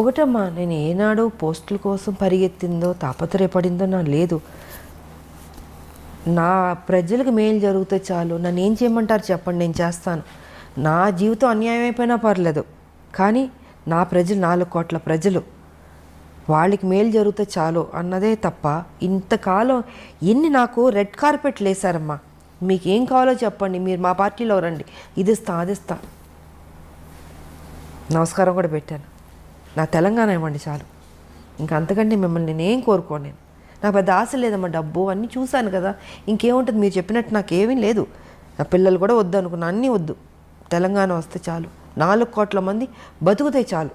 ఒకటమ్మా, నేను ఏనాడు పోస్టుల కోసం పరిగెత్తిందో తాపత్రయపడిందో నా లేదు. నా ప్రజలకు మేలు జరిగితే చాలు, నన్ను ఏం చేయమంటారు చెప్పండి, నేను చేస్తాను. నా జీవితం అన్యాయం అయిపోయినా పర్లేదు, కానీ నా ప్రజలు 4 కోట్ల ప్రజలు, వాళ్ళకి మేలు జరిగితే చాలు అన్నదే తప్ప ఇంతకాలం ఎన్ని నాకు రెడ్ కార్పెట్లు వేశారమ్మా. మీకు ఏం కావాలో చెప్పండి, మీరు మా పార్టీలో రండి, ఇది ఇస్తా అది ఇస్తా. నమస్కారం కూడా పెట్టాను. నా తెలంగాణ ఇవ్వండి చాలు, ఇంకా అంతకంటే మిమ్మల్ని నేనేం కోరుకోను. నేను నాకు పెద్ద ఆశ లేదమ్మా, డబ్బు అన్నీ చూశాను కదా, ఇంకేముంటుంది. మీరు చెప్పినట్టు నాకేమీ లేదు. నా పిల్లలు కూడా వద్దు అనుకున్నా, అన్నీ వద్దు, తెలంగాణ వస్తే చాలు, 4 కోట్ల మంది బతుకుతే చాలు.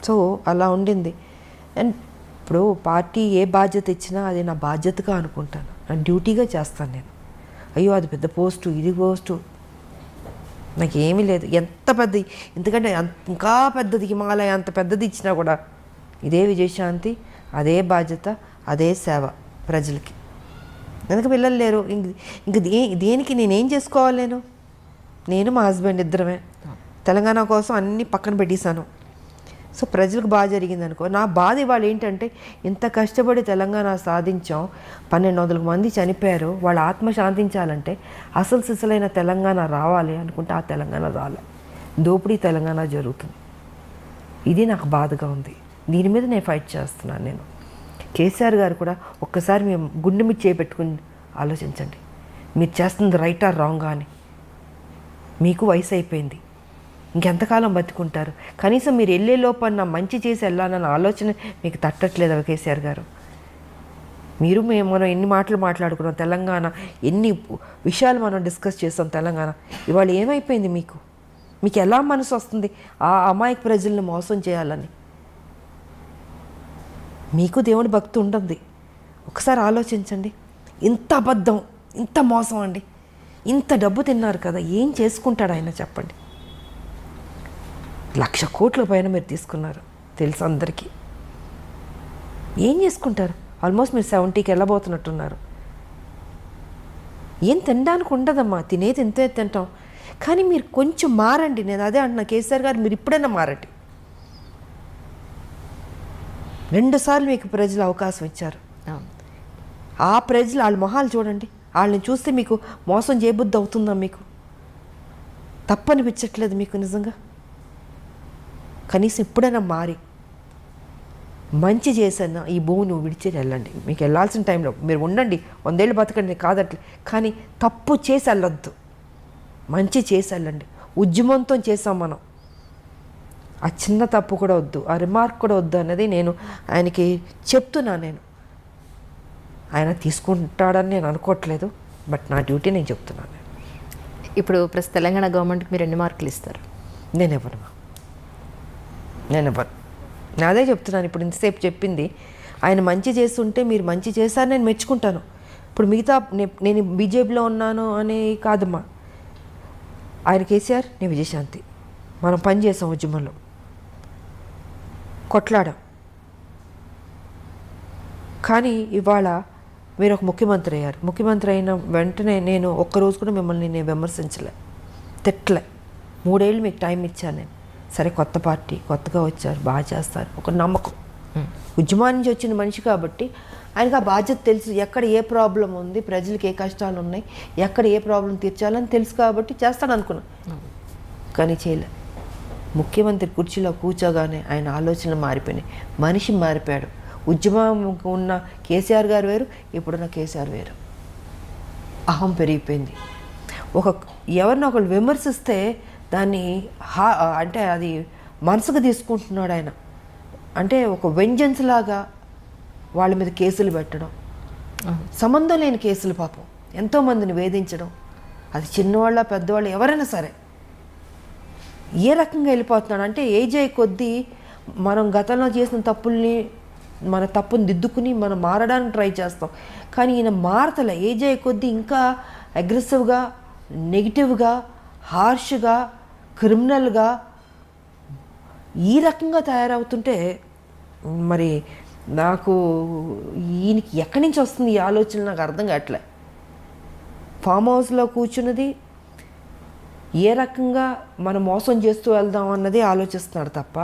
సో అలా ఉండింది. అండ్ ఇప్పుడు పార్టీ ఏ బాధ్యత ఇచ్చినా అది నా బాధ్యతగా అనుకుంటాను, నా డ్యూటీగా చేస్తాను నేను. అయ్యో అది పెద్ద పోస్టు, ఇది పోస్టు, నాకేమీ లేదు. ఎంత పెద్ద, ఎందుకంటే ఇంకా పెద్దది హిమాలయ అంత పెద్దది ఇచ్చినా కూడా ఇదే విజయశాంతి, అదే బాధ్యత, అదే సేవ ప్రజలకి. ఎందుకు పిల్లలు లేరు, ఇంక దేనికి నేనేం చేసుకోవాలి? నేను మా హస్బెండ్ ఇద్దరమే తెలంగాణ కోసం అన్నీ పక్కన పెట్టేశాను. సో ప్రజలకు బాగా జరిగింది అనుకో. నా బాధ ఇవాళ ఏంటంటే, ఇంత కష్టపడి తెలంగాణ సాధించాం, 1200 మంది చనిపోయారు, వాళ్ళ ఆత్మ శాంతించాలంటే అసలు సిసలైన తెలంగాణ రావాలి అనుకుంటే ఆ తెలంగాణ రాలే, దోపిడీ తెలంగాణ జరుగుతుంది. ఇది నాకు బాధగా ఉంది. దీని మీద నేను ఫైట్ చేస్తున్నాను. నేను కేసీఆర్ గారు కూడా ఒక్కసారి మేము గుండె మీద చేపెట్టుకుని ఆలోచించండి, మీరు చేస్తుంది రైట్ ఆర్ రాంగా అని. మీకు వయసు అయిపోయింది, ఇంకెంతకాలం బతుకుంటారు? కనీసం మీరు వెళ్ళే లోపల మంచి చేసి వెళ్ళాలన్న ఆలోచన మీకు తట్టట్లేదు కేసీఆర్ గారు. మనం ఎన్ని మాటలు మాట్లాడుకున్నాం తెలంగాణ, ఎన్ని విషయాలు మనం డిస్కస్ చేస్తాం తెలంగాణ. ఇవాళ ఏమైపోయింది? మీకు ఎలా మనసు వస్తుంది ఆ అమాయక ప్రజలను మోసం చేయాలని? మీకు దేవుడి భక్తి ఉంటుంది, ఒకసారి ఆలోచించండి. ఇంత అబద్ధం, ఇంత మోసం అండి, ఇంత డబ్బు తిన్నారు కదా, ఏం చేసుకుంటాడు ఆయన చెప్పండి? 1,00,000 కోట్ల పైన మీరు తీసుకున్నారు, తెలుసు అందరికీ. ఏం చేసుకుంటారు? ఆల్మోస్ట్ మీరు 70కి వెళ్ళబోతున్నట్టున్నారు. ఏం తినడానికి ఉండదమ్మా, తినేది ఇంతే తింటాం. కానీ మీరు కొంచెం మారండి. నేను అదే అంటున్నా, కేసీఆర్ గారు మీరు ఇప్పుడైనా మారండి. 2 సార్లు మీకు ప్రజలు అవకాశం ఇచ్చారు. ఆ ప్రజలు వాళ్ళ మొహాలు చూడండి, వాళ్ళని చూస్తే మీకు మోసం చేయబుద్ధి అవుతుందా? మీకు తప్పనిపించట్లేదు మీకు నిజంగా? కనీసం ఇప్పుడైనా మారి మంచి చేశాను, ఈ భూమి నువ్వు విడిచి వెళ్ళండి. మీకు వెళ్ళాల్సిన టైంలో మీరు ఉండండి, 100 ఏళ్ళు బతకండి కాదట్లే, కానీ తప్పు చేసి వెళ్ళొద్దు, మంచి చేసి వెళ్ళండి. ఉద్యమంతో చేసాం మనం, ఆ చిన్న తప్పు కూడా వద్దు, ఆ రిమార్క్ కూడా వద్దు అన్నది నేను ఆయనకి చెప్తున్నాను. నేను ఆయన తీసుకుంటాడని నేను అనుకోవట్లేదు, బట్ నా డ్యూటీ నేను చెప్తున్నాను. ఇప్పుడు ప్రస్తుత తెలంగాణ గవర్నమెంట్కి మీరు ఎన్ని మార్కులు ఇస్తారు? నేను ఇవ్వను. అదే చెప్తున్నాను. ఇప్పుడు ఇంతసేపు చెప్పింది ఆయన మంచి చేస్తుంటే మీరు మంచి చేశారని నేను మెచ్చుకుంటాను. ఇప్పుడు మిగతా నేను బీజేపీలో ఉన్నాను అని కాదమ్మా. ఆయన కేసీఆర్, నేను విజయశాంతి, మనం పని చేసాం, ఉద్యమంలో కొట్లాడాం. కానీ ఇవాళ మీరు ఒక ముఖ్యమంత్రి అయ్యారు. ముఖ్యమంత్రి అయిన వెంటనే నేను ఒక్కరోజు కూడా మిమ్మల్ని నేను విమర్శించలే, తిట్టలే. 3 ఏళ్ళు మీకు టైం ఇచ్చాను నేను. సరే, కొత్త పార్టీ, కొత్తగా వచ్చారు, బాగా చేస్తారు, ఒక నమ్మకం. ఉద్యమం నుంచి వచ్చిన మనిషి కాబట్టి ఆయనకు ఆ బాధ్యత తెలుసు. ఎక్కడ ఏ ప్రాబ్లం ఉంది, ప్రజలకు ఏ కష్టాలు ఉన్నాయి, ఎక్కడ ఏ ప్రాబ్లం తీర్చాలని తెలుసు కాబట్టి చేస్తాను అనుకున్నాను. కానీ చేయలే. ముఖ్యమంత్రి కుర్చీలో కూర్చోగానే ఆయన ఆలోచనలు మారిపోయినాయి, మనిషి మారిపోయాడు. ఉద్యమం ఉన్న కేసీఆర్ గారు వేరు, ఇప్పుడున్న కేసీఆర్ వేరు. అహం పెరిగిపోయింది. ఎవరిని ఒకళ్ళు విమర్శిస్తే దాన్ని అంటే అది మనసుకు తీసుకుంటున్నాడు ఆయన. అంటే ఒక వెంజెన్స్ లాగా వాళ్ళ మీద కేసులు పెట్టడం, సంబంధం లేని కేసులు, పాపం ఎంతోమందిని వేధించడం. అది చిన్నవాళ్ళ పెద్దవాళ్ళు ఎవరైనా సరే ఏ రకంగా వెళ్ళిపోతున్నాడు అంటే, ఏజ్ అయ్యే కొద్దీ మనం గతంలో చేసిన తప్పుల్ని, మన తప్పుని దిద్దుకుని మనం మారడానికి ట్రై చేస్తాం. కానీ ఈయన మారతలే. ఏజ్ అయ్యే కొద్దీ ఇంకా అగ్రెసివ్గా, నెగిటివ్గా, హార్ష్గా, క్రిమినల్గా ఈ రకంగా తయారవుతుంటే మరి నాకు ఈయనకి ఎక్కడి నుంచి వస్తుంది ఈ ఆలోచన నాకు అర్థం కావట్లే. ఫామ్ హౌస్లో కూర్చున్నది ఏ రకంగా మనం మోసం చేస్తూ వెళ్దాం అన్నది ఆలోచిస్తున్నాడు తప్ప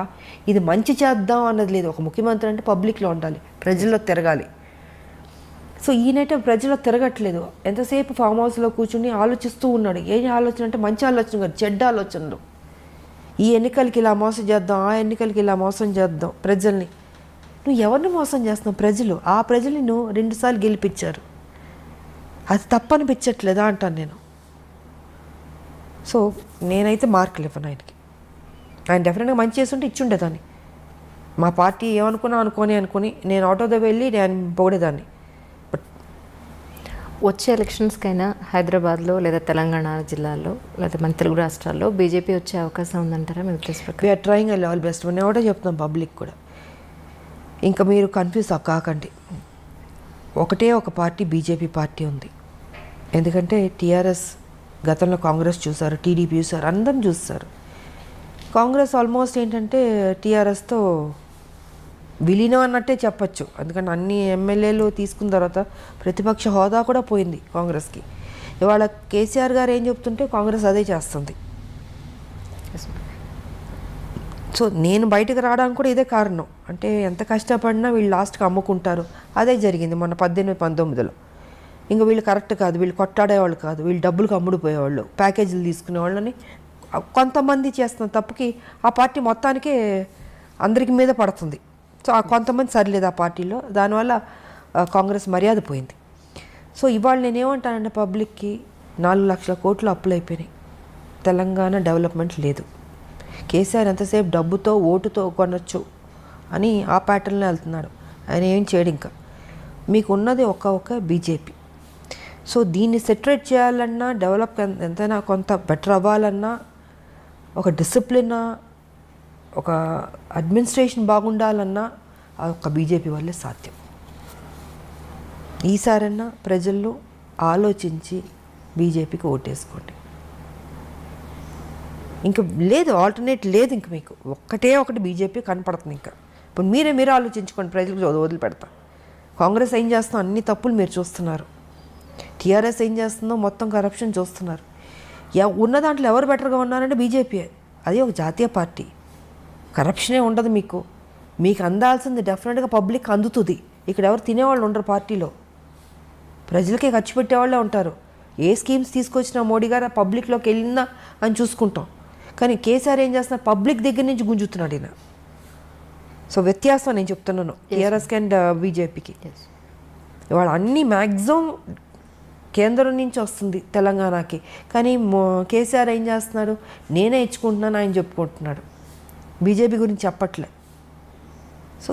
ఇది మంచి చేద్దాం అన్నది లేదు. ఒక ముఖ్యమంత్రి అంటే పబ్లిక్లో ఉండాలి, ప్రజల్లో తిరగాలి. సో ఈయనైతే ప్రజల్లో తిరగట్లేదు. ఎంతసేపు ఫామ్ హౌస్లో కూర్చుని ఆలోచిస్తూ ఉన్నాడు. ఏం ఆలోచన అంటే మంచి ఆలోచన కాదు, చెడ్డ ఆలోచనలు. ఈ ఎన్నికలకి ఇలా మోసం చేద్దాం, ఆ ఎన్నికలకి ఇలా మోసం చేద్దాం ప్రజల్ని. నువ్వు ఎవరిని మోసం చేస్తున్నావు? ప్రజలు. ఆ ప్రజల్ని నువ్వు 2 సార్లు గెలిపించారు. అది తప్పనిపించట్లేదా అంటాను నేను. సో నేనైతే మార్కులు ఇవ్వను ఆయనకి. ఆయన డెఫినెట్గా మంచి చేస్తుంటే ఇచ్చుండేదాన్ని. మా పార్టీ ఏమనుకున్నా అనుకొని నేను ఆటోతో వెళ్ళి నేను పొగిడేదాన్ని. వచ్చే ఎలక్షన్స్కైనా హైదరాబాద్లో లేదా తెలంగాణ జిల్లాలో లేదా మన తెలుగు రాష్ట్రాల్లో బీజేపీ వచ్చే అవకాశం ఉందంటారా మీ ఉద్దేశం ప్రకారం? We are trying I all best. నేను ఒకటే చెప్తున్నాను పబ్లిక్ కూడా, ఇంకా మీరు కన్ఫ్యూజ్ కాకండి. ఒకటే ఒక పార్టీ బీజేపీ పార్టీ ఉంది. ఎందుకంటే టీఆర్ఎస్ గతంలో కాంగ్రెస్ చూసారు, టీడీపీ చూసారు, అందరం చూస్తారు. కాంగ్రెస్ ఆల్మోస్ట్ ఏంటంటే టీఆర్ఎస్తో విలీనం అన్నట్టే చెప్పచ్చు. ఎందుకంటే అన్ని ఎమ్మెల్యేలు తీసుకున్న తర్వాత ప్రతిపక్ష హోదా కూడా పోయింది కాంగ్రెస్కి. ఇవాళ కేసీఆర్ గారు ఏం చెప్తుంటే కాంగ్రెస్ అదే చేస్తుంది. సో నేను బయటకు రావడానికి కూడా ఇదే కారణం. అంటే ఎంత కష్టపడినా వీళ్ళు లాస్ట్కి అమ్ముకుంటారు. అదే జరిగింది మొన్న 18-19లో. ఇంకా వీళ్ళు కరెక్ట్ కాదు, వీళ్ళు కొట్టాడేవాళ్ళు కాదు, వీళ్ళు డబ్బులకు అమ్ముడుపోయేవాళ్ళు, ప్యాకేజీలు తీసుకునేవాళ్ళని కొంతమంది చేస్తున్న తప్పుకి ఆ పార్టీ మొత్తానికే అందరికి మీద పడుతుంది. సో ఆ కొంతమంది సరిలేదు ఆ పార్టీలో, దానివల్ల కాంగ్రెస్ మర్యాద పోయింది. సో ఇవాళ నేనేమంటానంటే పబ్లిక్కి 4 లక్షల కోట్లు అప్పులు అయిపోయినాయి, తెలంగాణ డెవలప్మెంట్ లేదు. కేసీఆర్ ఎంతసేపు డబ్బుతో ఓటుతో కొనొచ్చు అని ఆ ప్యాటర్న్లో వెళ్తున్నాడు. ఆయన ఏం చేయడు. ఇంకా మీకు ఉన్నది ఒక బీజేపీ. సో దీన్ని సెటరేట్ చేయాలన్నా, డెవలప్ ఎంతైనా కొంత బెటర్ అవ్వాలన్నా, ఒక డిసిప్లిన్, ఒక అడ్మినిస్ట్రేషన్ బాగుండాలన్నా ఆ ఒక్క బీజేపీ వల్లే సాధ్యం. ఈసారన్నా ప్రజల్లో ఆలోచించి బీజేపీకి ఓటేసుకోండి. ఇంక లేదు, ఆల్టర్నేట్ లేదు. ఇంక మీకు ఒకటి బీజేపీ కనపడుతుంది. ఇంకా ఇప్పుడు మీరే ఆలోచించుకోండి, ప్రజలకు వదిలిపెడతా. కాంగ్రెస్ ఏం చేస్తుందో అన్ని తప్పులు మీరు చూస్తున్నారు. టీఆర్ఎస్ ఏం చేస్తుందో మొత్తం కరప్షన్ చూస్తున్నారు. ఉన్న దాంట్లో ఎవరు బెటర్గా ఉన్నారంటే బీజేపీ. అది ఒక జాతీయ పార్టీ, కరప్షనే ఉండదు. మీకు అందాల్సింది డెఫినెట్గా పబ్లిక్ అందుతుంది. ఇక్కడ ఎవరు తినేవాళ్ళు ఉండరు పార్టీలో. ప్రజలకే ఖర్చు పెట్టేవాళ్ళే ఉంటారు. ఏ స్కీమ్స్ తీసుకొచ్చినా మోడీ గారు పబ్లిక్లోకి వెళ్ళిందా అని చూసుకుంటాం. కానీ కేసీఆర్ ఏం చేస్తున్నారు, పబ్లిక్ దగ్గర నుంచి గుంజుతున్నాడు ఈయన. సో వ్యత్యాసం నేను చెప్తున్నాను టీఆర్ఎస్కి అండ్ బీజేపీకి. ఇవాళ అన్ని మ్యాక్సిమం కేంద్రం నుంచి వస్తుంది తెలంగాణకి, కానీ కేసీఆర్ ఏం చేస్తున్నాడు, నేనే ఇచ్చుకుంటున్నాను ఆయన చెప్పుకుంటున్నాడు, బీజేపీ గురించి చెప్పట్లే. సో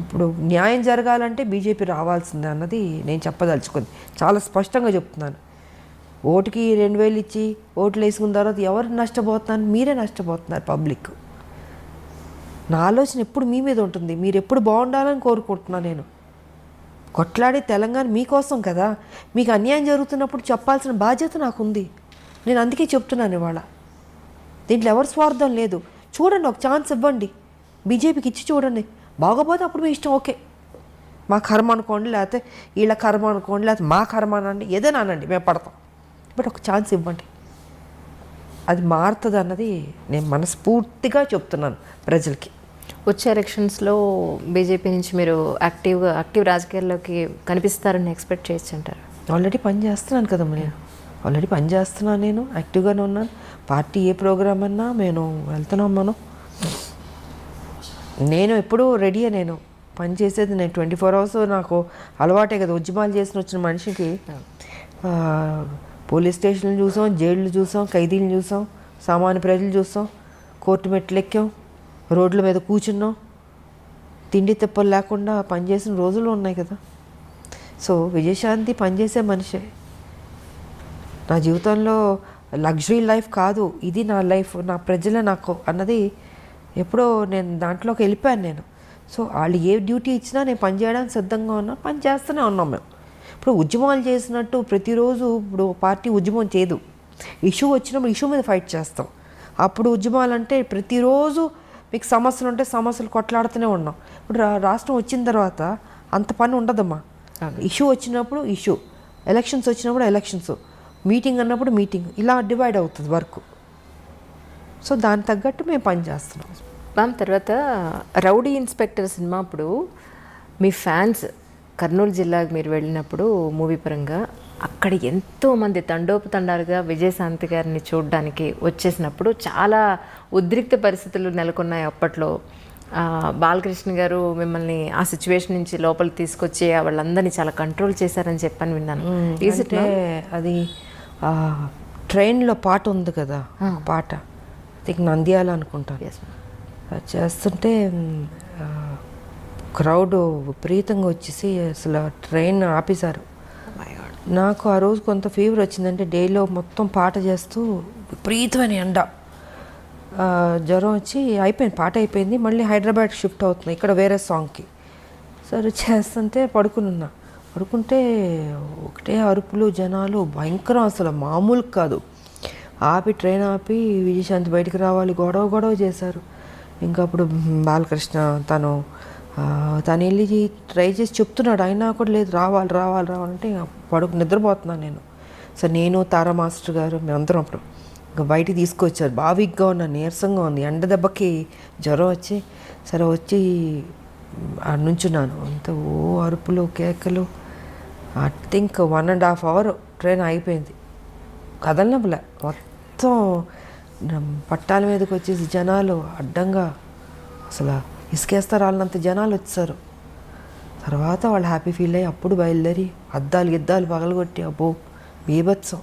ఇప్పుడు న్యాయం జరగాలంటే బీజేపీ రావాల్సిందే అన్నది నేను చెప్పదలుచుకుంది. చాలా స్పష్టంగా చెప్తున్నాను. ఓటుకి 2000 ఇచ్చి ఓట్లు వేసుకున్న తర్వాత ఎవరు నష్టపోతున్నారు, మీరే నష్టపోతున్నారు పబ్లిక్. నా ఆలోచన ఎప్పుడు మీ మీద ఉంటుంది, మీరు ఎప్పుడు బాగుండాలని కోరుకుంటున్నాను నేను. కొట్లాడే తెలంగాణ మీకోసం కదా, మీకు అన్యాయం జరుగుతున్నప్పుడు చెప్పాల్సిన బాధ్యత నాకుంది. నేను అందుకే చెప్తున్నాను ఇవాళ. దీంట్లో ఎవరి స్వార్థం లేదు. చూడండి, ఒక ఛాన్స్ ఇవ్వండి, బీజేపీకి ఇచ్చి చూడండి. బాగోపోతే అప్పుడు మీ ఇష్టం, ఓకే మా కర్మ అనుకోండి, లేకపోతే వీళ్ళ కర్మ అనుకోండి, లేకపోతే మా కర్మ అనండి, ఏదైనా అనండి, మేము పడతాం. బట్ ఒక ఛాన్స్ ఇవ్వండి, అది మారుతుంది అన్నది నేను మనస్ఫూర్తిగా చెప్తున్నాను ప్రజలకి. వచ్చే ఎలక్షన్స్లో బీజేపీ నుంచి మీరు యాక్టివ్ రాజకీయాల్లోకి కనిపిస్తారని ఎక్స్పెక్ట్ చేయొచ్చు అంటారు? ఆల్రెడీ పని చేస్తున్నాను కదమ్మా, నేను యాక్టివ్గానే ఉన్నాను. పార్టీ ఏ ప్రోగ్రామ్ అన్నా నేను వెళ్తున్నాం. నేను ఎప్పుడూ రెడీయే, నేను పని చేసేది. నేను 24 hours నాకు అలవాటే కదా. ఉద్యమాలు చేసిన వచ్చిన మనిషికి పోలీస్ స్టేషన్లు చూసాం, జైళ్ళు చూసాం, ఖైదీలు చూసాం, సామాన్య ప్రజలు చూసాం, కోర్టు మెట్లు ఎక్కాం, రోడ్ల మీద కూర్చున్నాం, తిండి తిప్పలు లేకుండా పనిచేసిన రోజులు ఉన్నాయి కదా. సో విజయశాంతి పనిచేసే మనిషే. నా జీవితంలో లగ్జరీ లైఫ్ కాదు ఇది, నా లైఫ్, నా ప్రజలే నాకు అన్నది ఎప్పుడో నేను దాంట్లోకి వెళ్ళిపోయాను నేను. సో వాళ్ళు ఏ డ్యూటీ ఇచ్చినా నేను పని చేయడానికి సిద్ధంగా ఉన్నా, పని చేస్తూనే ఉన్నాం మేము. ఇప్పుడు ఉద్యమాలు చేసినట్టు ప్రతిరోజు ఇప్పుడు పార్టీ ఉద్యమం చేయదు. ఇష్యూ వచ్చినప్పుడు ఇష్యూ మీద ఫైట్ చేస్తాం. అప్పుడు ఉద్యమాలు అంటే ప్రతిరోజు మీకు సమస్యలు ఉంటే సమస్యలు కొట్లాడుతూనే ఉన్నాం. ఇప్పుడు రాష్ట్రం వచ్చిన తర్వాత అంత పని ఉండదమ్మా. ఇష్యూ వచ్చినప్పుడు ఇష్యూ, ఎలక్షన్స్ వచ్చినప్పుడు ఎలక్షన్స్, మీటింగ్ అన్నప్పుడు మీటింగ్, ఇలా డివైడ్ అవుతుంది వర్క్. సో దానికి తగ్గట్టు మేము పని చేస్తున్నాం. మ్యామ్, తర్వాత రౌడీ ఇన్స్పెక్టర్ సినిమా అప్పుడు మీ ఫ్యాన్స్ కర్నూలు జిల్లాకు మీరు వెళ్ళినప్పుడు మూవీ పరంగా అక్కడ ఎంతోమంది తండోపతండాలుగా విజయశాంతి గారిని చూడడానికి వచ్చేసినప్పుడు చాలా ఉద్రిక్త పరిస్థితులు నెలకొన్నాయి అప్పట్లో. బాలకృష్ణ గారు మిమ్మల్ని ఆ సిచ్యువేషన్ నుంచి లోపలికి తీసుకొచ్చి వాళ్ళందరినీ చాలా కంట్రోల్ చేశారని చెప్పని విన్నాను. అంటే అది ట్రైన్లో పాట ఉంది కదా, పాట నంద్యాల అనుకుంటాను. అది చేస్తుంటే క్రౌడ్ విపరీతంగా వచ్చేసి అసలు ట్రైన్ ఆపేశారు. నాకు ఆ రోజు కొంత ఫీవర్ వచ్చిందంటే డేలో మొత్తం పాట చేస్తూ విపరీతమైన ఎండ, జ్వరం వచ్చి అయిపోయింది, పాట అయిపోయింది. మళ్ళీ హైదరాబాద్ షిఫ్ట్ అవుతుంది ఇక్కడ వేరే సాంగ్కి. సరే చేస్తుంటే పడుకుంటే ఒకటే అరుపులు, జనాలు భయంకరం, అసలు మామూలు కాదు. ట్రైన్ ఆపి విజయశాంతి బయటికి రావాలి, గొడవ చేశారు. ఇంకా అప్పుడు బాలకృష్ణ తను వెళ్ళి ట్రై చేసి చెప్తున్నాడు, అయినా కూడా లేదు, రావాలంటే నిద్రపోతున్నాను నేను. సో నేను, తారా మాస్టర్ గారు, మేమందరం అప్పుడు ఇంకా బయటికి తీసుకొచ్చారు. బాగా వీక్గా ఉన్నా, నీరసంగా ఉంది, ఎండ దెబ్బకి జ్వరం వచ్చి సరే వచ్చి నుంచున్నాను. అంత అరుపులు, కేకలు. ఐ థింక్ 1.5 hour ట్రైన్ అయిపోయింది, కదలనప్పులే. మొత్తం పట్టాల మీదకి వచ్చేసి జనాలు అడ్డంగా అసలు ఇసుకేస్తారు వాళ్ళంత జనాలు వచ్చారు. తర్వాత వాళ్ళు హ్యాపీ ఫీల్ అయ్యి అప్పుడు బయలుదేరి గిద్దాలు పగలగొట్టి అబ్బో బీభత్సం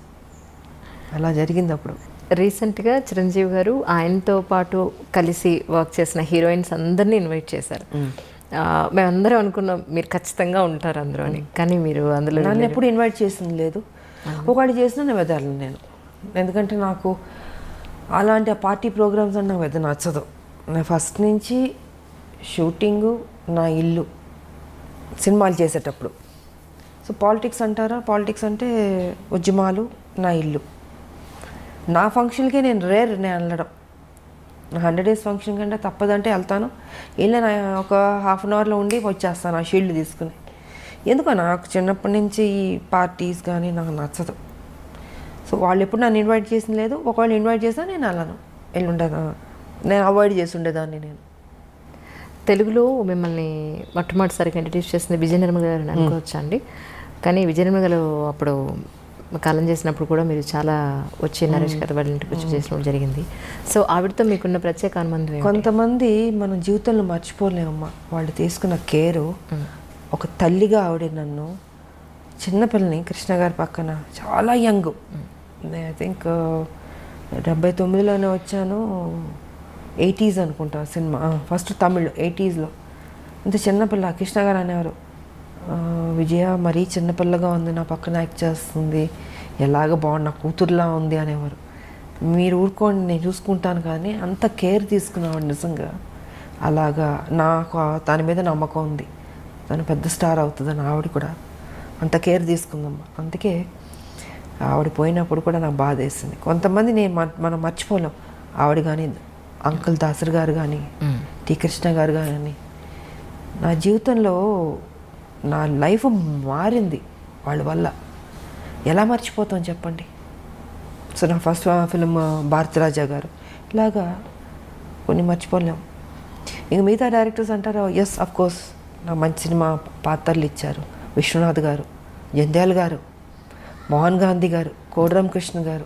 అలా జరిగింది. అప్పుడు రీసెంట్గా చిరంజీవి గారు ఆయనతో పాటు కలిసి వర్క్ చేసిన హీరోయిన్స్ అందరినీ ఇన్వైట్ చేశారు. మేమందరం అనుకున్నాం మీరు ఖచ్చితంగా ఉంటారు అందరూ అని, కానీ మీరు అందులో నన్ను ఎప్పుడు ఇన్వైట్ చేసింది లేదు. ఒకటి చేసినా నేను వెదలను నేను, ఎందుకంటే నాకు అలాంటి ఆ పార్టీ ప్రోగ్రామ్స్ అంటే నాకు పెద్ద నచ్చదు. నేను ఫస్ట్ నుంచి షూటింగు, నా ఇల్లు, సినిమాలు చేసేటప్పుడు. సో పాలిటిక్స్ అంటారా, పాలిటిక్స్ అంటే ఉద్యమాలు, నా ఇల్లు. నా ఫంక్షన్కే నేను నేను వెళ్ళడం. 100 days ఫంక్షన్ కంటే తప్పదంటే వెళ్తాను. వెళ్ళిన ఒక 1/2 hourలో ఉండి వచ్చేస్తాను ఆ షీల్డ్ తీసుకుని. ఎందుకో నాకు చిన్నప్పటి నుంచి ఈ పార్టీస్ కానీ నాకు నచ్చదు. సో వాళ్ళు ఎప్పుడు నన్ను ఇన్వైట్ చేసింది లేదు. ఒకవేళ ఇన్వైట్ చేసినా నేను వెళ్ళను, నేను అవాయిడ్ చేసి ఉండేదాన్ని నేను. తెలుగులో మిమ్మల్ని మొట్టమొదటిసారిగా ఇంట్రడ్యూస్ చేసింది విజయ నిర్మల గారు అని అనుకోవచ్చా అండి? కానీ విజయ నిర్మల గారు అప్పుడు కాలం చేసినప్పుడు కూడా మీరు చాలా వచ్చి నరేష్ గారు వాళ్ళ ఇంటికి వచ్చి చేసినప్పుడు జరిగింది. సో ఆవిడతో మీకున్న ప్రత్యేక అనుబంధం ఏంటి? కొంతమంది మన జీవితంలో మర్చిపోలేమమ్మా వాళ్ళు తీసుకున్న కేరు. ఒక తల్లిగా ఆవిడ నన్ను చిన్నపిల్లని కృష్ణ గారి పక్కన చాలా యంగ్, ఐ థింక్ 79లోనే వచ్చాను, 80s అనుకుంటా సినిమా, ఫస్ట్ తమిళ్ 80sలో. ఇంత చిన్నపిల్ల కృష్ణ గారు అనేవారు, విజయ మరీ చిన్నపిల్లగా ఉంది, నా పక్కన యాక్ట్ చేస్తుంది, ఎలాగ బాగుంది, నా కూతురులా ఉంది అనేవారు. మీరు ఊరుకోండి నేను చూసుకుంటాను, కానీ అంత కేర్ తీసుకున్నాడు నిజంగా. అలాగా నాకు దాని మీద నమ్మకం ఉంది, తను పెద్ద స్టార్ అవుతుందని. ఆవిడ కూడా అంత కేర్ తీసుకుందమ్మా. అందుకే ఆవిడ పోయినప్పుడు కూడా నాకు బాధ వేసింది. కొంతమంది మనం మర్చిపోలేం. ఆవిడ కానీ, అంకుల్ దాసర్ గారు కానీ, టి కృష్ణ గారు కానీ, నా జీవితంలో నా లైఫ్ మారింది వాళ్ళ వల్ల. ఎలా మర్చిపోతాం చెప్పండి. సో నా ఫస్ట్ ఫిలిం భారతరాజా గారు, ఇలాగా కొన్ని మర్చిపోలేం. ఇంక మిగతా డైరెక్టర్స్ అంటారు, ఎస్ అఫ్ కోర్స్ నాకు మంచి సినిమా పాత్రలు ఇచ్చారు. విశ్వనాథ్ గారు, జంధ్యాల్ గారు, మోహన్ గాంధీ గారు, కోడిరామ్ కృష్ణ గారు.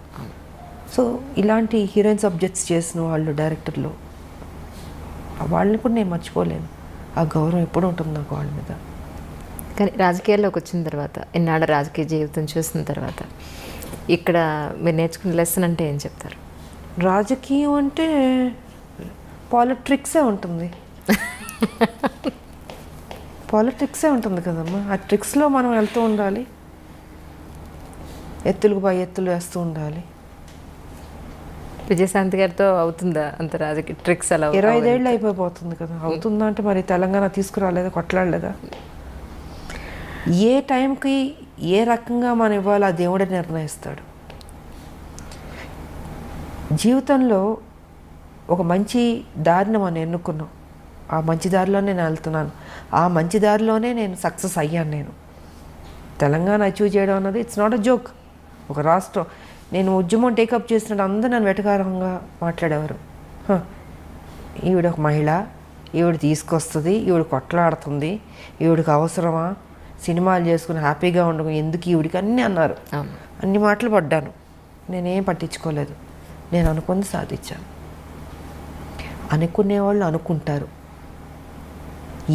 సో ఇలాంటి హీరోయిన్ సబ్జెక్ట్స్ చేసిన వాళ్ళు డైరెక్టర్లు, వాళ్ళని కూడా నేను మర్చిపోలేను. ఆ గౌరవం ఎప్పుడు ఉంటుంది నాకు వాళ్ళ మీద. కానీ రాజకీయాల్లోకి వచ్చిన తర్వాత, ఇన్నాళ్ళ రాజకీయ జీవితం చూసిన తర్వాత, ఇక్కడ మీరు నేర్చుకున్న లెసన్ అంటే ఏం చెప్తారు? రాజకీయం అంటే పాలిట్రిక్సే ఉంటుంది. పాలిటిక్సే ఉంటుంది కదమ్మా. ఆ ట్రిక్స్లో మనం వెళ్తూ ఉండాలి, ఎత్తులకు పై ఎత్తులు వేస్తూ ఉండాలి. విజయశాంతి గారితో అవుతుందా అంత రాజకీయ ట్రిక్స్? అలా 25 ఏళ్ళు అయిపోతుంది కదా. అవుతుందా అంటే మరి తెలంగాణ తీసుకురాలేదా, కొట్లాడలేదా? ఏ టైంకి ఏ రకంగా మనం ఇవ్వాలో ఆ దేవుడే నిర్ణయిస్తాడు. జీవితంలో ఒక మంచి దారిని మనం ఎన్నుకున్నాం, ఆ మంచి దారిలోనే నేను వెళ్తున్నాను, ఆ మంచి దారిలోనే నేను సక్సెస్ అయ్యాను. నేను తెలంగాణ అచీవ్ చేయడం అన్నది ఇట్స్ నాట్ అ జోక్. ఒక రాష్ట్రం, నేను ఉద్యమం టేకప్ చేసినట్టు అందరూ నన్ను వెటకారంగా మాట్లాడేవారు. ఈవిడ ఒక మహిళ, ఈవిడ తీసుకొస్తుంది, ఈవిడ కొట్లాడుతుంది, ఈవిడికి అవసరమా, సినిమాలు చేసుకుని హ్యాపీగా ఉండకు, ఎందుకు ఈవిడికి అన్నీ అన్నారు. అన్ని మాటలు పడ్డాను, నేనేం పట్టించుకోలేదు. నేను అనుకుంది సాధించాను. అనుకునేవాళ్ళు అనుకుంటారు.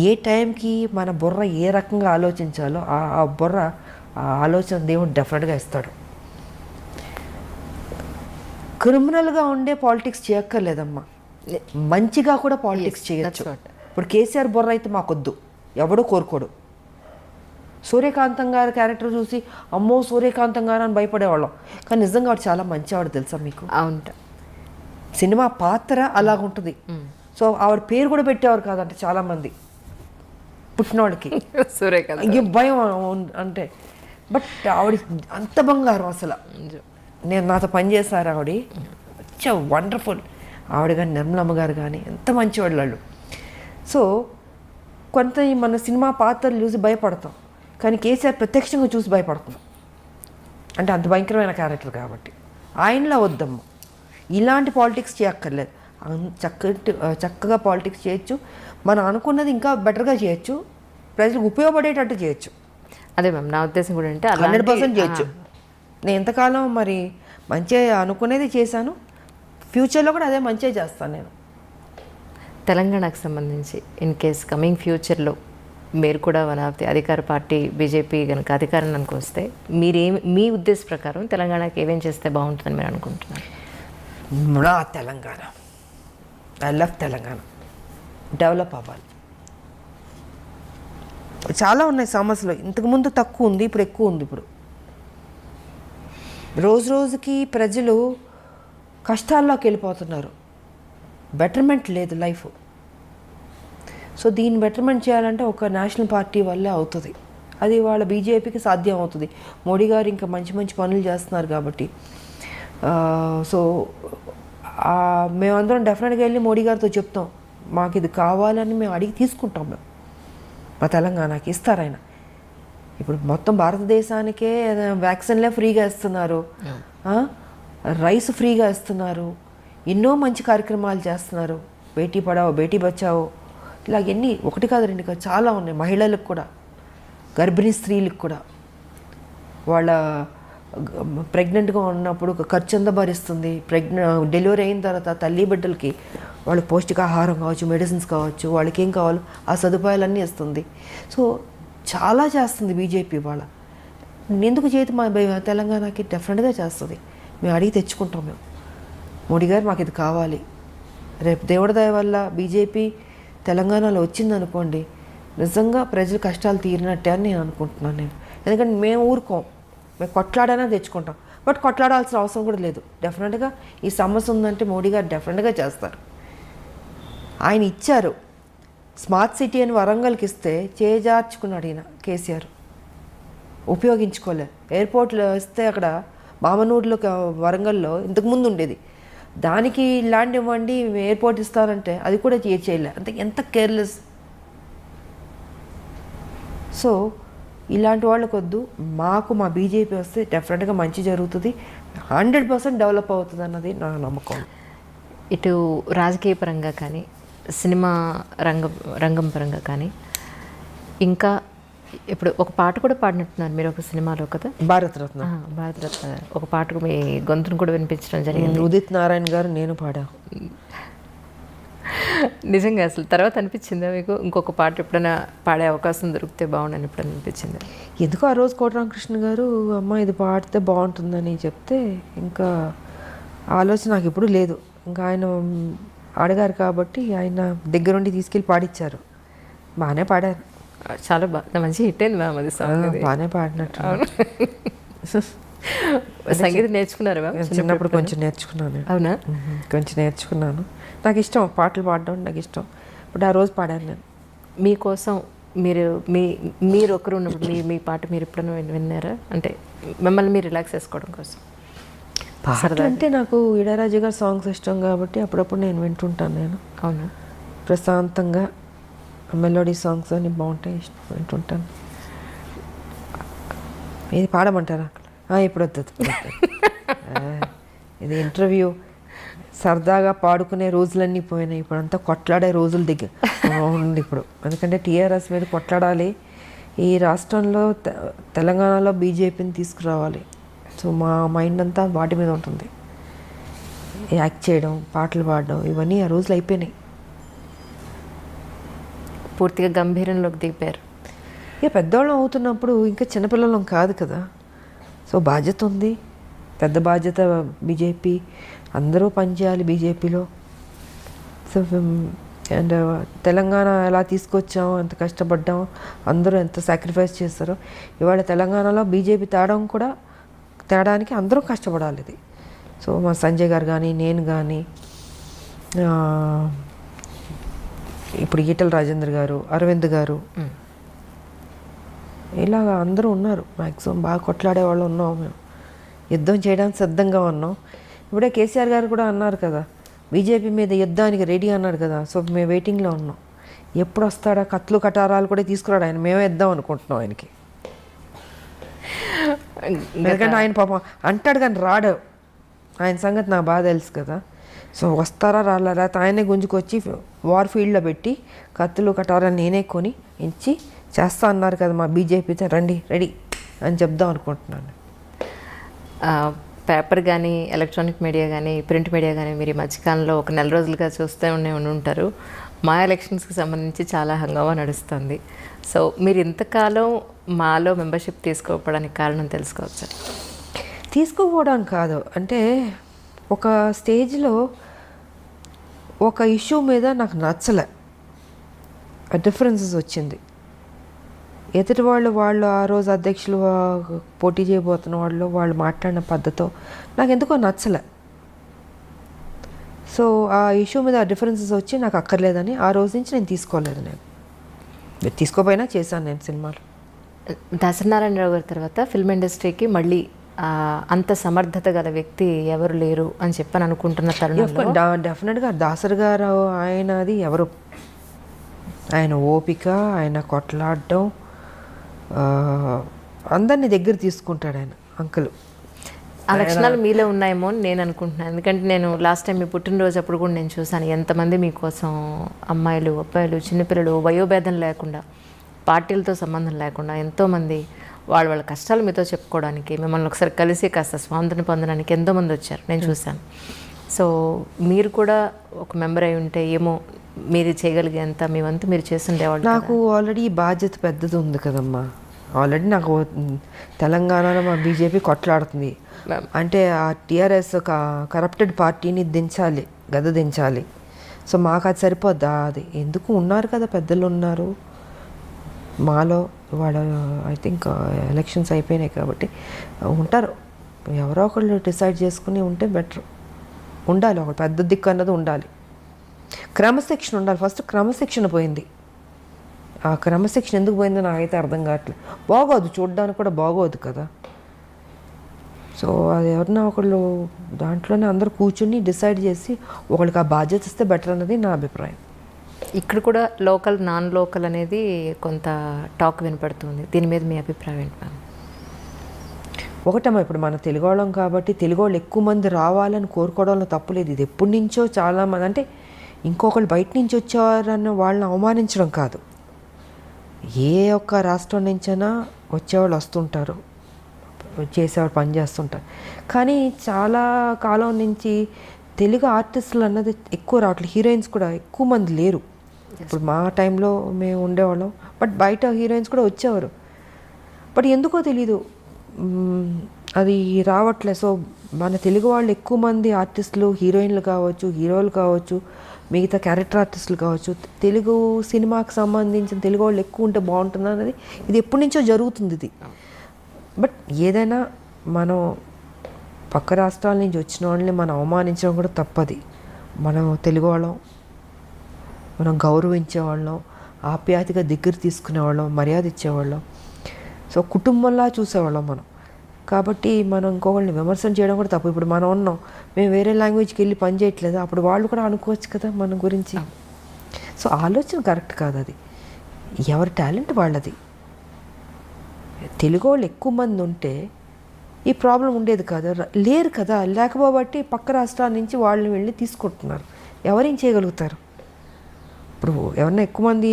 ఏ టైంకి మన బుర్ర ఏ రకంగా ఆలోచించాలో ఆ బుర్ర, ఆ ఆలోచన దేవుడు డెఫినెట్గా ఇస్తాడు. క్రిమినల్గా ఉండే పాలిటిక్స్ చేయక్కర్లేదమ్మా, మంచిగా కూడా పాలిటిక్స్ చేయొచ్చు. ఇప్పుడు కేసీఆర్ బుర్ర అయితే మాకొద్దు, ఎవడో కోరుకోడు. సూర్యకాంతం గారి క్యారెక్టర్ చూసి అమ్మో సూర్యకాంతం గారు అని భయపడేవాళ్ళం, కానీ నిజంగా ఆవిడ చాలా మంచి ఆవిడ, తెలుసా మీకు? అవును, సినిమా పాత్ర అలాగుంటుంది. సో ఆవిడ పేరు కూడా పెట్టేవారు కాదంటే చాలామంది పుట్టినవాడికి సూర్యకాంతం భయం అంటే. బట్ ఆవిడ అంత బంగారం అసలు. నేను నాతో పనిచేశారు ఆవిడ, వచ్చా వండర్ఫుల్. ఆవిడ కానీ నిర్మలమ్మ గారు కానీ ఎంత మంచివాళ్ళు వాళ్ళు. సో కొంత మన సినిమా పాత్రలు చూసి భయపడతాం, కానీ కేసీఆర్ ప్రత్యక్షంగా చూసి భయపడతాం. అంటే అంత భయంకరమైన క్యారెక్టర్ కాబట్టి ఆయనలా వద్దమ్మ. ఇలాంటి పాలిటిక్స్ చేయక్కర్లేదు, చక్కగా పాలిటిక్స్ చేయొచ్చు. మనం అనుకున్నది ఇంకా బెటర్గా చేయొచ్చు, ప్రజలకు ఉపయోగపడేటట్టు చేయొచ్చు. అదే మ్యామ్ నా ఉద్దేశం కూడా. అంటే 100% చేయొచ్చు. నేను ఎంతకాలం మరి మంచిగా అనుకునేది చేశాను, ఫ్యూచర్లో కూడా అదే మంచిగా చేస్తాను నేను. తెలంగాణకు సంబంధించి ఇన్ కేస్ కమింగ్ ఫ్యూచర్లో మీరు కూడా వన్ ఆఫ్ ది అధికార పార్టీ బీజేపీ కనుక అధికారానికి వస్తే మీ ఉద్దేశ ప్రకారం తెలంగాణకి ఏమేం చేస్తే బాగుంటుందని మీరు అనుకుంటున్నారు? నా Telangana, I love Telangana, develop అవ్వాలి. చాలా ఉన్నాయి సమస్యలు, ఇంతకుముందు తక్కువ ఉంది, ఇప్పుడు ఎక్కువ ఉంది. ఇప్పుడు రోజు రోజుకి ప్రజలు కష్టాల్లోకి వెళ్ళిపోతున్నారు, బెటర్మెంట్ లేదు లైఫ్. సో దీన్ని బెటర్మెంట్ చేయాలంటే ఒక నేషనల్ పార్టీ వల్లే అవుతుంది. అది వాళ్ళ బీజేపీకి సాధ్యం అవుతుంది. మోడీ గారు ఇంకా మంచి మంచి పనులు చేస్తున్నారు కాబట్టి. సో మేమందరం డెఫినెట్గా వెళ్ళి మోడీ గారితో చెప్తాం, మాకు ఇది కావాలని మేము అడిగి తీసుకుంటాం. మేము మా తెలంగాణకి ఇస్తారు ఆయన. ఇప్పుడు మొత్తం భారతదేశానికే వ్యాక్సిన్లే ఫ్రీగా ఇస్తున్నారు, రైస్ ఫ్రీగా ఇస్తున్నారు, ఎన్నో మంచి కార్యక్రమాలు చేస్తున్నారు. బేటీ పడావో బేటీ బచావో ఇలాగ ఎన్ని ఒకటి కాదు రెండు కాదు చాలా ఉన్నాయి. మహిళలకు కూడా, గర్భిణీ స్త్రీలకు కూడా వాళ్ళ ప్రెగ్నెంట్గా ఉన్నప్పుడు ఖర్చు ఎంత భరిస్తుంది, డెలివరీ అయిన తర్వాత తల్లి బిడ్డలకి వాళ్ళకి పౌష్టికాహారం కావచ్చు, మెడిసిన్స్ కావచ్చు, వాళ్ళకి ఏం కావాలో ఆ సదుపాయాలన్నీ ఇస్తుంది. సో చాలా చేస్తుంది బీజేపీ. వాళ్ళ ఎందుకు చేతి మా తెలంగాణకి డెఫినెట్గా చేస్తుంది. మేము అడిగి తెచ్చుకుంటాం. మేము మోడీ గారు మాకు ఇది కావాలి. రేపు దేవుడి దయ వల్ల బీజేపీ తెలంగాణలో వచ్చిందనుకోండి, నిజంగా ప్రజల కష్టాలు తీరినట్టే అని నేను అనుకుంటున్నాను. ఎందుకంటే మేము ఊరుకోం, మేము కొట్లాడైనా తెచ్చుకుంటాం. బట్ కొట్లాడాల్సిన అవసరం కూడా లేదు. డెఫినెట్గా ఈ సమస్య ఉందంటే మోడీ గారు డెఫినెట్గా చేస్తారు. ఆయన ఇచ్చారు స్మార్ట్ సిటీ అని వరంగల్కి ఇస్తే చేజార్చుకున్నాడు ఈయన కేసీఆర్, ఉపయోగించుకోలే. ఎయిర్పోర్ట్లో ఇస్తే అక్కడ మామనూరులో వరంగల్లో ఇంతకుముందు ఉండేది, దానికి ల్యాండ్ ఇవ్వండి ఎయిర్పోర్ట్ ఇస్తానంటే అది కూడా చేయలే. అంటే ఎంత కేర్లెస్. సో ఇలాంటి వాళ్ళకు వద్దు. మాకు మా బీజేపీ వస్తే డెఫినెట్గా మంచి జరుగుతుంది, 100% డెవలప్ అవుతుంది అన్నది నా నమ్మకం. ఇటు రాజకీయ పరంగా కానీ, సినిమా రంగం పరంగా కానీ, ఇంకా ఇప్పుడు ఒక పాట కూడా పాడినట్టున్నారు మీరు ఒక సినిమాలో కదా, భారతరత్న. భారతరత్న ఒక పాటకు మీ గొంతును కూడా వినిపించడం జరిగింది. ఉదిత్ నారాయణ గారు నేను పాడా. నిజంగా అసలు తర్వాత అనిపించిందా మీకు ఇంకొక పాట ఎప్పుడైనా పాడే అవకాశం దొరికితే బాగుండని ఎప్పుడైనా అనిపించింది? ఎందుకు ఆ రోజు కోటరామకృష్ణ గారు అమ్మ ఇది పాడితే బాగుంటుందని చెప్తే ఇంకా ఆలోచన నాకు ఎప్పుడు లేదు. ఇంకా ఆయన అడిగారు కాబట్టి ఆయన దగ్గరుండి తీసుకెళ్ళి పాడిచ్చారు. బాగానే పాడారు. చాలా బాగా మంచి హిట్ అయింది మ్యామ్ అది సాంగ్. బాగానే పాడినట్టు. సంగీతం నేర్చుకున్నారు మ్యామ్? చిన్నప్పుడు కొంచెం నేర్చుకున్నాను. అవునా? కొంచెం నేర్చుకున్నాను. నాకు ఇష్టం పాటలు పాడడం, నాకు ఇష్టం. ఇప్పుడు ఆ రోజు పాడాను నేను. మీకోసం మీరు ఒకరు ఉన్నప్పుడు మీ పాట మీరు ఎప్పుడైనా విన్నారా? అంటే మిమ్మల్ని మీరు రిలాక్స్ చేసుకోవడం కోసం. పాట అంటే నాకు ఇళయరాజా గారి సాంగ్స్ ఇష్టం కాబట్టి అప్పుడప్పుడు నేను వింటుంటాను. నేను అవును, ప్రశాంతంగా మెలోడీ సాంగ్స్ అని బాగుంటాయి, వింటుంటాను. ఇది పాడమంటారా? ఇప్పుడు వద్దు. ఇది ఇంటర్వ్యూ. సరదాగా పాడుకునే రోజులన్నీ పోయినాయి. ఇప్పుడు అంతా కొట్లాడే రోజుల దగ్గర ఉంది ఇప్పుడు. ఎందుకంటే టీఆర్ఎస్ మీద కొట్లాడాలి. ఈ రాష్ట్రంలో తెలంగాణలో బీజేపీని తీసుకురావాలి. సో మా మైండ్ అంతా వాటి మీద ఉంటుంది. యాక్ట్ చేయడం, పాటలు పాడడం, ఇవన్నీ ఆ రోజులు అయిపోయినాయి. పూర్తిగా గంభీరంలోకి దిగిపోయారు. ఇక పెద్దవాళ్ళం అవుతున్నప్పుడు ఇంకా చిన్నపిల్లలం కాదు కదా. సో బాధ్యత ఉంది, పెద్ద బాధ్యత. బీజేపీ అందరూ పనిచేయాలి బీజేపీలో. సో అండ్ తెలంగాణ ఎలా తీసుకొచ్చాం, ఎంత కష్టపడ్డాం, అందరూ ఎంత సాక్రిఫైస్ చేస్తారో. ఇవాళ తెలంగాణలో బీజేపీ తేడానికి అందరూ కష్టపడాలి. ఇది సో మా సంజయ్ గారు కానీ, నేను కానీ, ఇప్పుడు ఈటల రాజేందర్ గారు, అరవింద్ గారు, ఇలాగ అందరూ ఉన్నారు. మ్యాక్సిమం బాగా కొట్లాడే వాళ్ళు ఉన్నాం. మేము యుద్ధం చేయడానికి సిద్ధంగా ఉన్నాం. ఇప్పుడే కేసీఆర్ గారు కూడా అన్నారు కదా, బీజేపీ మీద యుద్ధానికి రెడీ అన్నాడు కదా. సో మేము వెయిటింగ్లో ఉన్నాం. ఎప్పుడు వస్తాడా, కత్తులు కటారాలు కూడా తీసుకురాడు ఆయన. మేమే ఇద్దాం అనుకుంటున్నాం ఆయనకి. ఎందుకంటే ఆయన పాపం అంటాడు కానీ రాడు. ఆయన సంగతి నాకు బాగా తెలుసు కదా. సో వస్తారా రాలా, లేకపోతే ఆయనే గుంజుకొచ్చి వార్ ఫీల్డ్లో పెట్టి కత్తులు కటారాలు నేనే కొని ఇచ్చి చేస్తా అన్నారు కదా మా బీజేపీతో, రండి రెడీ అని చెప్దాం అనుకుంటున్నాను. పేపర్ కానీ, ఎలక్ట్రానిక్ మీడియా కానీ, ప్రింట్ మీడియా కానీ మీరు ఈ మధ్యకాలంలో ఒక నెల రోజులుగా చూస్తూ ఉంటారు. మా ఎలక్షన్స్కి సంబంధించి చాలా హంగామా నడుస్తుంది. సో మీరు ఇంతకాలం మాలో మెంబర్షిప్ తీసుకోకపోవడానికి కారణం తెలుసుకోవచ్చు? తీసుకోకపోవడం కాదు, అంటే ఒక స్టేజ్లో ఒక ఇష్యూ మీద నాకు నచ్చలే, డిఫరెన్సెస్ వచ్చింది. ఎదుటి వాళ్ళు ఆ రోజు అధ్యక్షులు పోటీ చేయబోతున్న వాళ్ళు మాట్లాడిన పద్ధతితో నాకు ఎందుకో నచ్చలే. సో ఆ ఇష్యూ మీద డిఫరెన్సెస్ వచ్చి నాకు అక్కర్లేదని ఆ రోజు నుంచి నేను తీసుకోలేదు. నేను తీసుకోపోయినా చేశాను నేను సినిమాలు. దాసనారాయణరావు గారి తర్వాత ఫిల్మ్ ఇండస్ట్రీకి మళ్ళీ అంత సమర్థత గల వ్యక్తి ఎవరు లేరు అని చెప్పని అనుకుంటున్న తరుణంలో డెఫినెట్గా దాసరి గారు ఆయనది ఎవరు, ఆయన ఓపిక, ఆయన కొట్లాడడం, అందరినీ దగ్గర తీసుకుంటాడు ఆయన అంకుల్. ఆ లక్షణాలు మీలో ఉన్నాయేమో అని నేను అనుకుంటున్నాను. ఎందుకంటే నేను లాస్ట్ టైం మీ పుట్టినరోజు అప్పుడు కూడా నేను చూశాను ఎంతమంది మీకోసం అమ్మాయిలు అబ్బాయిలు చిన్నపిల్లలు వయోభేదం లేకుండా పార్టీలతో సంబంధం లేకుండా ఎంతోమంది వాళ్ళ కష్టాలు మీతో చెప్పుకోవడానికి మిమ్మల్ని ఒకసారి కలిసి కాస్త స్వాతంత్రం పొందడానికి ఎంతోమంది వచ్చారు, నేను చూశాను. సో మీరు కూడా ఒక మెంబర్ అయి ఉంటే ఏమో మీరు చేయగలిగేంత మీ వంతు మీరు చేస్తుండేవాళ్ళు. నాకు ఆల్రెడీ ఈ బాధ్యత పెద్దది ఉంది కదమ్మా. ఆల్రెడీ నాకు తెలంగాణలో మా బీజేపీ కొట్లాడుతుంది అంటే ఆ టీఆర్ఎస్ కరప్టెడ్ పార్టీని దించాలి, దించాలి. సో మాకు అది సరిపోద్దా? అది ఎందుకు ఉన్నారు కదా, పెద్దలు ఉన్నారు మాలో. వాళ్ళు ఐ థింక్ ఎలక్షన్స్ అయిపోయినాయి కాబట్టి ఉంటారు. ఎవరో ఒకళ్ళు డిసైడ్ చేసుకుని ఉంటే బెటర్. ఉండాలి, ఒక పెద్ద దిక్కు అన్నది ఉండాలి. క్రమశిక్షణ ఉండాలి. ఫస్ట్ క్రమశిక్షణ పోయింది. ఆ క్రమశిక్షణ ఎందుకు పోయిందో నాకైతే అర్థం కావట్లేదు. బాగోదు, చూడడానికి కూడా బాగోదు కదా. సో అది ఎవరన్నా ఒకళ్ళు దాంట్లోనే అందరూ కూర్చుని డిసైడ్ చేసి ఒకళ్ళకి ఆ బాధ్యత ఇస్తే బెటర్ అన్నది నా అభిప్రాయం. ఇక్కడ కూడా లోకల్ నాన్ లోకల్ అనేది కొంత టాక్ వినపడుతుంది. దీని మీద మీ అభిప్రాయం ఏంటి మ్యామ్? ఒకటమ్మా, ఇప్పుడు మన తెలుగు వాళ్ళం కాబట్టి తెలుగు వాళ్ళు ఎక్కువ మంది రావాలని కోరుకోవడంలో తప్పులేదు. ఇది ఎప్పటి నుంచో చాలామంది అంటే ఇంకొకళ్ళు బయట నుంచి వచ్చేవారన్న వాళ్ళని అవమానించడం కాదు. ఏ ఒక్క రాష్ట్రం నుంచైనా వచ్చేవాళ్ళు వస్తుంటారు, చేసేవాళ్ళు పని చేస్తుంటారు. కానీ చాలా కాలం నుంచి తెలుగు ఆర్టిస్టులు అన్నది ఎక్కువ రావట్లేదు. హీరోయిన్స్ కూడా ఎక్కువ మంది లేరు. ఇప్పుడు మా టైంలో మేము ఉండేవాళ్ళం, బట్ బయట హీరోయిన్స్ కూడా వచ్చేవారు. బట్ ఎందుకో తెలీదు అది రావట్లే. సో మన తెలుగు వాళ్ళు ఎక్కువ మంది ఆర్టిస్టులు, హీరోయిన్లు కావచ్చు, హీరోలు కావచ్చు, మిగతా క్యారెక్టర్ ఆర్టిస్టులు కావచ్చు, తెలుగు సినిమాకి సంబంధించిన తెలుగు వాళ్ళు ఎక్కువ ఉంటే బాగుంటుంది అన్నది ఇది ఎప్పటి నుంచో జరుగుతుంది ఇది. బట్ ఏదైనా మనం పక్క రాష్ట్రాల నుంచి వచ్చిన వాళ్ళని మనం అవమానించడం కూడా తప్పది. మనం తెలుగు వాళ్ళం, మనం గౌరవించేవాళ్ళం, ఆప్యాయతగా దగ్గర తీసుకునేవాళ్ళం, మర్యాద ఇచ్చేవాళ్ళం. సో కుటుంబంలా చూసేవాళ్ళం మనం. కాబట్టి మనం ఇంకొకళ్ళని విమర్శన చేయడం కూడా తప్పు. ఇప్పుడు మనం ఉన్నాం, మేము వేరే లాంగ్వేజ్కి వెళ్ళి పని చేయట్లేదు, అప్పుడు వాళ్ళు కూడా అనుకోవచ్చు కదా మన గురించి. సో ఆలోచన కరెక్ట్ కాదు. అది ఎవరి టాలెంట్ వాళ్ళది. తెలుగు వాళ్ళు ఎక్కువ మంది ఉంటే ఈ ప్రాబ్లం ఉండేది కదా, లేరు కదా. లేకపోబట్టి పక్క రాష్ట్రాల నుంచి వాళ్ళని వెళ్ళి తీసుకుంటున్నారు. ఎవరేం చేయగలుగుతారు? ఇప్పుడు ఎవరన్నా ఎక్కువ మంది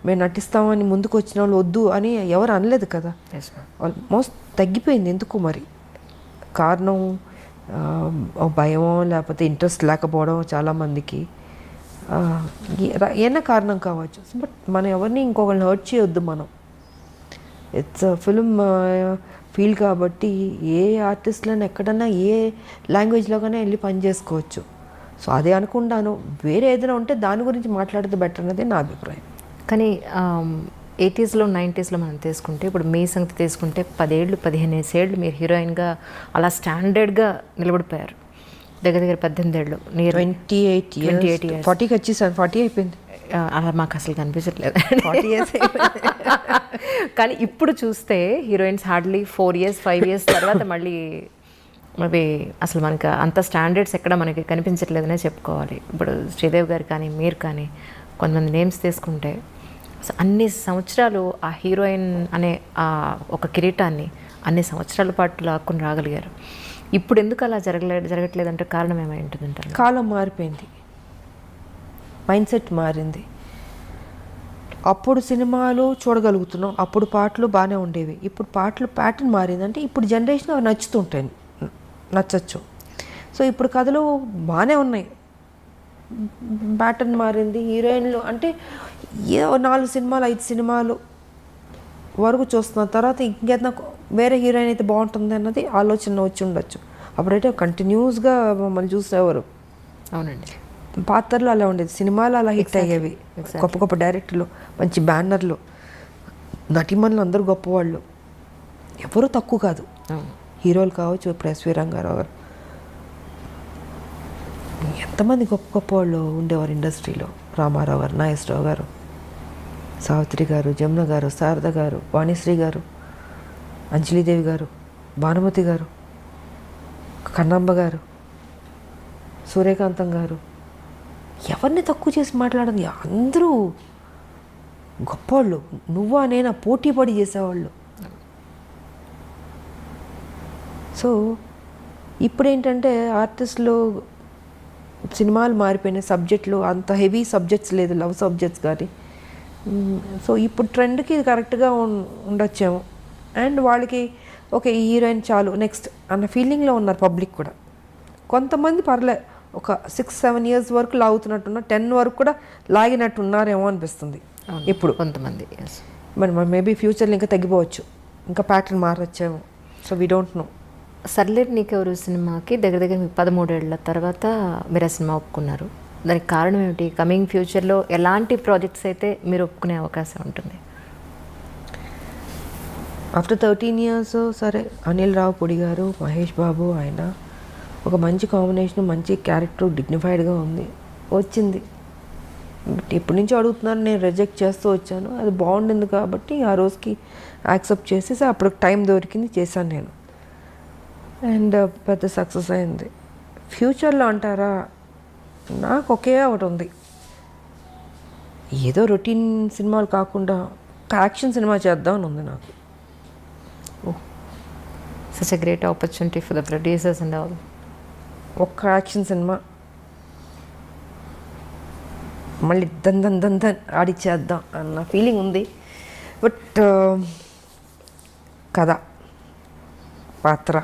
మేము నటిస్తామని ముందుకు వచ్చిన వాళ్ళు వద్దు అని ఎవరు అనలేదు కదా. ఆల్మోస్ట్ తగ్గిపోయింది. ఎందుకు మరి? కారణం భయమో లేకపోతే ఇంట్రెస్ట్ లేకపోవడం చాలామందికి, ఏమైనా కారణం కావచ్చు. బట్ మనం ఎవరిని ఇంకొకరిని హర్ట్ చేయొద్దు. మనం ఇట్స్ ఫిల్మ్ ఫీల్డ్ కాబట్టి ఏ ఆర్టిస్ట్లను ఎక్కడన్నా ఏ లాంగ్వేజ్లోగానే వెళ్ళి పని చేసుకోవచ్చు. సో అదే అనుకుంటాను. వేరే ఏదైనా ఉంటే దాని గురించి మాట్లాడితే బెటర్ అనేది నా అభిప్రాయం. కానీ 80s 90s మనం తీసుకుంటే, ఇప్పుడు మీ సంగతి తీసుకుంటే 10 ఏళ్ళు 15 ఏళ్ళు మీరు హీరోయిన్గా అలా స్టాండర్డ్గా నిలబడిపోయారు. దగ్గర 18 ఏళ్ళు, నియర్ 28 years 40కి వచ్చేసాను. 40 అయిపోయింది. అలా మాకు అసలు కనిపించట్లేదు. 40 years కానీ ఇప్పుడు చూస్తే హీరోయిన్స్ హార్డ్లీ 4 years 5 years తర్వాత మళ్ళీ అవి అసలు మనకి అంత స్టాండర్డ్స్ ఎక్కడ మనకి కనిపించట్లేదనే చెప్పుకోవాలి. ఇప్పుడు శ్రీదేవి గారు కానీ మీరు కానీ కొంతమంది నేమ్స్ తీసుకుంటే అన్ని సంవత్సరాలు ఆ హీరోయిన్ అనే ఆ ఒక కిరీటాన్ని అన్ని సంవత్సరాల పాటు లాక్కుని రాగలిగారు. ఇప్పుడు ఎందుకు అలా జరగట్లేదంటే కారణం ఏమై ఉంటుందంటారు? కాలం మారిపోయింది, మైండ్ సెట్ మారింది. అప్పుడు సినిమాలు చూడగలుగుతున్నాం, అప్పుడు పాటలు బాగానే ఉండేవి. ఇప్పుడు పాటలు ప్యాటర్న్ మారిందంటే ఇప్పుడు జనరేషన్ అవి నచ్చుతుంటాయి, నచ్చచ్చు. సో ఇప్పుడు కథలు బాగానే ఉన్నాయి, ప్యాటర్న్ మారింది. హీరోయిన్లు అంటే ఏ 4 సినిమాలు 5 సినిమాలు వరకు చూస్తున్న తర్వాత ఇంకేదైనా వేరే హీరోయిన్ అయితే బాగుంటుంది అన్నది ఆలోచన వచ్చి ఉండొచ్చు. అప్పుడైతే కంటిన్యూస్గా మమ్మల్ని చూసేవారు. అవునండి. పాత్రలు అలా ఉండేది, సినిమాలు అలా హిట్ అయ్యేవి. గొప్ప గొప్ప డైరెక్టర్లు, మంచి బ్యానర్లు, నటిమణులు అందరూ గొప్పవాళ్ళు, ఎవరు తక్కువ కాదు. హీరోలు కావచ్చు, ఇప్పుడు ఎస్వి రంగారావు గారు, ఎంతమంది గొప్ప గొప్ప వాళ్ళు ఉండేవారు ఇండస్ట్రీలో. రామారావు గారు, నాగేశ్వరరావు గారు, సావిత్రి గారు, జమున గారు, శారద గారు, వాణిశ్రీ గారు, అంజలీదేవి గారు, భానుమతి గారు, కన్నమ్మ గారు, సూర్యకాంతం గారు, ఎవరిని తక్కువ చేసి మాట్లాడదు. అందరూ గొప్పవాళ్ళు. నువ్వా నేనా పోటీ పడి చేసేవాళ్ళు. సో ఇప్పుడు ఏంటంటే ఆర్టిస్టులు సినిమాలు మారిపోయినాయి, సబ్జెక్టులు అంత హెవీ సబ్జెక్ట్స్ లేదు, లవ్ సబ్జెక్ట్స్ కానీ. సో ఇప్పుడు ట్రెండ్కి ఇది కరెక్ట్గా ఉండొచ్చేమో. అండ్ వాళ్ళకి ఓకే ఈ హీరోయిన్ చాలు నెక్స్ట్ అన్న ఫీలింగ్లో ఉన్నారు పబ్లిక్ కూడా. కొంతమంది పర్లే ఒక 6-7 ఇయర్స్ వరకు లాగుతున్నట్టున్న 10 వరకు కూడా లాగినట్టు ఉన్నారేమో అనిపిస్తుంది ఇప్పుడు కొంతమంది. మరి మేబీ ఫ్యూచర్లో ఇంకా తగ్గిపోవచ్చు, ఇంకా ప్యాటర్న్ మారొచ్చేమో. So we don't know. Sarileru Neekevvaru సినిమాకి దగ్గర దగ్గర మీకు 13 ఏళ్ల తర్వాత మీరు ఆ సినిమా ఒప్పుకున్నారు. దానికి కారణం ఏమిటి? కమింగ్ ఫ్యూచర్లో ఎలాంటి ప్రాజెక్ట్స్ అయితే మీరు ఒప్పుకునే అవకాశం ఉంటుంది? ఆఫ్టర్ 13 ఇయర్స్ సరే అనిల్ రావుపూడి గారు, మహేష్ బాబు, ఆయన ఒక మంచి కాంబినేషన్, మంచి క్యారెక్టర్, డిగ్నిఫైడ్గా ఉంది, వచ్చింది. బట్ ఎప్పటి నుంచో అడుగుతున్నారు, నేను రిజెక్ట్ చేస్తూ వచ్చాను. అది బాగుండింది కాబట్టి ఆ రోజుకి యాక్సెప్ట్ చేసేసి అప్పుడు టైం దొరికింది చేశాను నేను. అండ్ పెద్ద సక్సెస్ అయింది. ఫ్యూచర్లో అంటారా, నాకు ఒకే ఒకటి ఉంది, ఏదో రొటీన్ సినిమాలు కాకుండా ఒక యాక్షన్ సినిమా చేద్దామని ఉంది నాకు. Such a great opportunity for the producers and all. ఒక్క యాక్షన్ సినిమా మళ్ళీ దన్ ఆడిచ్చేద్దాం అన్న ఫీలింగ్ ఉంది. బట్ కథ, పాత్ర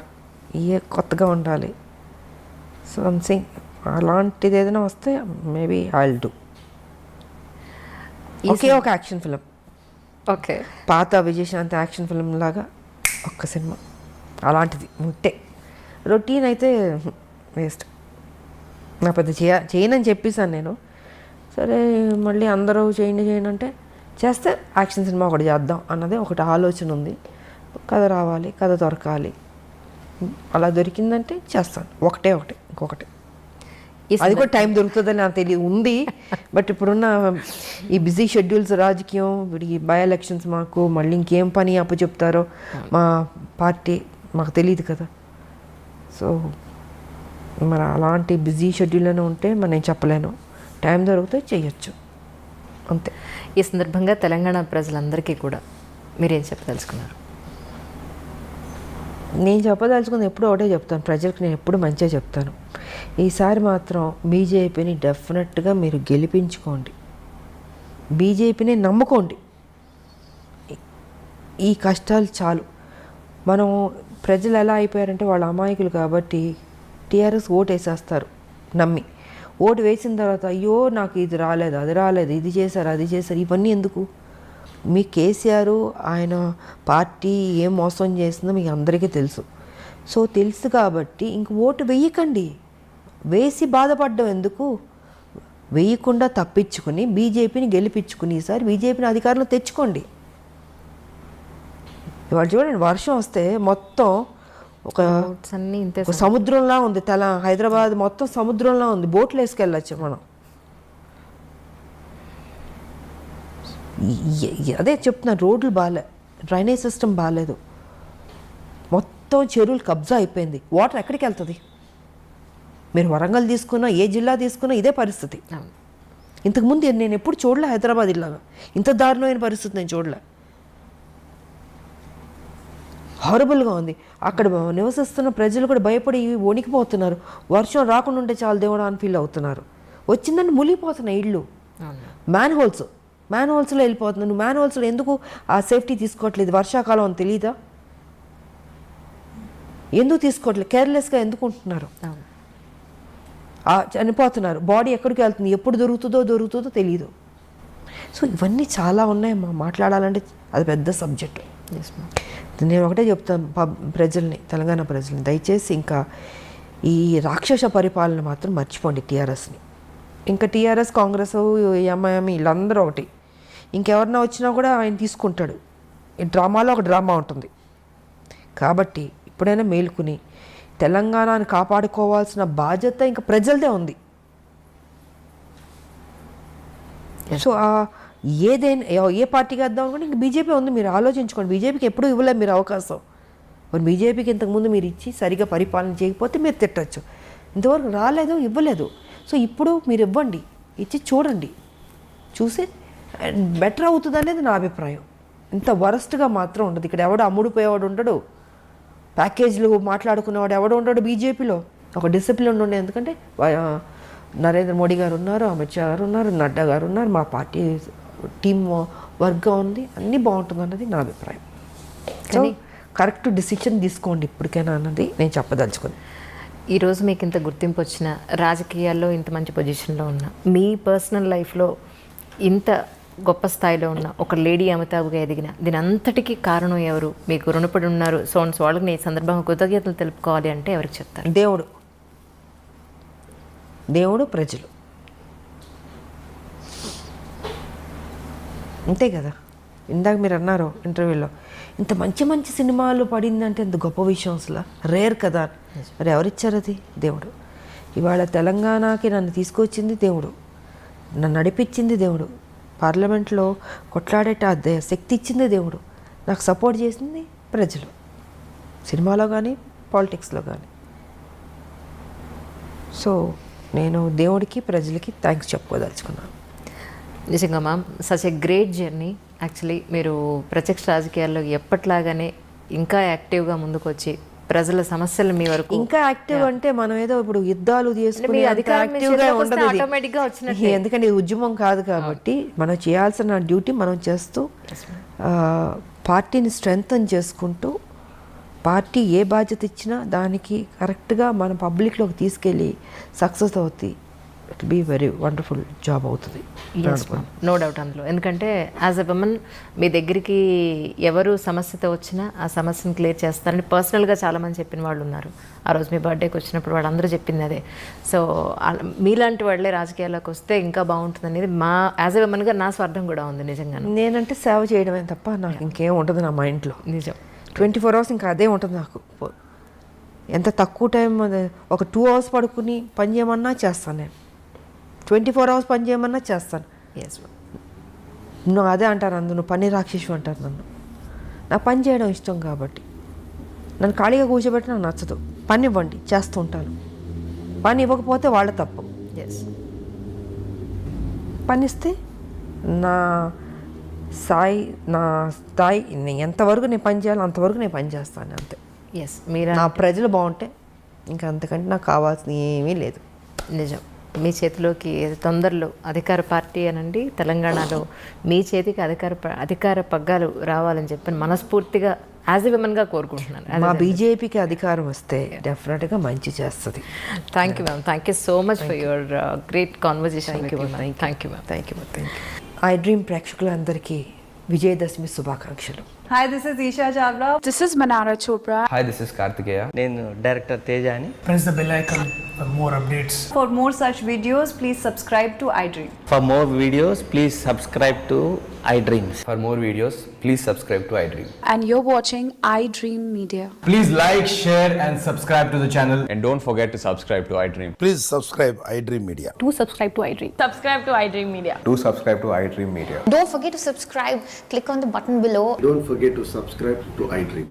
ఇవే కొత్తగా ఉండాలి. సో సంథింగ్ అలాంటిది ఏదైనా వస్తే మేబీ ఐ విల్ డూ. ఒకే ఒక యాక్షన్ ఫిలిం, ఓకే, పాత విజయశాంతి యాక్షన్ ఫిలిం లాగా ఒక్క సినిమా అలాంటిది ఉంటే. రొటీన్ అయితే వేస్ట్. నా పెద్ద చేయనని చెప్పేసాను నేను. సరే మళ్ళీ అందరూ చేయండి అంటే చేస్తే యాక్షన్ సినిమా ఒకటి చేద్దాం అన్నది ఒకటి ఆలోచన ఉంది. కథ రావాలి, కథ దొరకాలి, అలా దొరికిందంటే చేస్తాను. ఒకటి ఇంకొకటి. అది కూడా టైం దొరుకుతుందని నాకు తెలియదు ఉంది. బట్ ఇప్పుడున్న ఈ బిజీ షెడ్యూల్స్, రాజకీయం, ఈ బై ఎలక్షన్స్, మాకు మళ్ళీ ఇంకేం పని అప్పచెప్తారో మా పార్టీ మాకు తెలియదు కదా. సో మరి అలాంటి బిజీ షెడ్యూల్లోనే ఉంటే మరి నేను చెప్పలేను. టైం దొరికితే చేయొచ్చు, అంతే. ఈ సందర్భంగా తెలంగాణ ప్రజలందరికీ కూడా మీరేం చెప్పదలుచుకున్నారు? నేను చెప్పదలుచుకుంది ఎప్పుడు ఒకటే చెప్తాను, ప్రజలకు నేను ఎప్పుడు మంచిగా చెప్తాను. ఈసారి మాత్రం బీజేపీని డెఫినెట్గా మీరు గెలిపించుకోండి, బీజేపీని నమ్ముకోండి. ఈ కష్టాలు చాలు. మనం ప్రజలు ఎలా అయిపోయారంటే వాళ్ళ అమాయకులు కాబట్టి టీఆర్ఎస్ ఓటు వేసేస్తారు నమ్మి. ఓటు వేసిన తర్వాత అయ్యో నాకు ఇది రాలేదు, అది రాలేదు, ఇది చేశారు, అది చేశారు, ఇవన్నీ ఎందుకు? మీ కేసీఆర్ ఆయన పార్టీ ఏం మోసం చేస్తుందో మీకు అందరికీ తెలుసు. సో తెలుసు కాబట్టి ఇంక ఓటు వేయకండి. వేసి బాధపడ్డం ఎందుకు? వేయకుండా తప్పించుకుని బీజేపీని గెలిపించుకుని ఈసారి బీజేపీని అధికారంలో తెచ్చుకోండి. ఇవాళ చూడండి, వర్షం వస్తే మొత్తం ఒక సముద్రంలా ఉంది. హైదరాబాద్ మొత్తం సముద్రంలా ఉంది. బోట్లు వేసుకెళ్ళచ్చు మనం. అదే చెప్తున్నా, రోడ్లు బాగాలే, డ్రైనేజ్ సిస్టమ్ బాగాలేదు, మొత్తం చెరువులు కబ్జా అయిపోయింది. వాటర్ ఎక్కడికి వెళ్తుంది? మీరు వరంగల్ తీసుకున్నా, ఏ జిల్లా తీసుకున్నా ఇదే పరిస్థితి. ఇంతకుముందు నేను ఎప్పుడు చూడలే హైదరాబాద్ ఇలాగా, ఇంత దారుణమైన పరిస్థితి నేను చూడలే. హారబుల్గా ఉంది. అక్కడ నివసిస్తున్న ప్రజలు కూడా భయపడి వణికిపోతున్నారు. వర్షం రాకుండా ఉంటే చాలా దేవుడు అని ఫీల్ అవుతున్నారు. వచ్చిందని మునిగిపోతున్నాయి ఇళ్ళు. మ్యాన్ హోల్స్లో వెళ్ళిపోతున్నాను. నువ్వు మ్యాన్ హోల్స్లో ఎందుకు ఆ సేఫ్టీ తీసుకోవట్లేదు? వర్షాకాలం అని తెలియదా? ఎందుకు తీసుకోవట్లేదు? కేర్లెస్గా ఎందుకు ఉంటున్నారు? చనిపోతున్నారు. బాడీ ఎక్కడికి వెళ్తుంది, ఎప్పుడు దొరుకుతుందో తెలియదు. సో ఇవన్నీ చాలా ఉన్నాయి మాట్లాడాలంటే. అది పెద్ద సబ్జెక్టు. నేను ఒకటే చెప్తాను ప్రజల్ని, తెలంగాణ ప్రజల్ని, దయచేసి ఇంకా ఈ రాక్షస పరిపాలన మాత్రం మర్చిపోండి టీఆర్ఎస్ని. ఇంకా టీఆర్ఎస్, కాంగ్రెస్, ఎంఐఎం వీళ్ళందరూ ఒకటి. ఇంకెవరన్నా వచ్చినా కూడా ఆయన తీసుకుంటాడు. ఈ డ్రామాలో ఒక డ్రామా ఉంటుంది. కాబట్టి ఇప్పుడైనా మేలుకుని తెలంగాణని కాపాడుకోవాల్సిన బాధ్యత ఇంకా ప్రజలదే ఉంది. సో ఏదైనా ఏ పార్టీకి వేద్దాం అనుకుంటే ఇంక బీజేపీ ఉంది. మీరు ఆలోచించుకోండి. బీజేపీకి ఎప్పుడూ ఇవ్వలేదు మీరు అవకాశం. మరి బీజేపీకి ఇంతకుముందు మీరు ఇచ్చి సరిగా పరిపాలన చేయకపోతే మీరు తిట్టచ్చు. ఇంతవరకు రాలేదు, ఇవ్వలేదు. సో ఇప్పుడు మీరు ఇవ్వండి, ఇచ్చి చూడండి, చూసి బెటర్ అవుతుంది అనేది నా అభిప్రాయం. ఇంత వరస్ట్గా మాత్రం ఉండదు. ఇక్కడ ఎవడు అమ్ముడిపోయేవాడు ఉండడు, ప్యాకేజీలు మాట్లాడుకునేవాడు ఎవడు ఉంటాడు బీజేపీలో? ఒక డిసిప్లిన్ ఉండే. ఎందుకంటే నరేంద్ర మోడీ గారు ఉన్నారు, అమిత్ షా గారు ఉన్నారు, నడ్డా గారు ఉన్నారు, మా పార్టీ టీమ్ వర్క్గా ఉంది, అన్నీ బాగుంటుంది అన్నది నా అభిప్రాయం. సో కరెక్ట్ డిసిషన్ తీసుకోండి ఇప్పటికైనా అన్నది నేను చెప్పదలుచుకుంది. ఈరోజు మీకు ఇంత గుర్తింపు వచ్చిన, రాజకీయాల్లో ఇంత మంచి పొజిషన్లో ఉన్న, మీ పర్సనల్ లైఫ్లో ఇంత గొప్ప స్థాయిలో ఉన్న ఒక లేడీ అమితాబ్గా ఎదిగిన, దీని అంతటికీ కారణం ఎవరు? మీకు రుణపడి ఉన్నారు సో వాళ్ళకి నేను ఈ సందర్భంగా కృతజ్ఞతలు తెలుపుకోవాలి అంటే ఎవరికి చెప్తారు? దేవుడు, ప్రజలు, అంతే కదా. ఇందాక మీరు అన్నారు ఇంటర్వ్యూలో, ఇంత మంచి మంచి సినిమాలు పడిందంటే ఎంత గొప్ప విషయం, అసలు రేర్ కదా. మరి ఎవరిచ్చారు అది? దేవుడు. ఇవాళ తెలంగాణకి నన్ను తీసుకొచ్చింది దేవుడు, నన్ను నడిపించింది దేవుడు, పార్లమెంట్లో కొట్లాడేట శక్తి ఇచ్చింది దేవుడు, నాకు సపోర్ట్ చేసింది ప్రజలు, సినిమాలో కానీ పాలిటిక్స్లో కానీ. సో నేను దేవుడికి ప్రజలకి థ్యాంక్స్ చెప్పుకోదలుచుకున్నాను. నిజంగా ma'am, such a great journey. Actually మీరు ప్రత్యక్ష రాజకీయాల్లో ఎప్పట్లాగానే ఇంకా యాక్టివ్గా ముందుకు వచ్చి ప్రజల సమస్యలు మీ వరకు ఇంకా యాక్టివ్ అంటే మనం ఏదో ఇప్పుడు యుద్ధాలు చేసుకుని యాక్టివ్గా ఉండదు, ఆటోమేటిక్గా వచ్చినట్టు. ఎందుకంటే ఇది ఉద్యమం కాదు కాబట్టి మనం చేయాల్సిన డ్యూటీ మనం చేస్తూ పార్టీని స్ట్రెంగ్తన్ చేసుకుంటూ, పార్టీ ఏ బాధ్యత ఇచ్చినా దానికి కరెక్ట్గా మన పబ్లిక్లోకి తీసుకెళ్ళి సక్సెస్ అవుతుంది. It be very wonderful job అవుతుంది, నో డౌట్ అందులో. ఎందుకంటే యాజ్ ఎ ఉమెన్ మీ దగ్గరికి ఎవరు సమస్యతో వచ్చినా ఆ సమస్యను క్లియర్ చేస్తారని పర్సనల్గా చాలామంది చెప్పిన వాళ్ళు ఉన్నారు. ఆ రోజు మీ బర్త్డేకి వచ్చినప్పుడు వాళ్ళందరూ చెప్పింది అదే. సో మీలాంటి వాళ్ళే రాజకీయాల్లోకి వస్తే ఇంకా బాగుంటుంది అనేది మా యాజ్ ఎ ఉమెన్గా నా స్వార్థం కూడా ఉంది నిజంగా. నేనంటే సేవ చేయడమే తప్ప నాకు ఇంకేం ఉంటుంది నా మైండ్లో. నిజం. 24 hours ఇంకా అదే ఉంటుంది నాకు. ఎంత తక్కువ టైం, ఒక 2 hours పడుకుని పని చేయమన్నా చేస్తాను నేను, 24 hours పని చేయమన్నా చేస్తాను. ఎస్, నువ్వు అదే అంటారు అందరూ, నువ్వు పని రాక్షసు అంటారు నన్ను. నాకు పని చేయడం ఇష్టం కాబట్టి, నన్ను ఖాళీగా కూర్చోబెట్టి నాకు నచ్చదు. పని ఇవ్వండి, చేస్తూ ఉంటాను. పని ఇవ్వకపోతే వాళ్ళ తప్పు. ఎస్, పని ఇస్తే నా స్థాయి ఎంతవరకు నేను పని చేయాలో అంతవరకు నేను పని చేస్తాను, అంతే. ఎస్, మీరు నా ప్రజలు బాగుంటే ఇంకా అంతకంటే నాకు కావాల్సింది ఏమీ లేదు. నిజం. మీ చేతిలోకి తొందరలో అధికార పార్టీ అనండి తెలంగాణలో మీ చేతికి అధికార పగ్గాలు రావాలని చెప్పి మనస్ఫూర్తిగా యాజ్ ఎ విమెన్గా కోరుకుంటున్నాను. మా బీజేపీకి అధికారం వస్తే డెఫినెట్గా మంచి చేస్తుంది. Thank you ma'am, thank you so much for your great conversation. Thank you ma'am. Thank you. I dream ప్రేక్షకులందరికీ విజయదశమి శుభాకాంక్షలు. Hi, this is Isha Chavla. This is Manara Chopra. Hi, this is Kartikeya. నేను director Teja అని. Press the bell icon for more updates. For more such videos, please subscribe to iDream. For more videos, please subscribe to iDreams. For more videos, please subscribe to iDream. And you're watching iDream Media. Please like, share and subscribe to the channel. And don't forget to subscribe to iDream. Please subscribe iDream Media. Do subscribe to iDream. Subscribe to iDream Media. Do subscribe to iDream Media. Don't forget to subscribe. Click on the button below. Don't forget to subscribe to iDream.